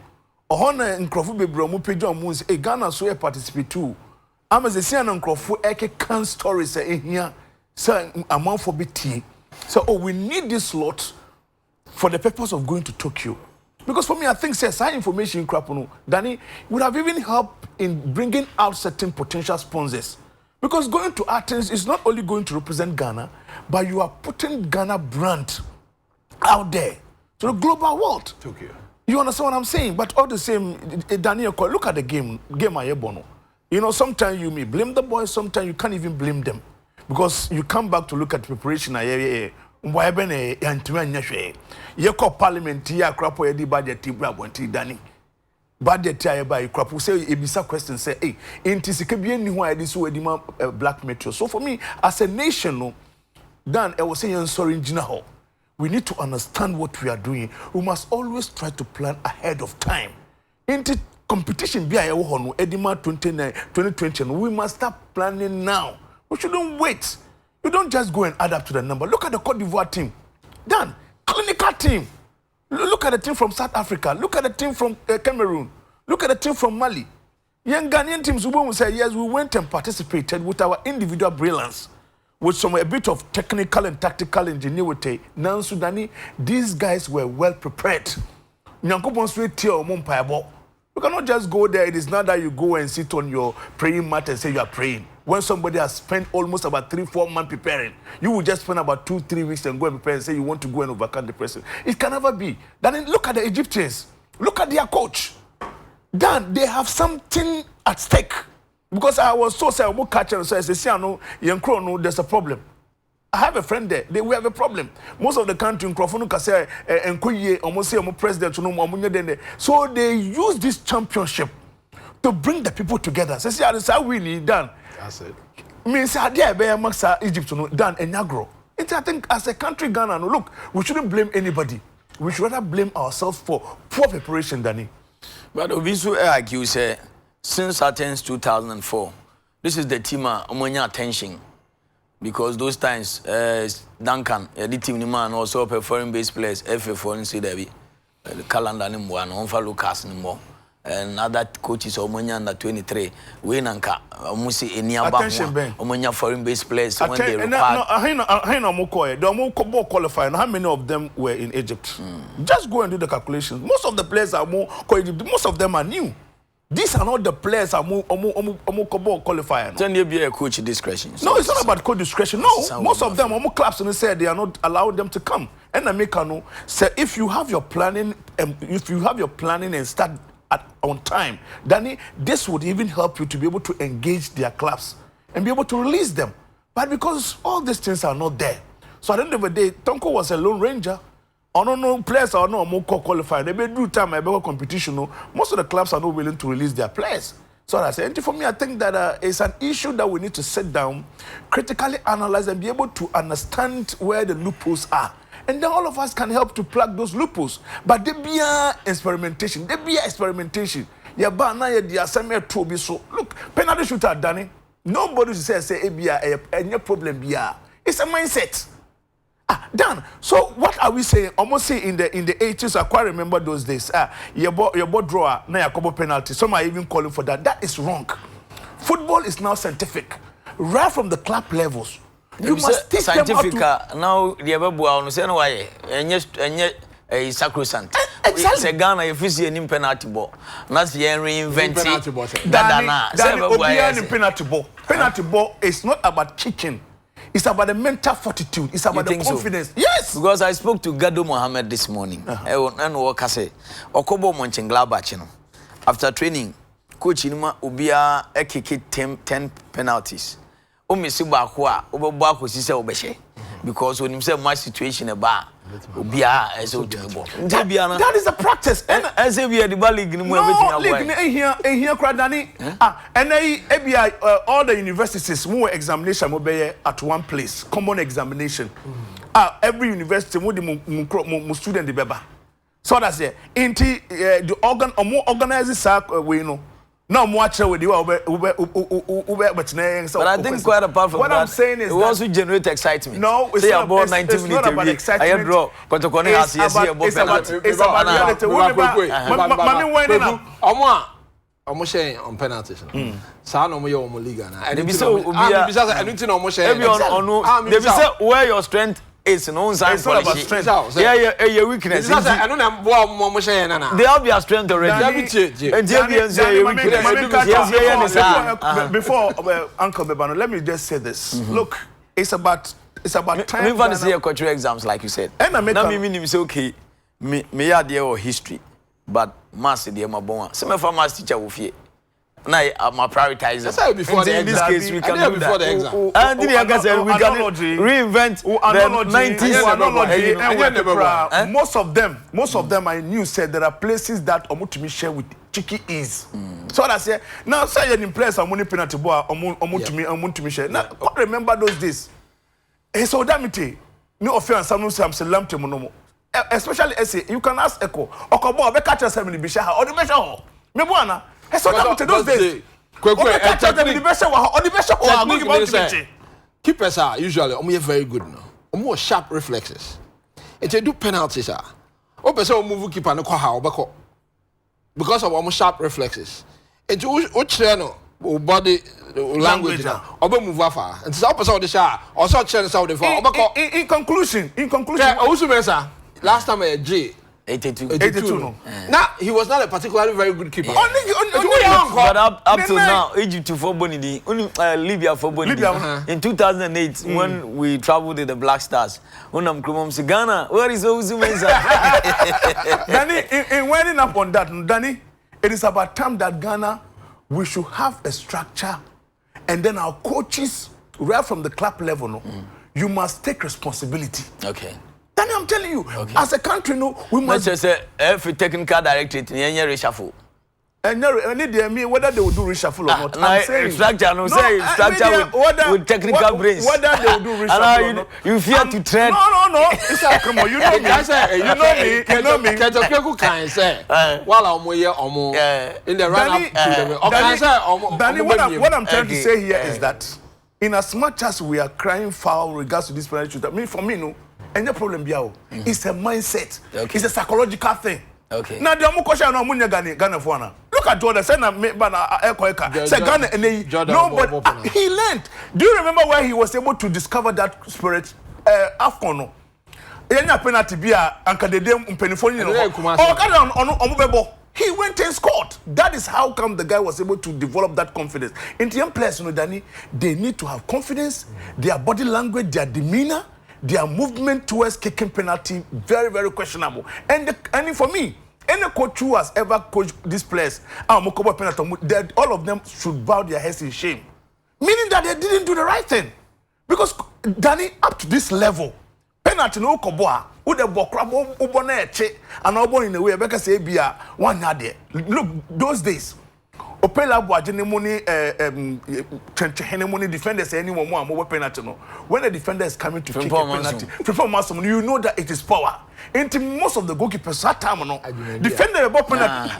Ohana and Crawford Bebromu Pedro Moons, a Ghana so participate too. I'm as a Sian and Crawford can stories in here, so amount for BT. So, we need this slot for the purpose of going to Tokyo. Because for me, I think side information in Danny would have even helped in bringing out certain potential sponsors. Because going to Athens is not only going to represent Ghana, but you are putting Ghana brand out there to the global world. Tokyo. You understand what I'm saying? But all the same, Daniel, look at the game Ayebono. You know, sometimes you may blame the boys, sometimes you can't even blame them. Because you come back to look at preparation. You call parliament here, crap where the budget Dani. Budget here by crap who say a bizarre question say, hey, ain't is why this way black metro. So for me, as a nation, Dan, I was saying sorry, Gina. We need to understand what we are doing. We must always try to plan ahead of time. Into competition, Edima 2020, we must start planning now. We shouldn't wait. You don't just go and add up to the number. Look at the Cote d'Ivoire team. Dan, clinical team. Look at the team from South Africa. Look at the team from Cameroon. Look at the team from Mali. Young Ghanaian teams, we say, yes, we went and participated with our individual brilliance. with a bit of technical and tactical ingenuity, now Sudani, these guys were well prepared. You cannot just go there. It is not that you go and sit on your praying mat and say you are praying. When somebody has spent almost about 3-4 months preparing, you will just spend about 2-3 weeks and go and prepare and say you want to go and overcome the person. It can never be. Then look at the Egyptians. Look at their coach. Then they have something at stake. Because I was so sad about catching, so I said, no, there's a problem. I have a friend there. We have a problem. Most of the country in Crawford, say, and almost say, president, so they use this championship to bring the people together. So, that's how we need done. That's it. Means I dare be amongst Egypt, done and Nagro. I think as a country, Ghana, look, we shouldn't blame anybody. We should rather blame ourselves for poor preparation, Danny. But Obisu, like you say, since Athens 2004, this is the team among attention. Because those times, Duncan, the team man also a foreign based players, FA foreign CW, the calendar anymore, and Onfa Lucas anymore, and other coaches Omonia under 23, Winanka, Musi Eniaba, Omonia foreign based players when they required. I know Mokoye, the Omoko qualified, how many of them were in Egypt? Just go and do the calculations. Most of the players are more, most of them are new. These are not the players are more qualified. Then you be a coach discretion. No, it's not about coach discretion. No, most of them are clubs and said they are not allowing them to come. And I make no say if you have your planning and start on time, then this would even help you to be able to engage their clubs and be able to release them. But because all these things are not there, so at the end of the day, Tonko was a lone ranger. No players are not more qualified. They do time a better competition. Most of the clubs are not willing to release their players. So I say, and for me, I think that it's an issue that we need to sit down, critically analyze, and be able to understand where the loopholes are. And then all of us can help to plug those loopholes. But there be experimentation. Yeah, but now the assembly to be so. Look, penalty shooter Danny. Nobody says any problem. It's a mindset. Dan, so what are we saying? Almost say in the 80s, I quite remember those days. Your ball drawer, now your couple penalty. Some are even calling for that. That is wrong. Football is now scientific, right from the club levels. You must teach scientific them how to... now. The above say no why and a sacrosanct. It's a Ghana if you see any penalty ball. Not the reinventing. Penalty ball is not about kicking. It's about the mental fortitude. It's about the confidence. So? Yes. Because I spoke to Gado Mohammed this morning. And what I say, Okobo Monchenglabac, after training, coach Inuma Ubia kick 10 penalties. Omisiba Hua, Obaku Sisa Obeshe. Because when you say my situation about Ubia as that is a practice. And as if we are the league in here, Kradani. And all the universities more examination will at one place, common examination. Every university more student the beba. So that's it. The organ or more organized we know. No more with you, but I think quite apart from what that, I'm saying is it also generate excitement. No, it's not about 90 minutes. It's not about excitement. It's about reality. I'm saying on penalties. San on your league. And if you where your strength is no it's not about strength. Yeah, your weakness. I don't know what saying. They have your strength already. Before Uncle Bebano, let me just say this. Look, it's about time. We want to see your cultural exams, like you said. And I make me say okay. Me are there or history, but maths there my bon. Some of our maths teacher will fear. Now I'm a prioritizer. That's before the in this exam. case, we can do before that. the exam. And we can reinvent the 90s. Most of them I knew said there are places that Omutumi share with Chiki is. So I say now say you're in place Omuni penalty ball Omutumi share. Now remember those days. So damn no offense, some say I'm salam to monomo. Especially essay, you can ask Echo. Okobo be catch us in the bisha or the measure. Me buana. So those days. Keepers are usually very good now. More sharp reflexes. If they do penalties, move keeper no because of almost sharp reflexes. It's body language na obe move afa and so person the sha or so chance out the for in conclusion Owusu last time I J 82 no. Now he was not a particularly very good keeper. But up to now, Egypt for Bonidi, Libya for Bonidi. In 2008, when we traveled with the Black Stars, Unam Krumom Ghana, where is Owusu Danny, in winding up on that, Danny, it is about time that Ghana, we should have a structure, and then our coaches, right from the club level, no, you must take responsibility. Okay. Danny, I'm telling you, as a country, no, we must. Let's say every technical directorate, any reshuffle. And whether they will do reshuffle or not. I'm saying structure, structure with technical brains. Whether they will do reshuffle or not. You fear to tread. No. It's like, come on, you know me. You know me. In the run-up, Danny, what I'm trying to say here is that, in as much as we are crying foul regards to this penalty shootout, for me, no, any problem, it's a mindset. It's a psychological thing. Okay. Now the question no munya Ghana for now. Look at Jordan. Say na Ekoeka. Say Ghana no, but he learned. Do you remember where he was able to discover that spirit? Afcon no. Enya penalty bia anka de dem mpenifo ni no. Oh, Ghana on bebo. He went and scored. That is how come the guy was able to develop that confidence. In the young players, Danny, they need to have confidence. Their body language, their demeanor, their movement towards kicking penalty, very, very questionable. And for me, any coach who has ever coached these players, all of them should bow their heads in shame. Meaning that they didn't do the right thing. Because, Danny, up to this level, penalty no koboa, ude bokrabo ubone eche, and obo in a way, because say be a one yard. Look, those days, Opela Boajenemoni, Henemoni defenders, anyone more penalty. When the defender is coming to kick a penalty, you know that it is power. Into most of the goalkeepers, that time, defender about penalty,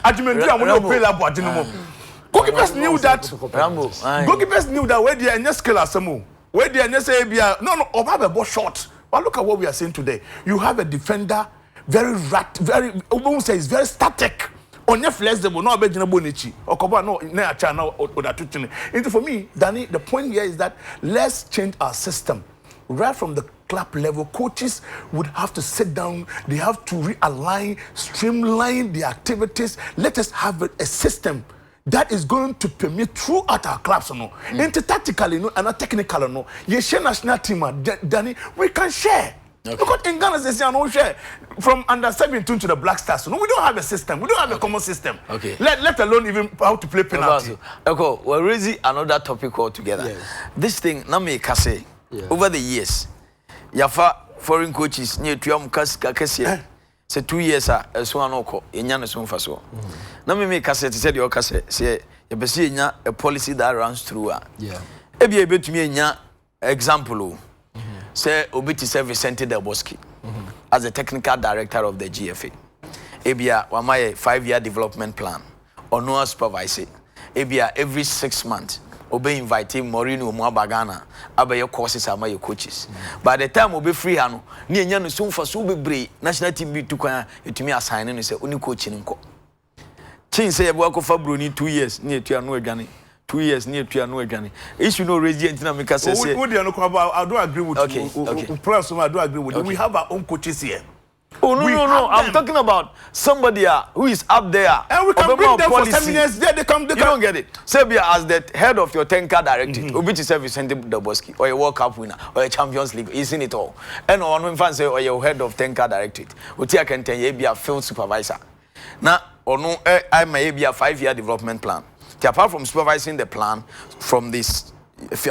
goalkeepers knew that. Goalkeepers knew that where they are skill as some, where they are say, no, have a ball short. But look at what we are saying today. You have a defender, very very static. Onye flexible, no abegina bonichi. Okoba no na acha na odatuchine. Into for me, Danny, the point here is that let's change our system. Right from the club level, coaches would have to sit down. They have to realign, streamline the activities. Let us have a system that is going to permit throughout our clubs. Into tactically, and technically, you share national team, Danny, we can share. Okay. Because in Ghana, they say, no share from under 17 to the Black Stars. No, we don't have a system. We don't have a common system. Okay. Let alone even how to play penalty. Okay, we're raising another topic altogether. Yes. This thing, Name Kase, over the years, Yafa foreign coaches near Tuam Kasia. Say 2 years, so anoko, Yan so faso. Name Kase said your Kase, say, you a policy that runs through. Yeah. Ebi ebe to me example. Say Obiti Service Center Del Bosque as the technical director of the GFA. Ebia wamaye 5-year development plan. Onua supervise. Ebia every 6 months. Obe inviting Morino Mwabagana abaye courses amaye coaches. By the time obe free hano, ni enya no so fa so bebre national team bi tukwan etumi assign no say oni coaching nko. Chin say ebo akofa broni 2 years ni etua no adwane. 2 years near to no again. Issue no resident Namika says. I do agree with you. Plus, I do agree with you. We have our own coaches here. Oh, no. I'm talking about somebody who is up there. And we can bring them for seminars. There they come. You don't get it. Serbia as the head of your 10-car directive, Obiti Service Center Daboski, or a World Cup winner, or a Champions League. He's in it all. And on one say, or your head of 10-car directive. Utia can tell you be a field supervisor. Now, or no, I may be a 5-year development plan. Apart from supervising the plan from this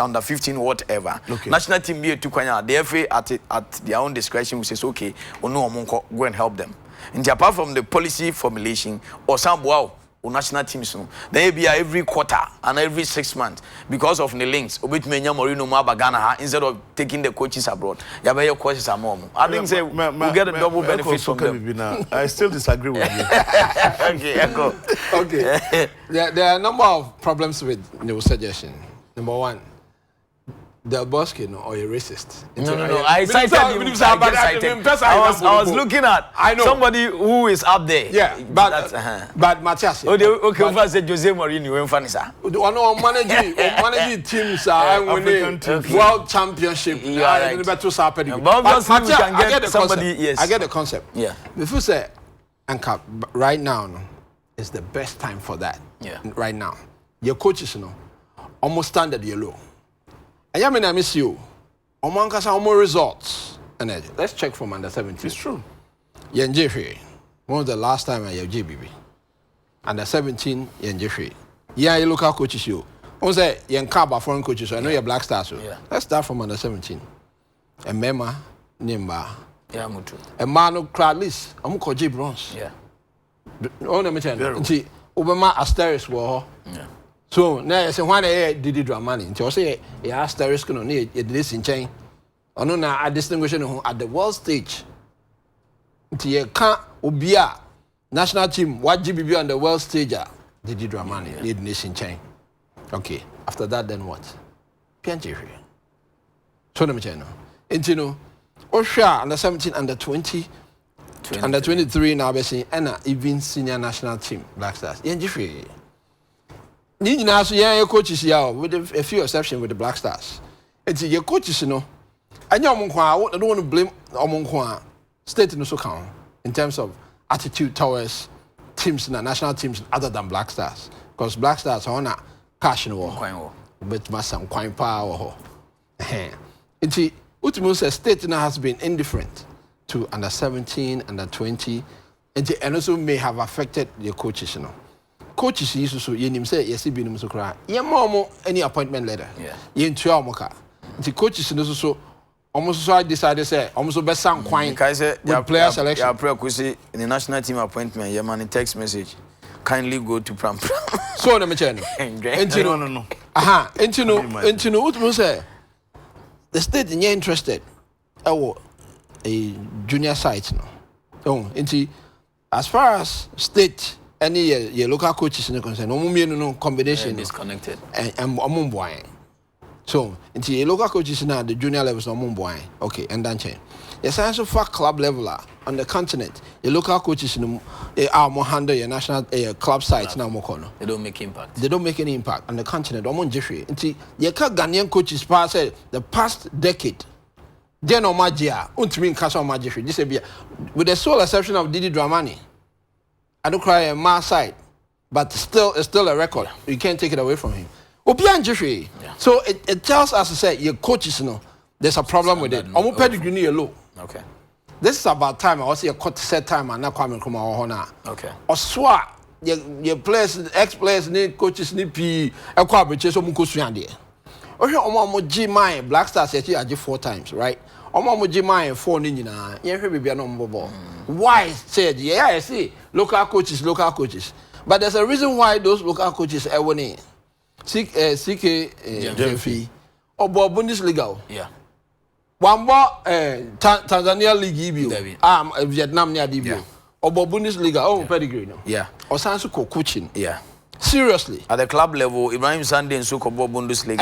under 15 whatever, national team be to Kwanya, the FA at their own discretion will say okay, or no go and help them. And apart from the policy formulation or some wow or national teams, they be every quarter and every 6 months because of the links. Obit Menya Morino Mabagana instead of taking the coaches abroad. Yabe coaches are more. I think say we get a double benefit from them. I still disagree with you. Okay, echo. Okay. There are a number of problems with your suggestion. Number one, Del Bosque or a racist. No. I cited you. I was looking at somebody who is up there. Yeah, but Matthias. Okay, first say Jose Mourinho and Fanisa. Managing teams are winning world championship. You are right. But I get the somebody. Yes, I get the concept. Yeah. Before say, Anka, right now is the best time for that. Yeah. Right now, your coaches almost standard yellow. And I miss you. Almost results. And let's check from under 17. It's true. Jeffrey. When was the last time I have GBB? Under 17, Jeffrey. Yeah, you local coaches you. I say Kaba foreign coaches. So I know you're Black Stars. So. Yeah. Let's start from under 17. And Mema, Nimba. Yeah, Mutu. And Manu Cradlis. I'm called J Bronze. Yeah. Oh, let me tell you. See, Obama Asteris war. Yeah. So now I say when I did Dramani, until say yeah Asteris no need this in chain. I know now I distinguish at the world stage. Until you can't obia national team what GBB on the world stage did Dramani need this in chain. Okay. After that then what? PNG. So let me tell you. And you know, Osha under 17, under 20. Under 23 now, and even senior national team, Black Stars. Yeah, Jeffrey. You know, so yeah, your coaches here with a few exceptions with the Black Stars. It's your coaches, you know. I know I don't want to blame Omonkwa state in the in terms of attitude towards teams, national teams other than Black Stars. Because Black Stars are on cash in war. But my son, quite power. It's Utimu says state now has been indifferent to under 17, under 20, and also may have affected the coaches, you know. Coaches used to you say yes, be no so cry. Yeah, more any appointment letter. Yeah. You into moka. The coaches also almost so I decided say almost best sound quine with player selection. Yeah, pre in the national team appointment, yeah man, text message. Kindly go to Pram. So let me tell you. No. Aha, and you know what we say. The state is interested. A junior site no. Oh, as far as state any your local coaches in concern, no combination disconnected. And so into your local coaches now the junior levels no mumboy. Okay, and then change. Yes, also for club level on the continent. Your local coaches are more handle your national club sites now more corner. They don't make impact. They don't make any impact on the continent. Jeffrey. Into your Ghanaian coaches pass the past decade. Then on Magia, Untmin Castle Magia, this with the sole exception of Didi Dramani. I don't cry a mass side, but it's still a record. You can't take it away from him. Obian Jeffrey. Yeah. So it tells us to say your coaches know there's a problem with it. I'm pedigree low. Okay. This is about time. I was a cut set time and not coming from our honor. Okay. Or swat your players, ex-players, need coaches, need P, a quadrature, so Mukusuandi. Omo G mine Black Stars said 4 times, right? Omo G mine 4 ninja. Yeah, be no ball. Why said yeah, I see local coaches. But there's a reason why those local coaches are winning. CK Jemfi or Bundesliga. Yeah. One more Tanzania League EBO. Vietnam near DBO. Or Bundesliga. Pedigree no. Yeah. Or Sansuko coaching. Yeah. Seriously. At the club level, Ibrahim Sunday and Sukobo Bundesliga.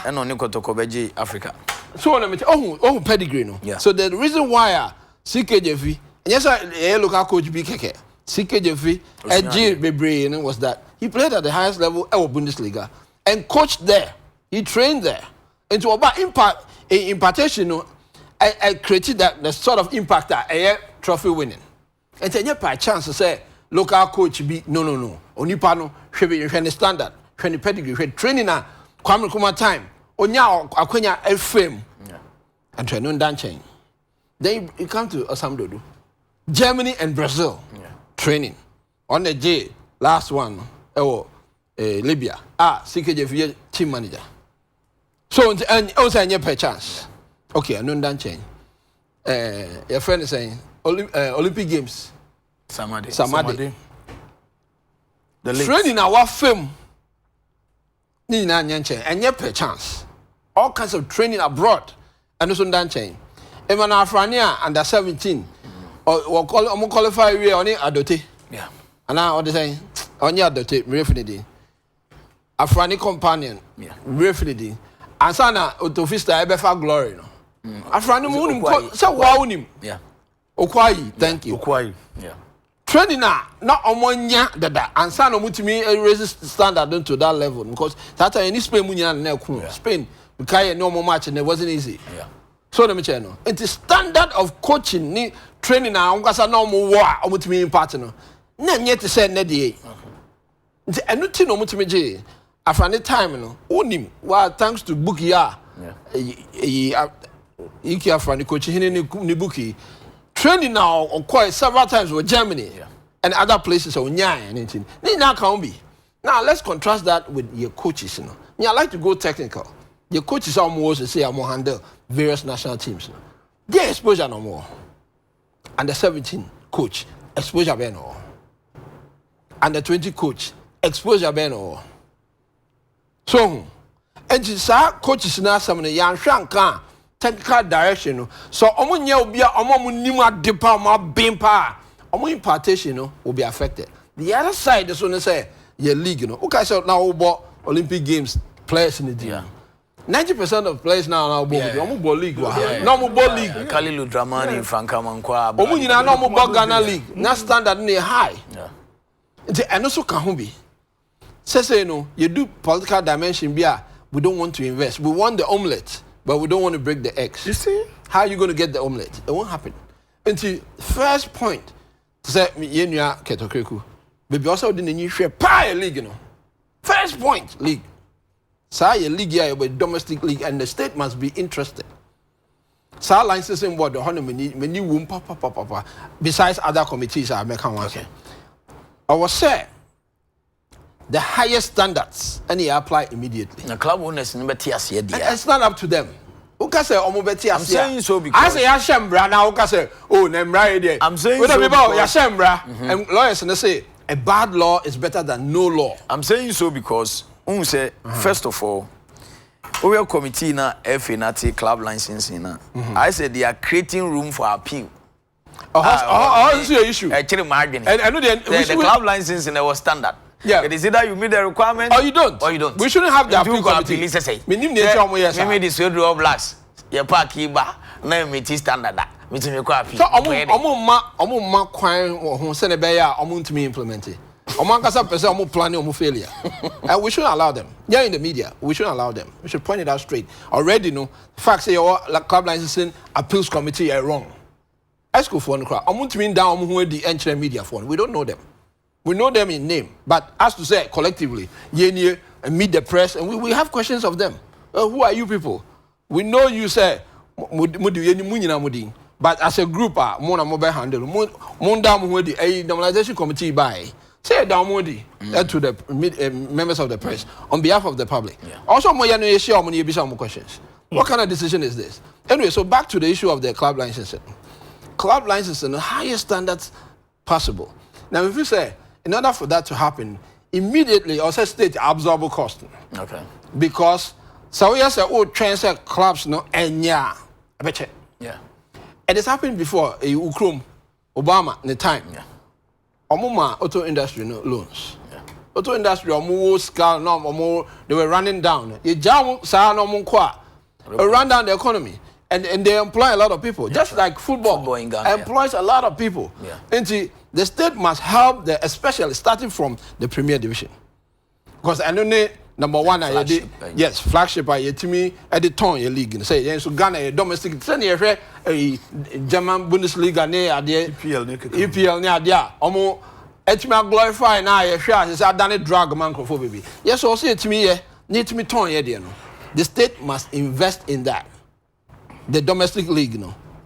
And on Nikotokobeji, Africa. So let me tell pedigree no. Yeah. So the reason why CKJV, yes, I local coach BKK. CKJV G Bebre was that he played at the highest level of Bundesliga and coached there. He trained there. And to about impartation, I created that the sort of impact that a trophy winning. And then you by chance to say local coach be no. Only pano should be standard, the pedigree, training na Kwame Nkrumah time. Onya akwenya a fame. And train on dancing. Then you come to Osamdodo. Germany and Brazil. Training. On the J, last one, Libya. CKJV team manager. So, and also any per chance. Okay, I know dancing. Your friend is saying Olympic Games. Samadi. The training our film. Nina Nyanche, and yet per chance. All kinds of training abroad. And also dancing. Even Afrania under 17. Or qualify we only adote. Yeah. And now all the saying only adote, refinity. Afrani companion, refinity. Ansana Otofista Ebefa Glory no. Afrani mu unim say wa unim. Yeah. Okwayi, thank you. Okwayi. Yeah. Training na omonya dada ansana mutimi raise standard into that level because that time in Spain munya na ku. Spain because no more match and it wasn't easy. Yeah. So let me tell you, it is standard of coaching ni training na ongasa na omo wa omutimi impact no. Na nye te say na die. Nti enu ti no omutimi je after time no onim wa thanks to book ya. Yeah. Iki after coaching ni bookie training now on quite several times with Germany and other places on Nyaya and anything. Now can be. Now let's contrast that with your coaches. You know, I like to go technical. Your coaches are more to say I'm more handle various national teams. You know. Their exposure no more. And the 17 coach exposure be no. And the 20 coach exposure be no. So, and sa coaches now some the young shanka. Technical direction, so omunya obia omomunima depa ma bimpa omo impartation will be affected. The other side is when they say your league, okay, so now about Olympic Games players in the team. 90% of players now about league. No more league. Kalilu Dramani, Franka Mankwa. Omunyina no more Ghana league. Not standard near high. And also Kahumbi. Say no, you do political dimension. We don't want to invest. We want the omelette. But we don't want to break the eggs. You see? How are you going to get the omelette? It won't happen. Until first point, say, Yenya Ketokreku. But also didn't you share pie league, you know. First point, league. Say a league here with domestic league, and the state must be interested. Say licensing board the honor when you womb papa. Besides other committees, I make one. Okay. I was say the highest standards and you apply immediately. The club owners never tears yet. It's not up to them. I'm saying so because I say Yashembra now. Oh, Nemra. I'm saying so because Yashembra and lawyers and they say a bad law is better than no law. I'm saying so because say first of all, our committee na FNAT club licensing na. I said they are creating room for appeal. This is your issue. Actually, margin. And I know the club licensing was standard. Yeah. It is either you meet the requirement or you don't. We shouldn't have the appeal committee. Maybe the Swedish blacks. Your park iba na meet standard that. Meet me kwa appeal. So omo kwan who send a beya omo to me implement it. Omo kasa person omo planning omo failure. And we shouldn't allow them. Yeah, in the media, we shouldn't allow them. We should point it out straight. Already no facts say your club licensing appeals committee are wrong. I school for omo to me down omo who the entire media for. We don't know them. We know them in name, but as to say collectively, Yeni and meet the press, and we have questions of them. Who are you people? We know you say, but as a group, Mona mobile handle, Mondam with the normalization committee by say down to the members of the press on behalf of the public. Yeah. Also, more questions. What kind of decision is this? Anyway, so back to the issue of the club licensing. Club licensing, the highest standards possible. Now, if you say, in order for that to happen, immediately also state absorb cost. Okay. Because so we say transfer clubs no and yeah. Yeah. It has happened before Ukrum, Obama the time. Yeah. Omuma auto industry no loans. Yeah. Auto industry no they were running down. You jam sa no run down the economy. And they employ a lot of people, just like football in Ghana, employs a lot of people. Yeah. And the state must help, especially starting from the Premier Division. Because I know number one, flagship, to me, at the ton your league. Say, so Ghana, domestic, send a German Bundesliga, EPL, near there. Almost, it's me glorify now, I done a drug man for baby. Yes, so say to me, need to me ton, the state must invest in that. The domestic league,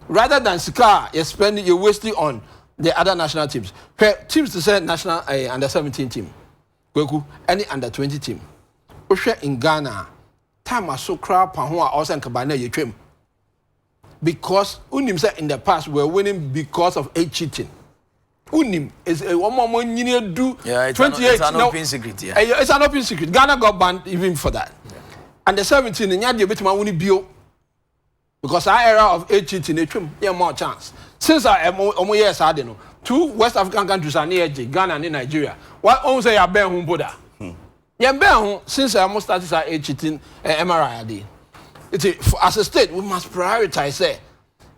rather than Sika, you're wasting on the other national teams. Teams to say national under 17 team, any under 20 team. In Ghana, time was so crap and who are also in Kabane you trim. Because Unim said in the past we're winning because of 8 cheating. Unim is a woman you do 28. It's an open secret. Yeah. It's an open secret. Ghana got banned even for that. Yeah. And the 17 in Yadia bit my only bio. Because our era of 8 cheating, they have more chance. Since I am almost years, I don't know. 2 West African countries are near Ghana and Nigeria. What owns a Ben Humboda? Yeah, Ben, since I almost started 8 cheating, MRI. as a state, we must prioritize it.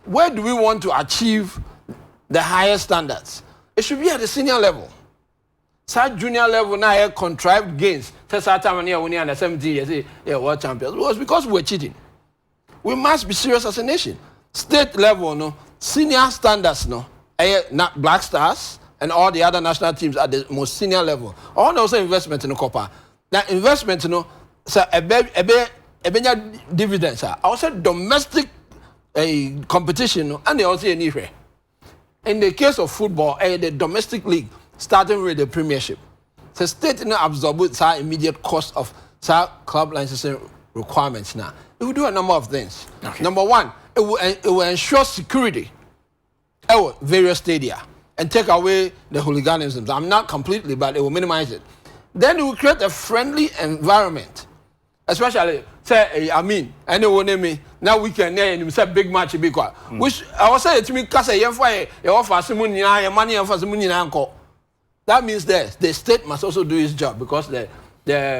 Where do we want to achieve the highest standards? It should be at the senior level. Such junior level now have contrived gains. First time when you're under 17 years, world champions. It was because we're cheating. We must be serious as a nation. State level, no, senior standards, no, not Black Stars and all the other national teams at the most senior level. All those investment in the copper. That investment, you know, so a dividends. Also domestic competition, and they also need. In the case of football, the domestic league, starting with the Premiership, the state now absorb its immediate cost of club licensing requirements. Now, it will do a number of things. Okay. Number one, it will ensure security at various stadia and take away the hooliganism. I'm not completely, but it will minimize it. Then it will create a friendly environment, especially say anyone name me now we can name him say big match big one. Which I was saying to me, cause you offer some money for some money. That means that the state must also do its job because the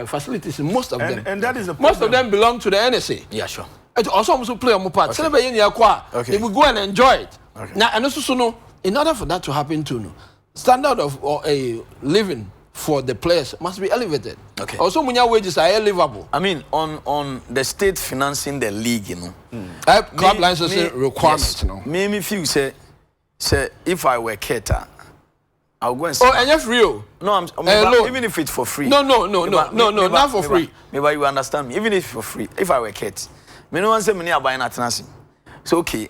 facilities, most of them, and that is most of them belong to the NSA. Yeah, sure. It also play on my part. Okay. They will go and enjoy it. Okay. Now, and also, no, in order for that to happen, too, standard of a living for the players must be elevated. Okay. Also, when your wages are livable. I mean, on the state financing the league, you know, club licensing requirements. Yes, you know. Me feel say if I were cater, I'll go and see. Oh, and you're free. No, even if it's for free. No, not for free. Maybe you understand me. Even if it's for free, if I were cater, me no one say me are buying at Nancy. So okay,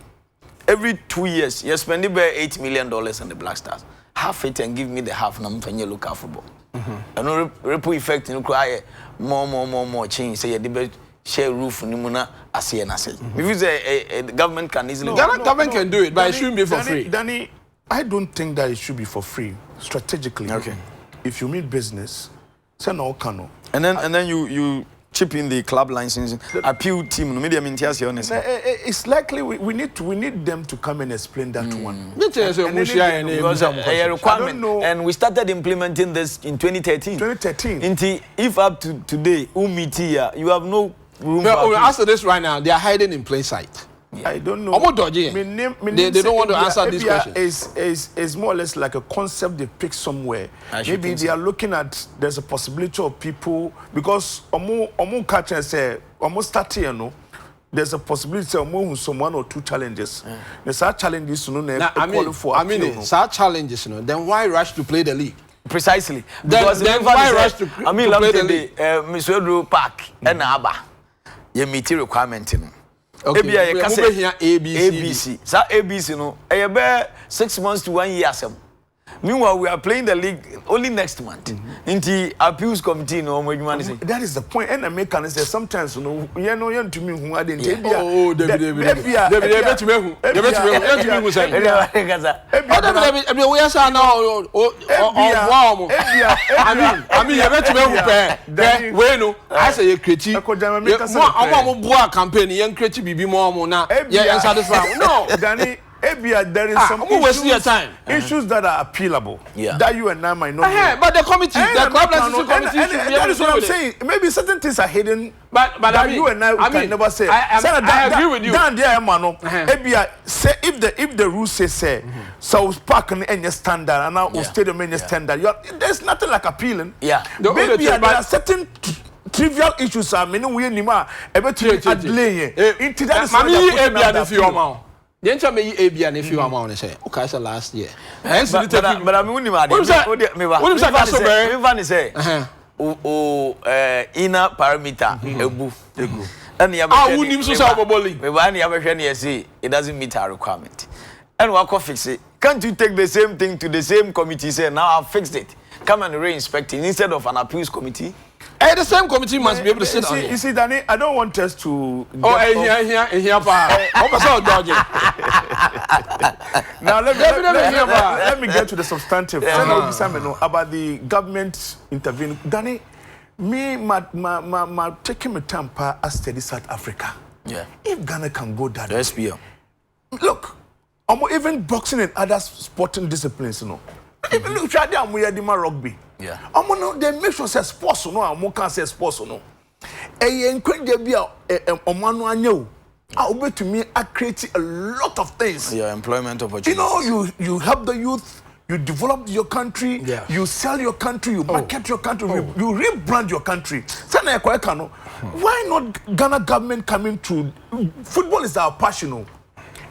every 2 years you spend about $8 million on the Black Stars. Half it and give me the half number for your local football. And no ripple effect in cry more change. Say you share roof nimuna asi and asi. Because the government can easily. Government can do it, but it shouldn't be for free. Danny, I don't think that it should be for free strategically. Okay. If you mean business, send all cano. And then you chip in the club licensing appeal team. No media mintias here honest. It's likely we need them to come and explain that one. Because a requirement, and we started implementing this in 2013. If up to today, you have no room. But answer this right now. They are hiding in plain sight. Yeah. I don't know. They don't want to answer this question. Is more or less like a concept they pick somewhere. Maybe they are looking at there's a possibility of people because catch and say almost 30 you know. There's a possibility of some 1 or 2 challenges. There's our challenges such challenges, you know. Then why rush to play the league? Precisely. Then why rush to play the league? Mr. Park and Abba, your meteor requirement. Okay. ABC. So ABC, no. 6 months to 1 year. Meanwhile, we are playing the league only next month. Into appeals committee, no more money. That is the point. And Americans say sometimes, you know, you to me who I didn't. Oh, David. I say you critique. No, Danny. There is some issues that are appealable that you and I might not. But the committee, the club licensing committee, that is what I'm saying. Maybe certain things are hidden, but that you and I can never say. I agree with you. Down there, man, say if the rules say so park and any standard and now stadium any standard, there's nothing like appealing. Yeah, maybe there are certain trivial issues. I mean, we anymore able to delay into that. The entire may be an issue amount and say, okay, so last year. But I mean, what is say? Inner parameter, and it doesn't meet our requirement. And we'll fix it. Can't you take the same thing to the same committee? Say, now I've fixed it. Come and re-inspect it instead of an appeals committee. The same committee must be able to sit on it. You see, Danny, I don't want us to. Now let me get to the substantive. About the government intervening. Danny, my taking my time as steady South Africa. Yeah. If Ghana can go that way. SPL. Look, even boxing and other sporting disciplines, you know. Even if you are rugby. Yeah. They make sure say sports no, I can't say sports no. Enkwenje bi a omanu anyo. Ube to me, I create a lot of things. Your employment opportunities. You know, you help the youth, you develop your country, you sell your country, you market your country, you rebrand your country. Why not Ghana government coming to football is our passion.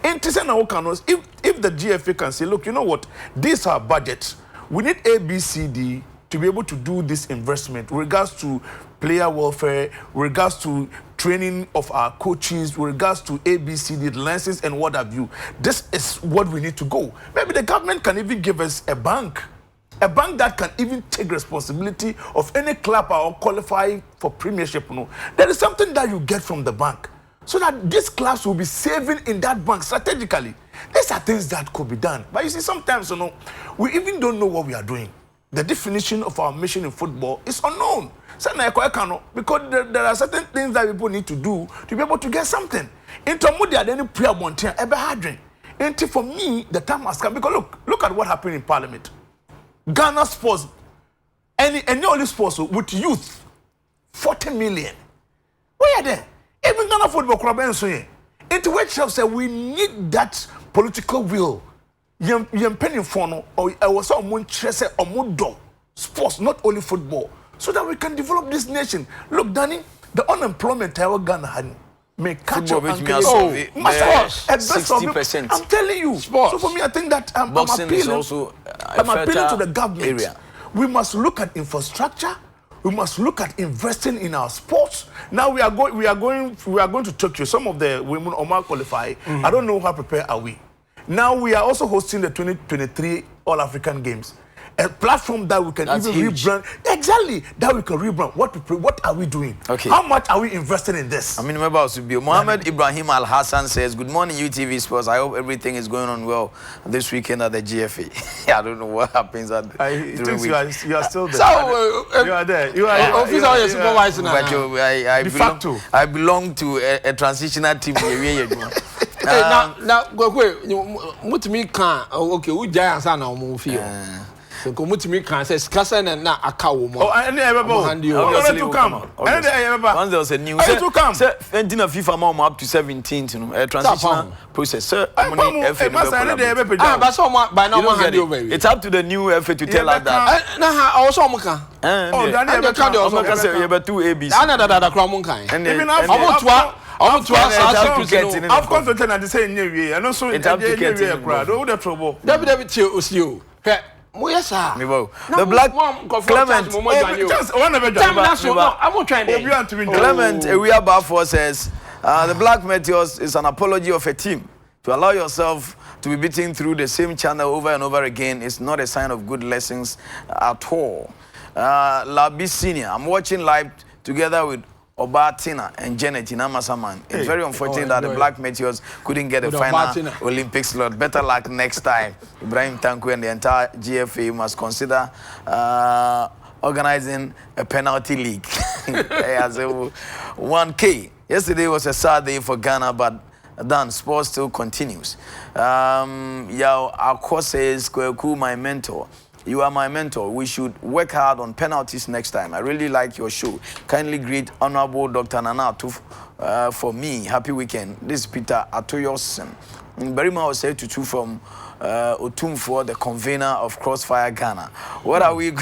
If the GFA can say, look, you know what, this is our budget. We need A, B, C, D to be able to do this investment with regards to player welfare, with regards to training of our coaches, with regards to ABCD licenses and what have you. This is what we need to go. Maybe the government can even give us a bank that can even take responsibility of any club or qualify for premiership. No, there is something that you get from the bank, so that these clubs will be saving in that bank strategically. These are things that could be done. But you see, sometimes we even don't know what we are doing. The definition of our mission in football is unknown. Because there are certain things that people need to do to be able to get something. For me, the time has come. Because look at what happened in Parliament. Ghana sports, any only sports with youth, 40 million. Where are they? Even Ghana football club into which say we need that political will. Yem penny for or I was someone chese or sports, not only football, so that we can develop this nation. Look, Danny, the unemployment our Ghana had may catch up and 60%. I'm telling you. Sports. So for me, I think that I'm Boxing is also appealing to the government. Area. We must look at infrastructure. We must look at investing in our sports. Now we are going to Tokyo. Some of the women Omar qualify. I don't know how prepared are we. Now we are also hosting the 2023 All-African Games. A platform that we can even rebrand. Exactly, that we can rebrand. What are we doing? Okay. How much are we investing in this? I mean, remember also be Mohammed Ibrahim Al Hassan says, "Good morning, UTV Sports. I hope everything is going on well this weekend at the GFA." I don't know what happens at during you are still there. So, you are there. You are officer, you're supervisor now. But I belong to a transitional team. Now, go away. Mutimi can okay. We giants are now move here. So Mutimi can says Kassan and not a cow. Oh, and obviously to come. Once there was a new to come. 17 of FIFA mom up to 17, you know, a transitional process. Sir, but so much by now it's up to the new FA to tell us that. Now, also Moka. Oh, Daniel can't also say about 2 ABC. Another Kramunkai. And even I'm confident at the same way, and also it's up to get a crowd. Oh, the trouble. You. The Black Clement. Clement, we are Bafo says the Black Meteors is an apology of a team. To allow yourself to be beaten through the same channel over and over again is not a sign of good lessons at all. Labi Senior, I'm watching live together with Obatina and Janet in Amasaman. It's very unfortunate that the Black Meteors couldn't get a final Olympic slot. Better luck next time. Ibrahim Tanku and the entire GFA must consider organizing a penalty league. 1K. Yesterday was a sad day for Ghana, but then sports still continues. Our course says, Kweku, my mentor. You are my mentor. We should work hard on penalties next time. I really like your show. Kindly greet Honorable Dr. Nana Atuf for me. Happy weekend. This is Peter Atoyosen. Berima was said to two from Otumfo, the convener of Crossfire Ghana. What are we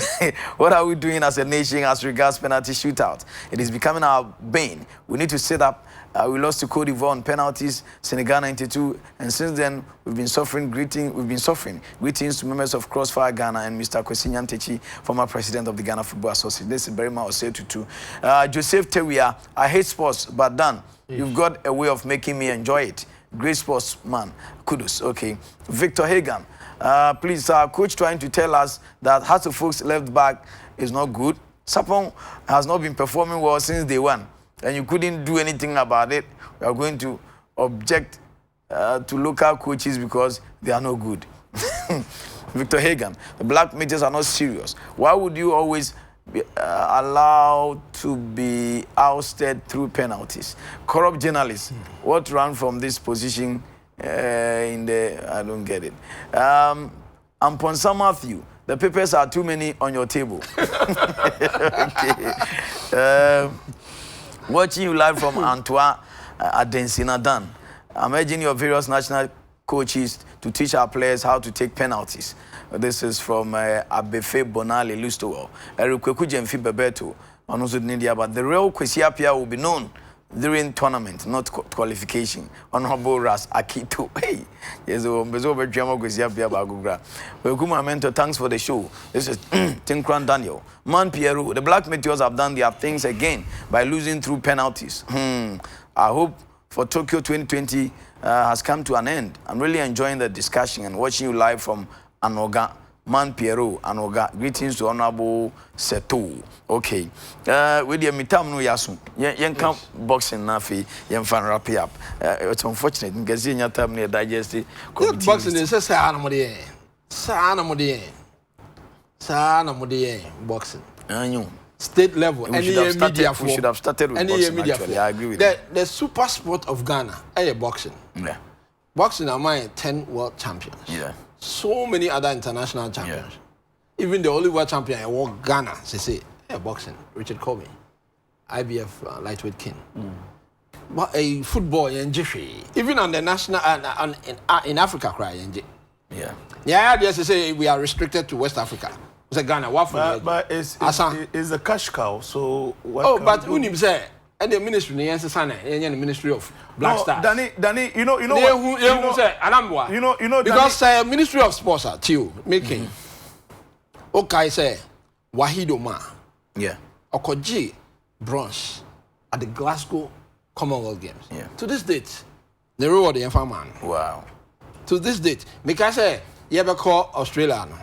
doing as a nation as regards penalty shootout? It is becoming our bane. We need to set up. We lost to Cote d'Ivoire on penalties, Senegal 92, and since then we've been suffering. Greetings to members of Crossfire Ghana and Mr. Kwesi Nyantechi, former president of the Ghana Football Association. This is Berima Osetutu. Joseph Tewia, I hate sports, but Dan, you've got a way of making me enjoy it. Great sports man, kudos. Okay, Victor Hagan, please, coach trying to tell us that Hearts of Folks left back is not good. Sapong has not been performing well since day one. And you couldn't do anything about it. We are going to object to local coaches because they are no good. Victor Hagan, the Black Meteors are not serious. Why would you always be allowed to be ousted through penalties? Corrupt journalists, what ran from this position in the... I don't get it. Amponsa Matthew, the papers are too many on your table. Okay. Watching you live from Antoine Adensinadan. I'm urging your various national coaches to teach our players how to take penalties. This is from Abefe Bonali Lustowo. Erikweku Jemfi Bebeto. But the real Kwesi Appiah will be known during tournament, not qualification. Honorable Ras Akito. Hey, yes, over Drama Kwesi Appiah Bagugra. Welcome, mentor. Thanks for the show. This is Tinkran Daniel. Man Pierrot, the Black Meteors have done their things again by losing through penalties. I hope for Tokyo 2020 has come to an end. I'm really enjoying the discussion and watching you live from Anoga. Man Pierrot, Anoga. Greetings to Honorable Seto. Okay. With the mitam no yasu. Yen come boxing nafi. Yen fan wrap up. It's unfortunate because you time near digestive. Boxing is sa anamode. Sa anamode boxing. Anyo. State level. We should have started with boxing. Actually, I agree with you. The super sport of Ghana, boxing. Yeah. Boxing are my 10 world champions. Yeah. So many other international champions. Yeah. Even the only world champion I walk Ghana, they say, boxing, Richard Comey, IBF lightweight king. But a football in Jiffy, even on the national in Africa, cry. Yeah. Yeah, they say we are restricted to West Africa. It's a Ghana. What for? But it's a cash cow. So what but Unim say. And the ministry, the Ministry of Black Stars. Danny, you know, because Ministry of Sports are too making. Okay, say Wahido Ma. Yeah. Okoji bronze at the Glasgow Commonwealth Games. Yeah. To this date, the reward the man. Wow. To this date, because say you ever call Australia no.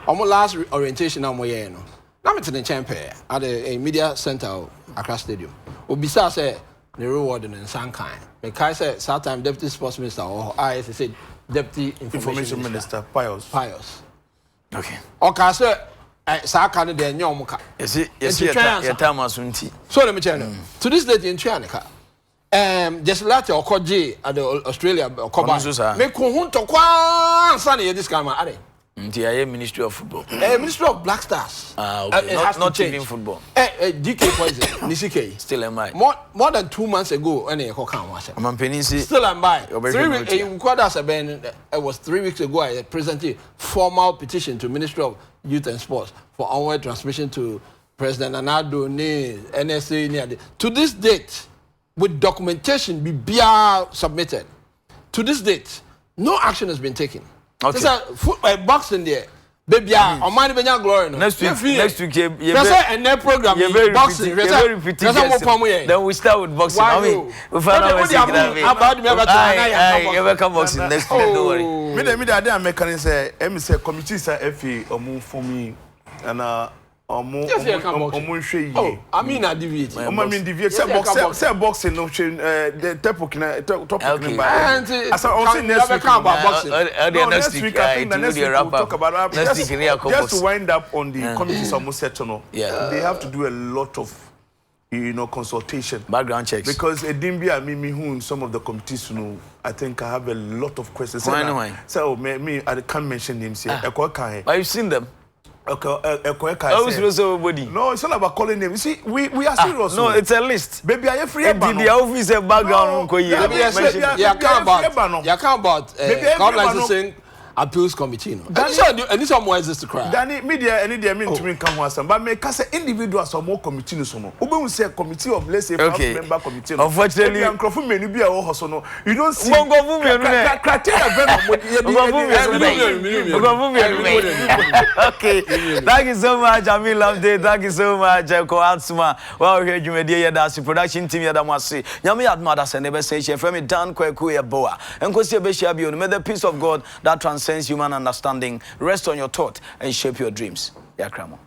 Almost last orientation now mo no. Now me to the champion at a media center Accra Stadium. Obisa say the reward in Sankai. Because say time Deputy Sports Minister or I said Deputy Information Minister Pius. Okay. Okay, say Saka de nyomuka. Yes, your time was unti. So let me tell you. To this date in Chianica. Just later Okoji at the Australia Okoba. Me kunhunto kwa sani this kind of the Ministry of Football. Ministry of Black Stars. Okay. Not even football. DK poison. Nisike. Still am I. More than 2 months ago, any Hokan was it. Still am I. 3 weeks. It was 3 weeks ago. I presented formal petition to Ministry of Youth and Sports for onward transmission to President Anado, NSA. To this date, with documentation be submitted. To this date, no action has been taken. Okay. Football boxing there. Baby, on my glory. Next week, and that program boxing. Then we start with boxing. I mean, we find out you come boxing next week. Don't worry. Me, I make say, committee say FA for me and I mean, I deviate. I mean, deviate. Say boxing. No, the topic. As I also next week about boxing. Next week, I think the next week we'll talk about just to wind up on the committees almost set on. Yeah, they have to do a lot of consultation, background checks. Because Edimbia me who in some of the committees, I think I have a lot of questions. So me, I can't mention names here. But you've seen them. Okay, No, it's not about calling names. You see, we are serious. No, it's a list. Baby, I free. The office a background. You can't about licensing appeals committee. And this one more is to cry. Danny, media, any day, mean to me come once, but make us individuals or more committee. Ubu say committee of let's say member committee. Unfortunately, you don't see. Okay, thank you so much, Amil Lamde. Thank you so much, Ko Atsuma. Well, here you made the production team. Yadamasi. Yami Admada Senebe say, Fremi Dan Kweku Boa. And Kosia Beshabi, may the peace of God that transcends human understanding rest on your thought and shape your dreams. Yakramo.